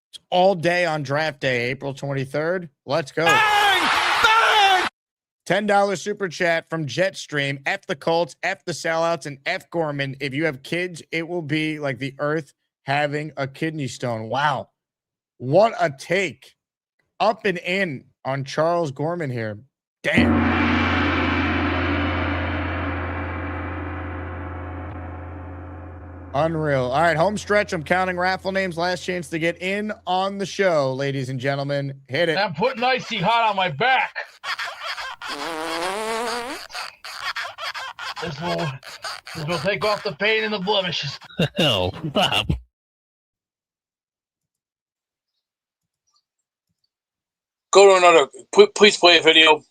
B: It's all day on draft day, April 23rd. Let's go. Bang! $10 super chat from Jetstream. F the Colts, F the sellouts, and F Gorman. If you have kids, it will be like the earth having a kidney stone. Wow. What a take. Up and in on Charles Gorman here. Damn. Unreal. All right, home stretch. I'm counting raffle names. Last chance to get in on the show, ladies and gentlemen. Hit it.
D: I'm putting icy hot on my back. This will take off the pain and the blemishes.
J: Hell, stop. go to another. Please play a video.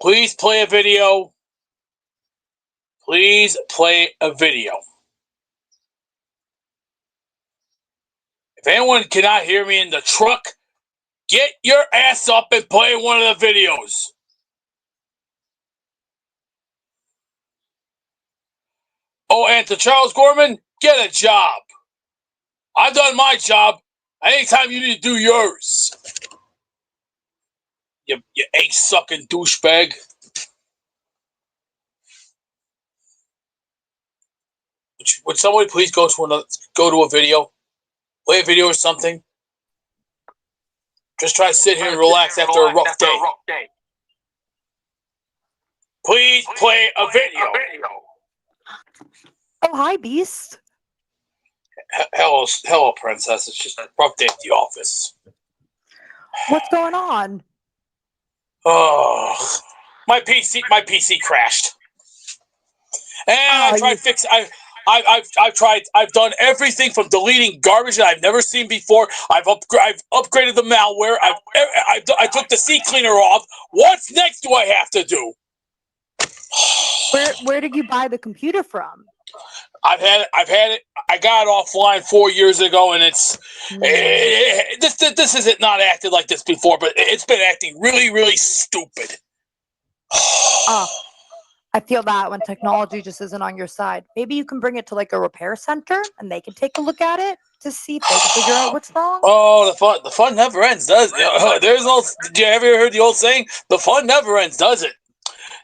J: Please play a video. Please play a video. If anyone cannot hear me in the truck, get your ass up and play one of the videos. Oh, and to Charles Gorman, get a job. I've done my job. Anytime you need to do yours. You egg-sucking douchebag. Would somebody please go to a video? Play a video or something? Just try to sit here and relax after a rough day. Please play a video.
C: Oh, hi, Beast.
J: Hello, princess. It's just a rough day at the office.
C: What's going on?
J: Oh, my PC crashed, and I tried fix. I've tried. I've done everything from deleting garbage that I've never seen before. I've upgraded the malware. I took the CCleaner off. What's next? Do I have to do?
C: Where did you buy the computer from?
J: I've had it. I got it offline 4 years ago, and this isn't not acted like this before, but it's been acting really, really stupid.
C: Oh, I feel that when technology just isn't on your side. Maybe you can bring it to like a repair center, and they can take a look at it to see if they can figure out what's wrong.
J: Oh, the fun never ends, does it? There's no. Have you ever heard the old saying? The fun never ends, does it?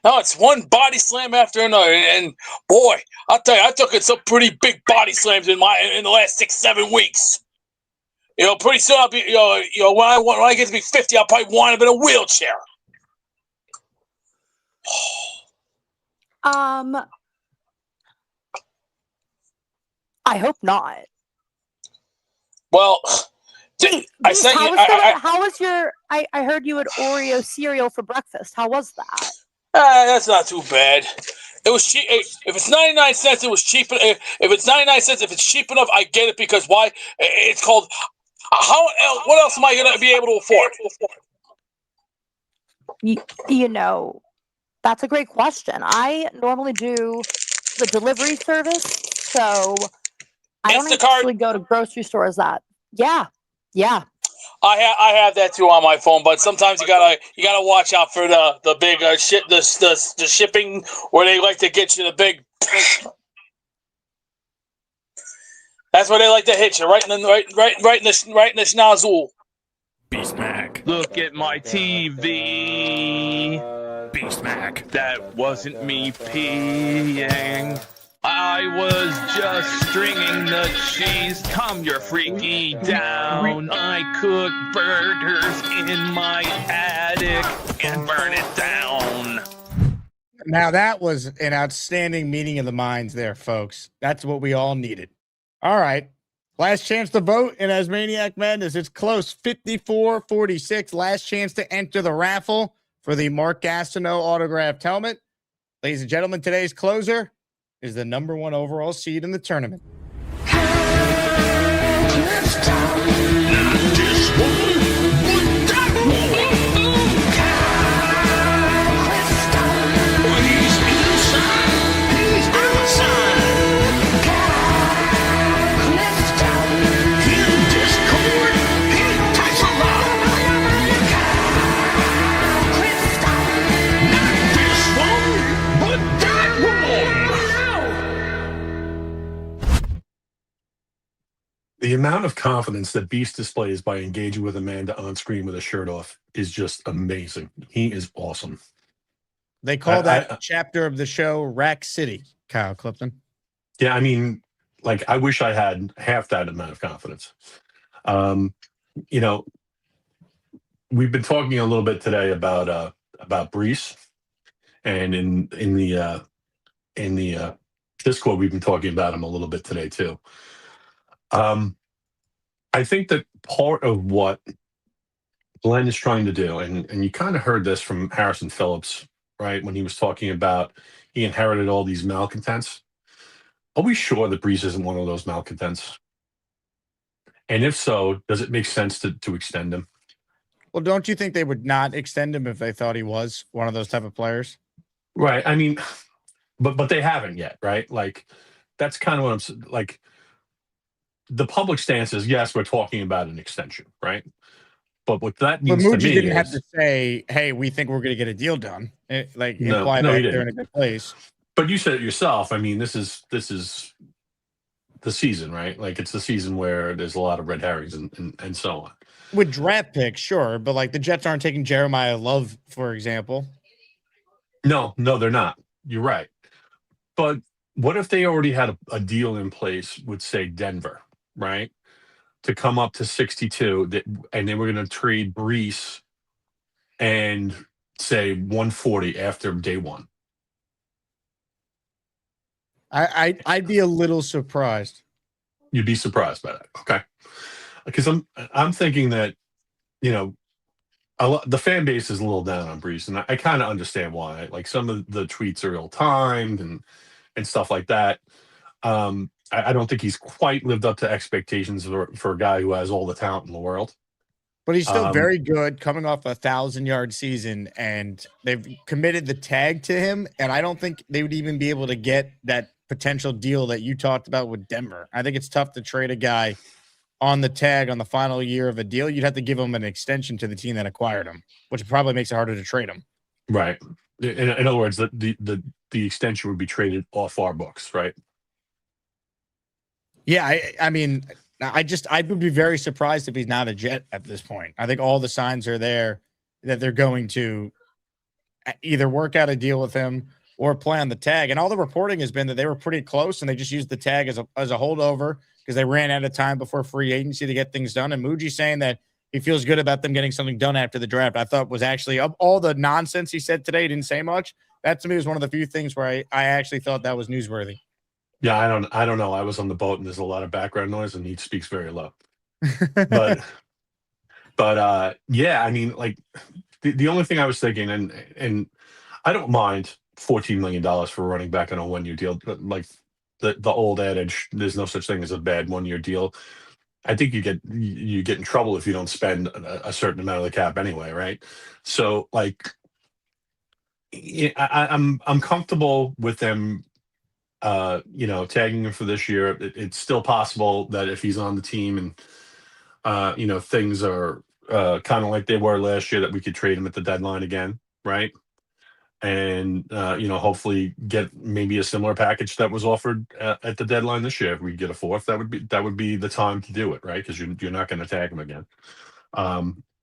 J: No, it's one body slam after another, and boy, I'll tell you, I took in some pretty big body slams in the last 6-7 weeks. Pretty soon I'll be, when I get to be 50, I'll probably wind up in a wheelchair.
C: I hope not.
J: Well,
C: how was your? I heard you had Oreo cereal for breakfast. How was that?
J: That's not too bad. It was cheap. If it's 99 cents, it was cheap. If it's 99 cents, if it's cheap enough, I get it because why? It's called. What else am I gonna be able to afford?
C: That's a great question. I normally do the delivery service, so I don't actually go to grocery stores. Yeah.
J: I have that too on my phone, but sometimes you gotta watch out for the big the shipping where they like to get you the big. That's where they like to hit you right in the schnozzle.
P: Beast Mac. Look at my TV. Beast Mac. That wasn't me peeing. I was just stringing the cheese. Calm your freaky down. I cook burgers in my attic and burn it down.
B: Now that was an outstanding meeting of the minds there, folks. That's what we all needed. All right. Last chance to vote in Asmaniac Madness. It's close, 54-46. Last chance to enter the raffle for the Mark Gastineau autographed helmet. Ladies and gentlemen, today's closer is the #1 overall seed in the tournament.
Q: The amount of confidence that Beast displays by engaging with Amanda on screen with a shirt off is just amazing. He is awesome.
B: They call that chapter of the show Rack City, Kyle Clifton.
Q: Yeah, I mean, like, I wish I had half that amount of confidence. We've been talking a little bit today about Brees, and in the Discord, we've been talking about him a little bit today too. I think that part of what Glenn is trying to do, and you kind of heard this from Harrison Phillips, right, when he was talking about he inherited all these malcontents. Are we sure that Brees isn't one of those malcontents? And if so, does it make sense to extend him?
B: Well, don't you think they would not extend him if they thought he was one of those type of players?
Q: Right. I mean, but they haven't yet, right? Like, that's kind of what like. The public stance is yes, we're talking about an extension, right? But what that
B: But
Q: means to
B: Muji
Q: me
B: didn't have
Q: is
B: to say, "Hey, we think we're going to get a deal done." Like
Q: no,
B: imply
Q: no, he
B: that they're in
Q: didn't.
B: a good place.
Q: But you said it yourself. I mean, this is the season, right? Like it's the season where there's a lot of red herrings and so on.
B: With draft picks, sure, but like the Jets aren't taking Jeremiah Love, for example.
Q: No, they're not. You're right. But what if they already had a deal in place with, say, Denver, right? To come up to 62, and they were going to trade Brees and say 140 after day one.
B: I'd be a little surprised.
Q: You'd be surprised by that, okay? Because I'm thinking that, you know, the fan base is a little down on Brees, and I kind of understand why. Like some of the tweets are ill timed and stuff like that. I don't think he's quite lived up to expectations for a guy who has all the talent in the world.
B: But he's still very good, coming off a 1,000-yard season, and they've committed the tag to him. And I don't think they would even be able to get that potential deal that you talked about with Denver. I think it's tough to trade a guy on the tag on the final year of a deal. You'd have to give him an extension to the team that acquired him, which probably makes it harder to trade him.
Q: Right. In other words, the extension would be traded off our books, right?
B: Yeah, I mean, I would be very surprised if he's not a Jet at this point. I think all the signs are there that they're going to either work out a deal with him or play on the tag. And all the reporting has been that they were pretty close, and they just used the tag as a holdover because they ran out of time before free agency to get things done. And Muji saying that he feels good about them getting something done after the draft, I thought was actually, of all the nonsense he said today, he didn't say much. That to me was one of the few things where I actually thought that was newsworthy.
Q: Yeah, I don't know. I was on the boat and there's a lot of background noise and he speaks very low. but yeah, I mean, like the only thing I was thinking, and I don't mind $14 million for running back on a 1-year deal. Like the old adage, there's no such thing as a bad 1-year deal. I think you get in trouble if you don't spend a certain amount of the cap anyway, right? So like, I'm comfortable with them, tagging him for this year. It's still possible that if he's on the team and things are kind of like they were last year, that we could trade him at the deadline again, right? And hopefully get maybe a similar package that was offered at the deadline this year. If we get a fourth, that would be the time to do it, right? Because you're not going to tag him again.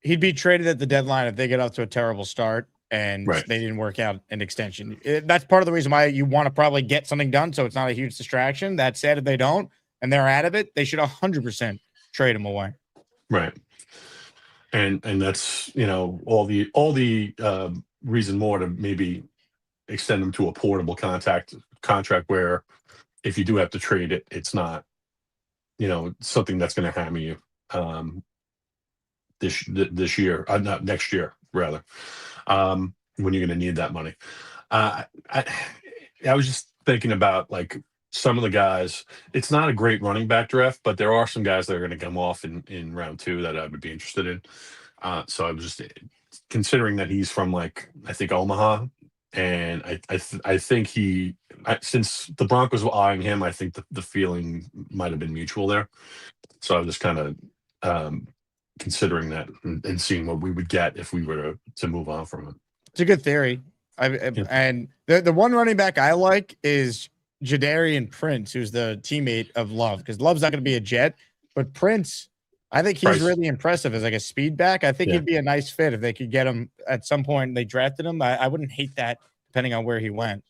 B: He'd be traded at the deadline if they get off to a terrible start and
Q: Right.
B: they didn't work out an extension. That's part of the reason why you want to probably get something done, so it's not a huge distraction. That said, if they don't and they're out of it, they should 100% trade him away.
Q: Right. And that's all the reason more to maybe extend them to a portable contract where if you do have to trade it, it's not something that's going to hammer you this year, not next year rather, when you're going to need that money. I was just thinking about like some of the guys. It's not a great running back draft, but there are some guys that are going to come off in round 2 that I would be interested in. So I was just considering that he's from like, I think Omaha, and I think since the Broncos were eyeing him, I think the feeling might have been mutual there. So I was just kind of considering that and seeing what we would get if we were to move on from him.
B: It's a good theory. And the one running back I like is Jadarian Prince, who's the teammate of Love, because Love's not going to be a Jet, but Prince, I think he's really impressive as like a speed back. I think he'd be a nice fit if they could get him at some point. They drafted him. I wouldn't hate that depending on where he went.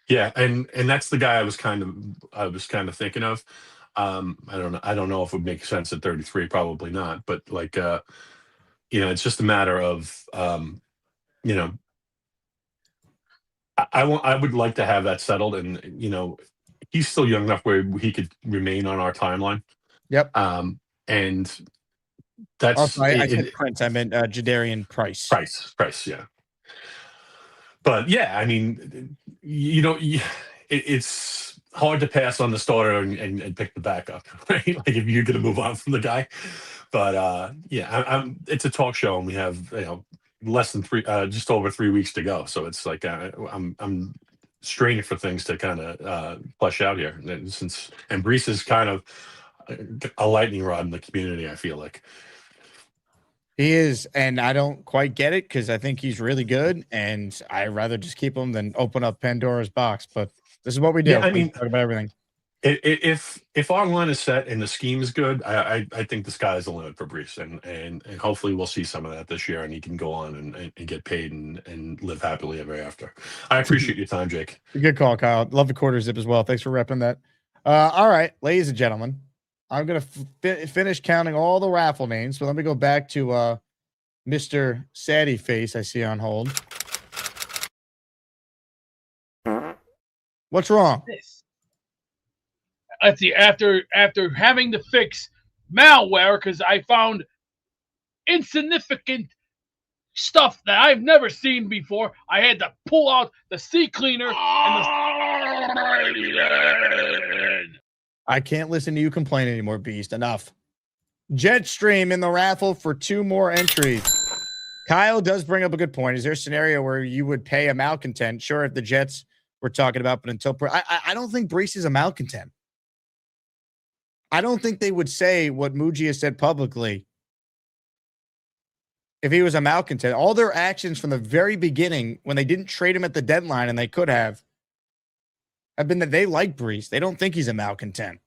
B: Yeah,
Q: and that's the guy I was kind of thinking of. I don't know if it would make sense at 33, probably not, but like it's just a matter of I would like to have that settled, and he's still young enough where he could remain on our timeline.
B: Yep.
Q: And that's
B: also, I said Prince. I meant Jadarian Price.
Q: Price, yeah. But yeah, I mean, it's hard to pass on the starter and pick the backup, right? Like if you're going to move on from the guy. But yeah, it's a talk show, and we have less than just over 3 weeks to go. So it's like I'm straining for things to kind of flesh out here. And Brees is kind of a lightning rod in the community, I feel like.
B: He is, and I don't quite get it because I think he's really good, and I'd rather just keep him than open up Pandora's box. But this is what we do.
Q: Yeah, I
B: We
Q: mean,
B: talk about everything.
Q: If our line is set and the scheme is good, I think the sky is the limit for Brees, and hopefully we'll see some of that this year, and he can go on and get paid and live happily ever after. I appreciate your time, Jake.
B: Good call, Kyle. Love the quarter zip as well. Thanks for repping that. All right, ladies and gentlemen, I'm gonna finish counting all the raffle names. So let me go back to Mr. Saddy Face. I see on hold. What's wrong?
D: Let's see. After having to fix malware because I found insignificant stuff that I've never seen before, I had to pull out the CCleaner and
B: I can't listen to you complain anymore, Beast. Enough. Jetstream in the raffle for 2 more entries. Kyle does bring up a good point. Is there a scenario where you would pay a malcontent? Sure, if the Jets were talking about, but until I don't think Brees is a malcontent. I don't think they would say what Muji has said publicly if he was a malcontent. All their actions from the very beginning, when they didn't trade him at the deadline and they could have been that they like Brees. They don't think he's a malcontent.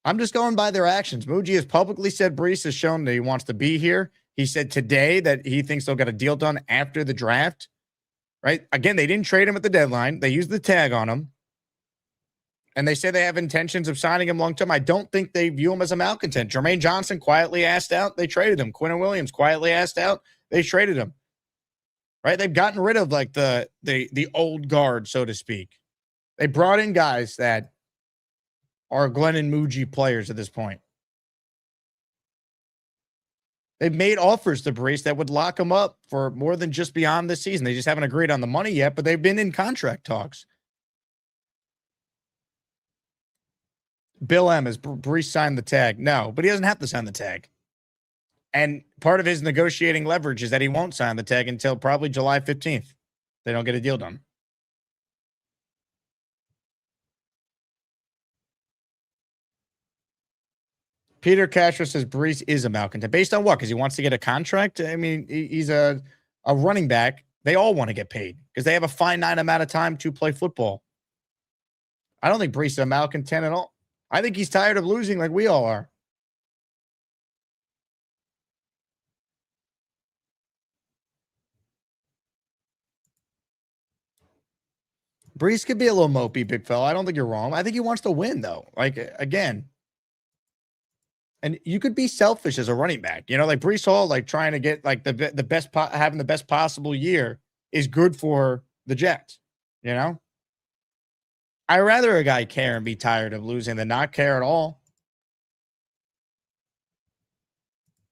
B: I'm just going by their actions. Muji has publicly said Brees has shown that he wants to be here. He said today that he thinks they'll get a deal done after the draft. Right? Again, they didn't trade him at the deadline. They used the tag on him. And they say they have intentions of signing him long term. I don't think they view him as a malcontent. Jermaine Johnson quietly asked out. They traded him. Quinton Williams quietly asked out. They traded him. Right? They've gotten rid of like the old guard, so to speak. They brought in guys that are Glenn and Muji players at this point. They've made offers to Brees that would lock him up for more than just beyond this season. They just haven't agreed on the money yet, but they've been in contract talks. Bill M. Has Brees signed the tag? No, but he doesn't have to sign the tag. And part of his negotiating leverage is that he won't sign the tag until probably July 15th. They don't get a deal done. Peter Castro says Brees is a malcontent. Based on what? Because he wants to get a contract? I mean, he's a running back. They all want to get paid because they have a finite amount of time to play football. I don't think Brees is a malcontent at all. I think he's tired of losing like we all are. Brees could be a little mopey, big fella. I don't think you're wrong. I think he wants to win, though. Like, again. And you could be selfish as a running back. You know, like Brees Hall, like trying to get like the best, having the best possible year is good for the Jets. You know? I'd rather a guy care and be tired of losing than not care at all.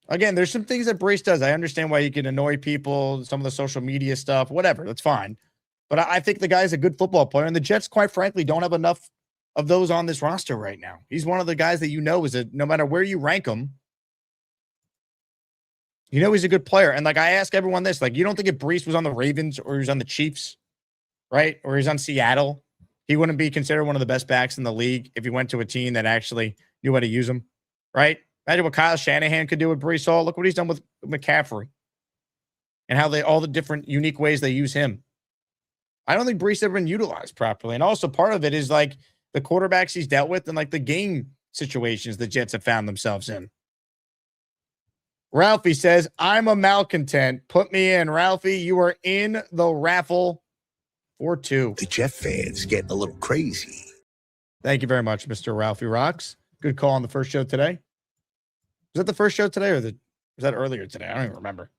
B: Again, there's some things that Brees does. I understand why he can annoy people, some of the social media stuff, whatever. That's fine. But I think the guy's a good football player, and the Jets, quite frankly, don't have enough of those on this roster right now. He's one of the guys that you know is no matter where you rank him, you know he's a good player. And like I ask everyone this, like, you don't think if Brees was on the Ravens or he was on the Chiefs, right, or he's on Seattle, he wouldn't be considered one of the best backs in the league if he went to a team that actually knew how to use him, right? Imagine what Kyle Shanahan could do with Brees Hall. Look what he's done with McCaffrey and how all the different unique ways they use him. I don't think Brees ever been utilized properly. And also part of it is like the quarterbacks he's dealt with and like the game situations the Jets have found themselves in. Ralphie says, I'm a malcontent. Put me in. Ralphie, you are in the raffle for 2.
G: The Jet fans getting a little crazy.
B: Thank you very much, Mr. Ralphie Rocks. Good call on the first show today. Was that the first show today or was that earlier today? I don't even remember.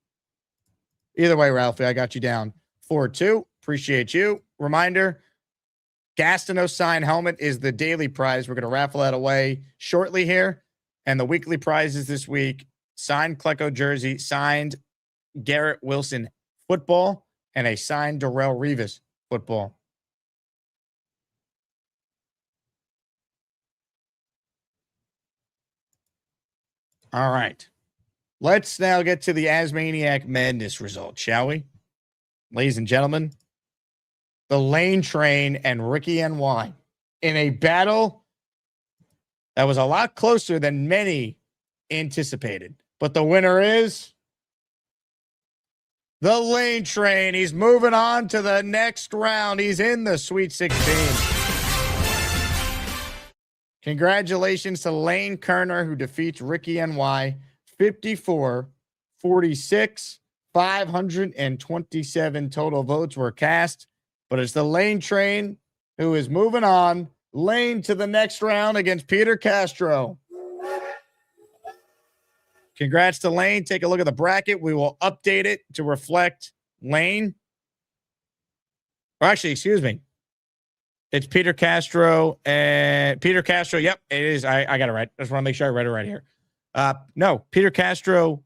B: Either way, Ralphie, I got you down 4-2. Appreciate you. Reminder, Gastineau sign helmet is the daily prize. We're going to raffle that away shortly here. And the weekly prizes this week, signed Klecko jersey, signed Garrett Wilson football, and a signed Darrelle Revis football. All right. Let's now get to the Asmaniac Madness result, shall we? Ladies and gentlemen, the Lane Train and Ricky NY in a battle that was a lot closer than many anticipated. But the winner is the Lane Train. He's moving on to the next round. He's in the Sweet 16. Congratulations to Lane Kerner, who defeats Ricky NY 54-46. 527 total votes were cast. But it's the Lane Train who is moving on. Lane to the next round against Peter Castro. Congrats to Lane. Take a look at the bracket. We will update it to reflect Lane. Or actually, excuse me. It's Peter Castro and Peter Castro. Yep, it is. I got it right. I just want to make sure I read it right here. No, Peter Castro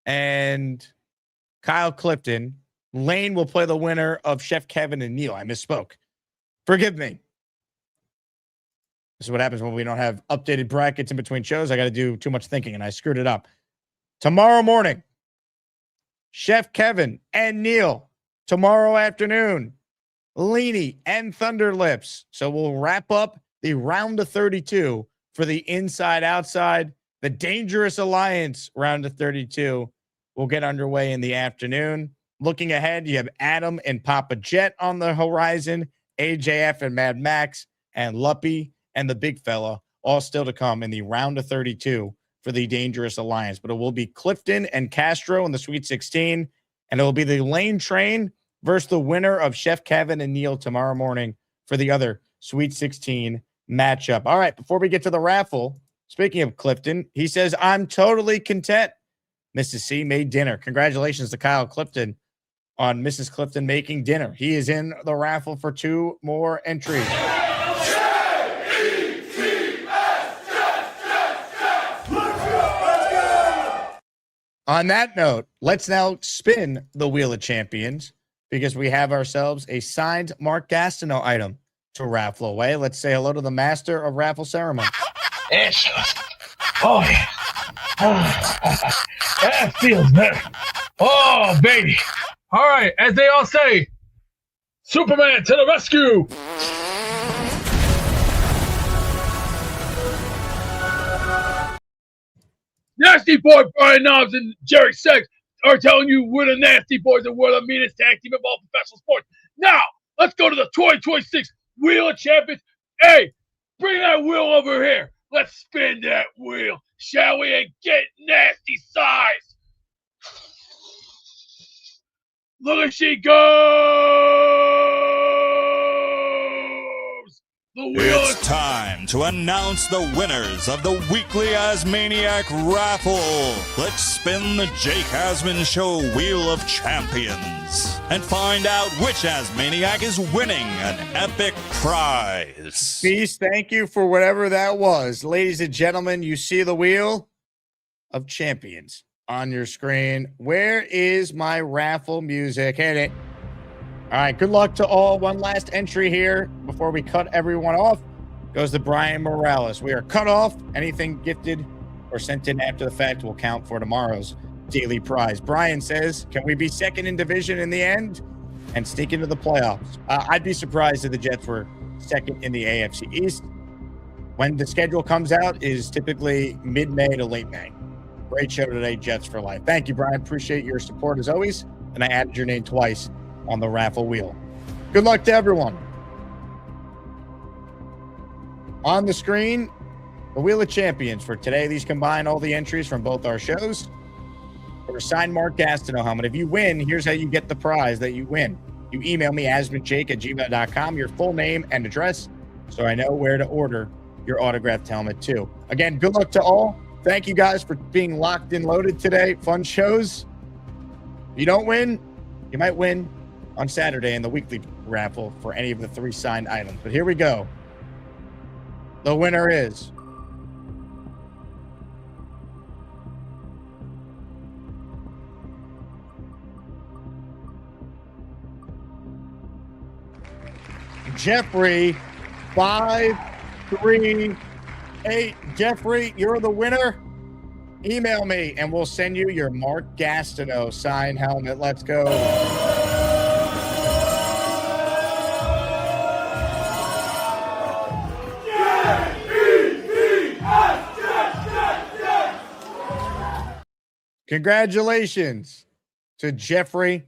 B: and Kyle Clifton. Lane will play the winner of Chef Kevin and Neil. I misspoke. Forgive me. This is what happens when we don't have updated brackets in between shows. I got to do too much thinking, and I screwed it up. Tomorrow morning, Chef Kevin and Neil. Tomorrow afternoon, Leany and Thunderlips. So we'll wrap up the round of 32 for the inside-outside. The Dangerous Alliance round of 32 will get underway in the afternoon. Looking ahead, you have Adam and Papa Jet on the horizon, AJF and Mad Max, and Luppy and the big fella, all still to come in the round of 32 for the Dangerous Alliance. But it will be Clifton and Castro in the Sweet 16, and it will be the Lane Train versus the winner of Chef Kevin and Neil tomorrow morning for the other Sweet 16 matchup. All right, before we get to the raffle, speaking of Clifton, he says, I'm totally content. Mrs. C made dinner. Congratulations to Kyle Clifton on Mrs. Clifton making dinner. He is in the raffle for 2 more entries. On that note, let's now spin the Wheel of Champions because we have ourselves a signed Mark Gastineau item to raffle away. Let's say hello to the master of raffle ceremony.
D: Yes. Oh, yeah. That feels better. Oh, baby. All right, as they all say, Superman to the rescue. Nasty Boy Brian Knobs and Jerry Sex are telling you we're the Nasty Boys and we're the meanest tag team of all professional sports. Now, let's go to the 2026 Wheel of Champions. Hey, bring that wheel over here. Let's spin that wheel, shall we, and get nasty size. Look at she goes. The wheel
A: It's time to announce the winners of the weekly Asmaniac Raffle. Let's spin the Jake Asman Show Wheel of Champions and find out which Asmaniac is winning an epic prize.
B: Beast, thank you for whatever that was. Ladies and gentlemen, you see the Wheel of Champions on your screen. Where is my raffle music? Hit it. All right, good luck to all. One last entry here before we cut everyone off. Goes to Brian Morales. We are cut off. Anything gifted or sent in after the fact will count for tomorrow's daily prize. Brian says, can we be second in division in the end and sneak into the playoffs? I'd be surprised if the Jets were second in the AFC East. When the schedule comes out is typically mid-May to late May. Great show today, Jets for life. Thank you, Brian. Appreciate your support as always. And I added your name twice on the raffle wheel. Good luck to everyone. On the screen, the Wheel of Champions for today. These combine all the entries from both our shows. For a signed Mark Gastineau helmet. If you win, here's how you get the prize that you win. You email me, asmanjake@gmail.com, your full name and address, so I know where to order your autographed helmet too. Again, good luck to all. Thank you guys for being locked and loaded today. Fun shows. If you don't win, you might win on Saturday in the weekly raffle for any of the 3 signed items. But here we go. The winner is Jeffrey 538. Jeffrey, you're the winner email me and we'll send you your Mark Gastineau signed helmet. Let's go. Congratulations to Jeffrey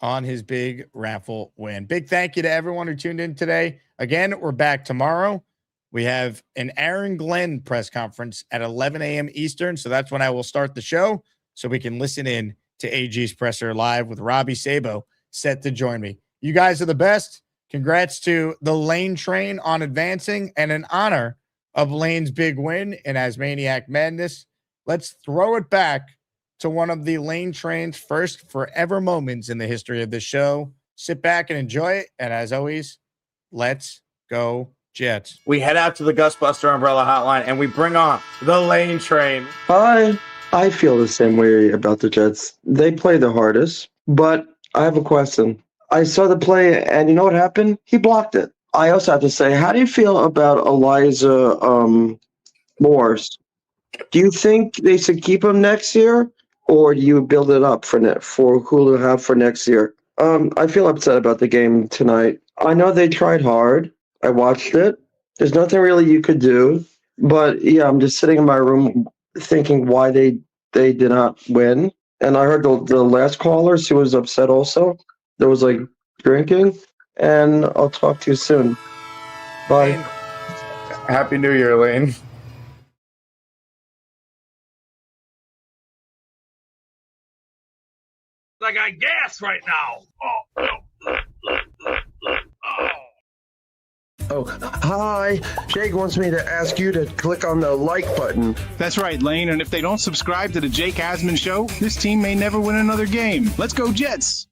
B: on his big raffle win. Big thank you to everyone who tuned in today. Again, we're back tomorrow. We have an Aaron Glenn press conference at 11 a.m. Eastern. So that's when I will start the show so we can listen in to AG's presser live with Robbie Sabo set to join me. You guys are the best. Congrats to the Lane train on advancing and in honor of Lane's big win in Asmaniac Madness. Let's throw it back to one of the Lane train's first forever moments in the history of the show. Sit back and enjoy it. And as always, let's go Jets.
F: We head out to the Gustbuster Umbrella Hotline and we bring on the Lane train.
H: Hi. I feel the same way about the Jets. They play the hardest, but I have a question. I saw the play and you know what happened? He blocked it. I also have to say, how do you feel about Elijah Morse? Do you think they should keep him next year? Or do you build it up for who to have for next year? I feel upset about the game tonight. I know they tried hard. I watched it. There's nothing really you could do. But, yeah, I'm just sitting in my room thinking why they did not win. And I heard the last callers who was upset also. There was, like, drinking. And I'll talk to you soon. Bye.
F: Happy New Year, Lane.
P: I got gas right now.
H: Oh, hi. Jake wants me to ask you to click on the like button.
I: That's right, Lane. And if they don't subscribe to the Jake Asman Show, this team may never win another game. Let's go, Jets.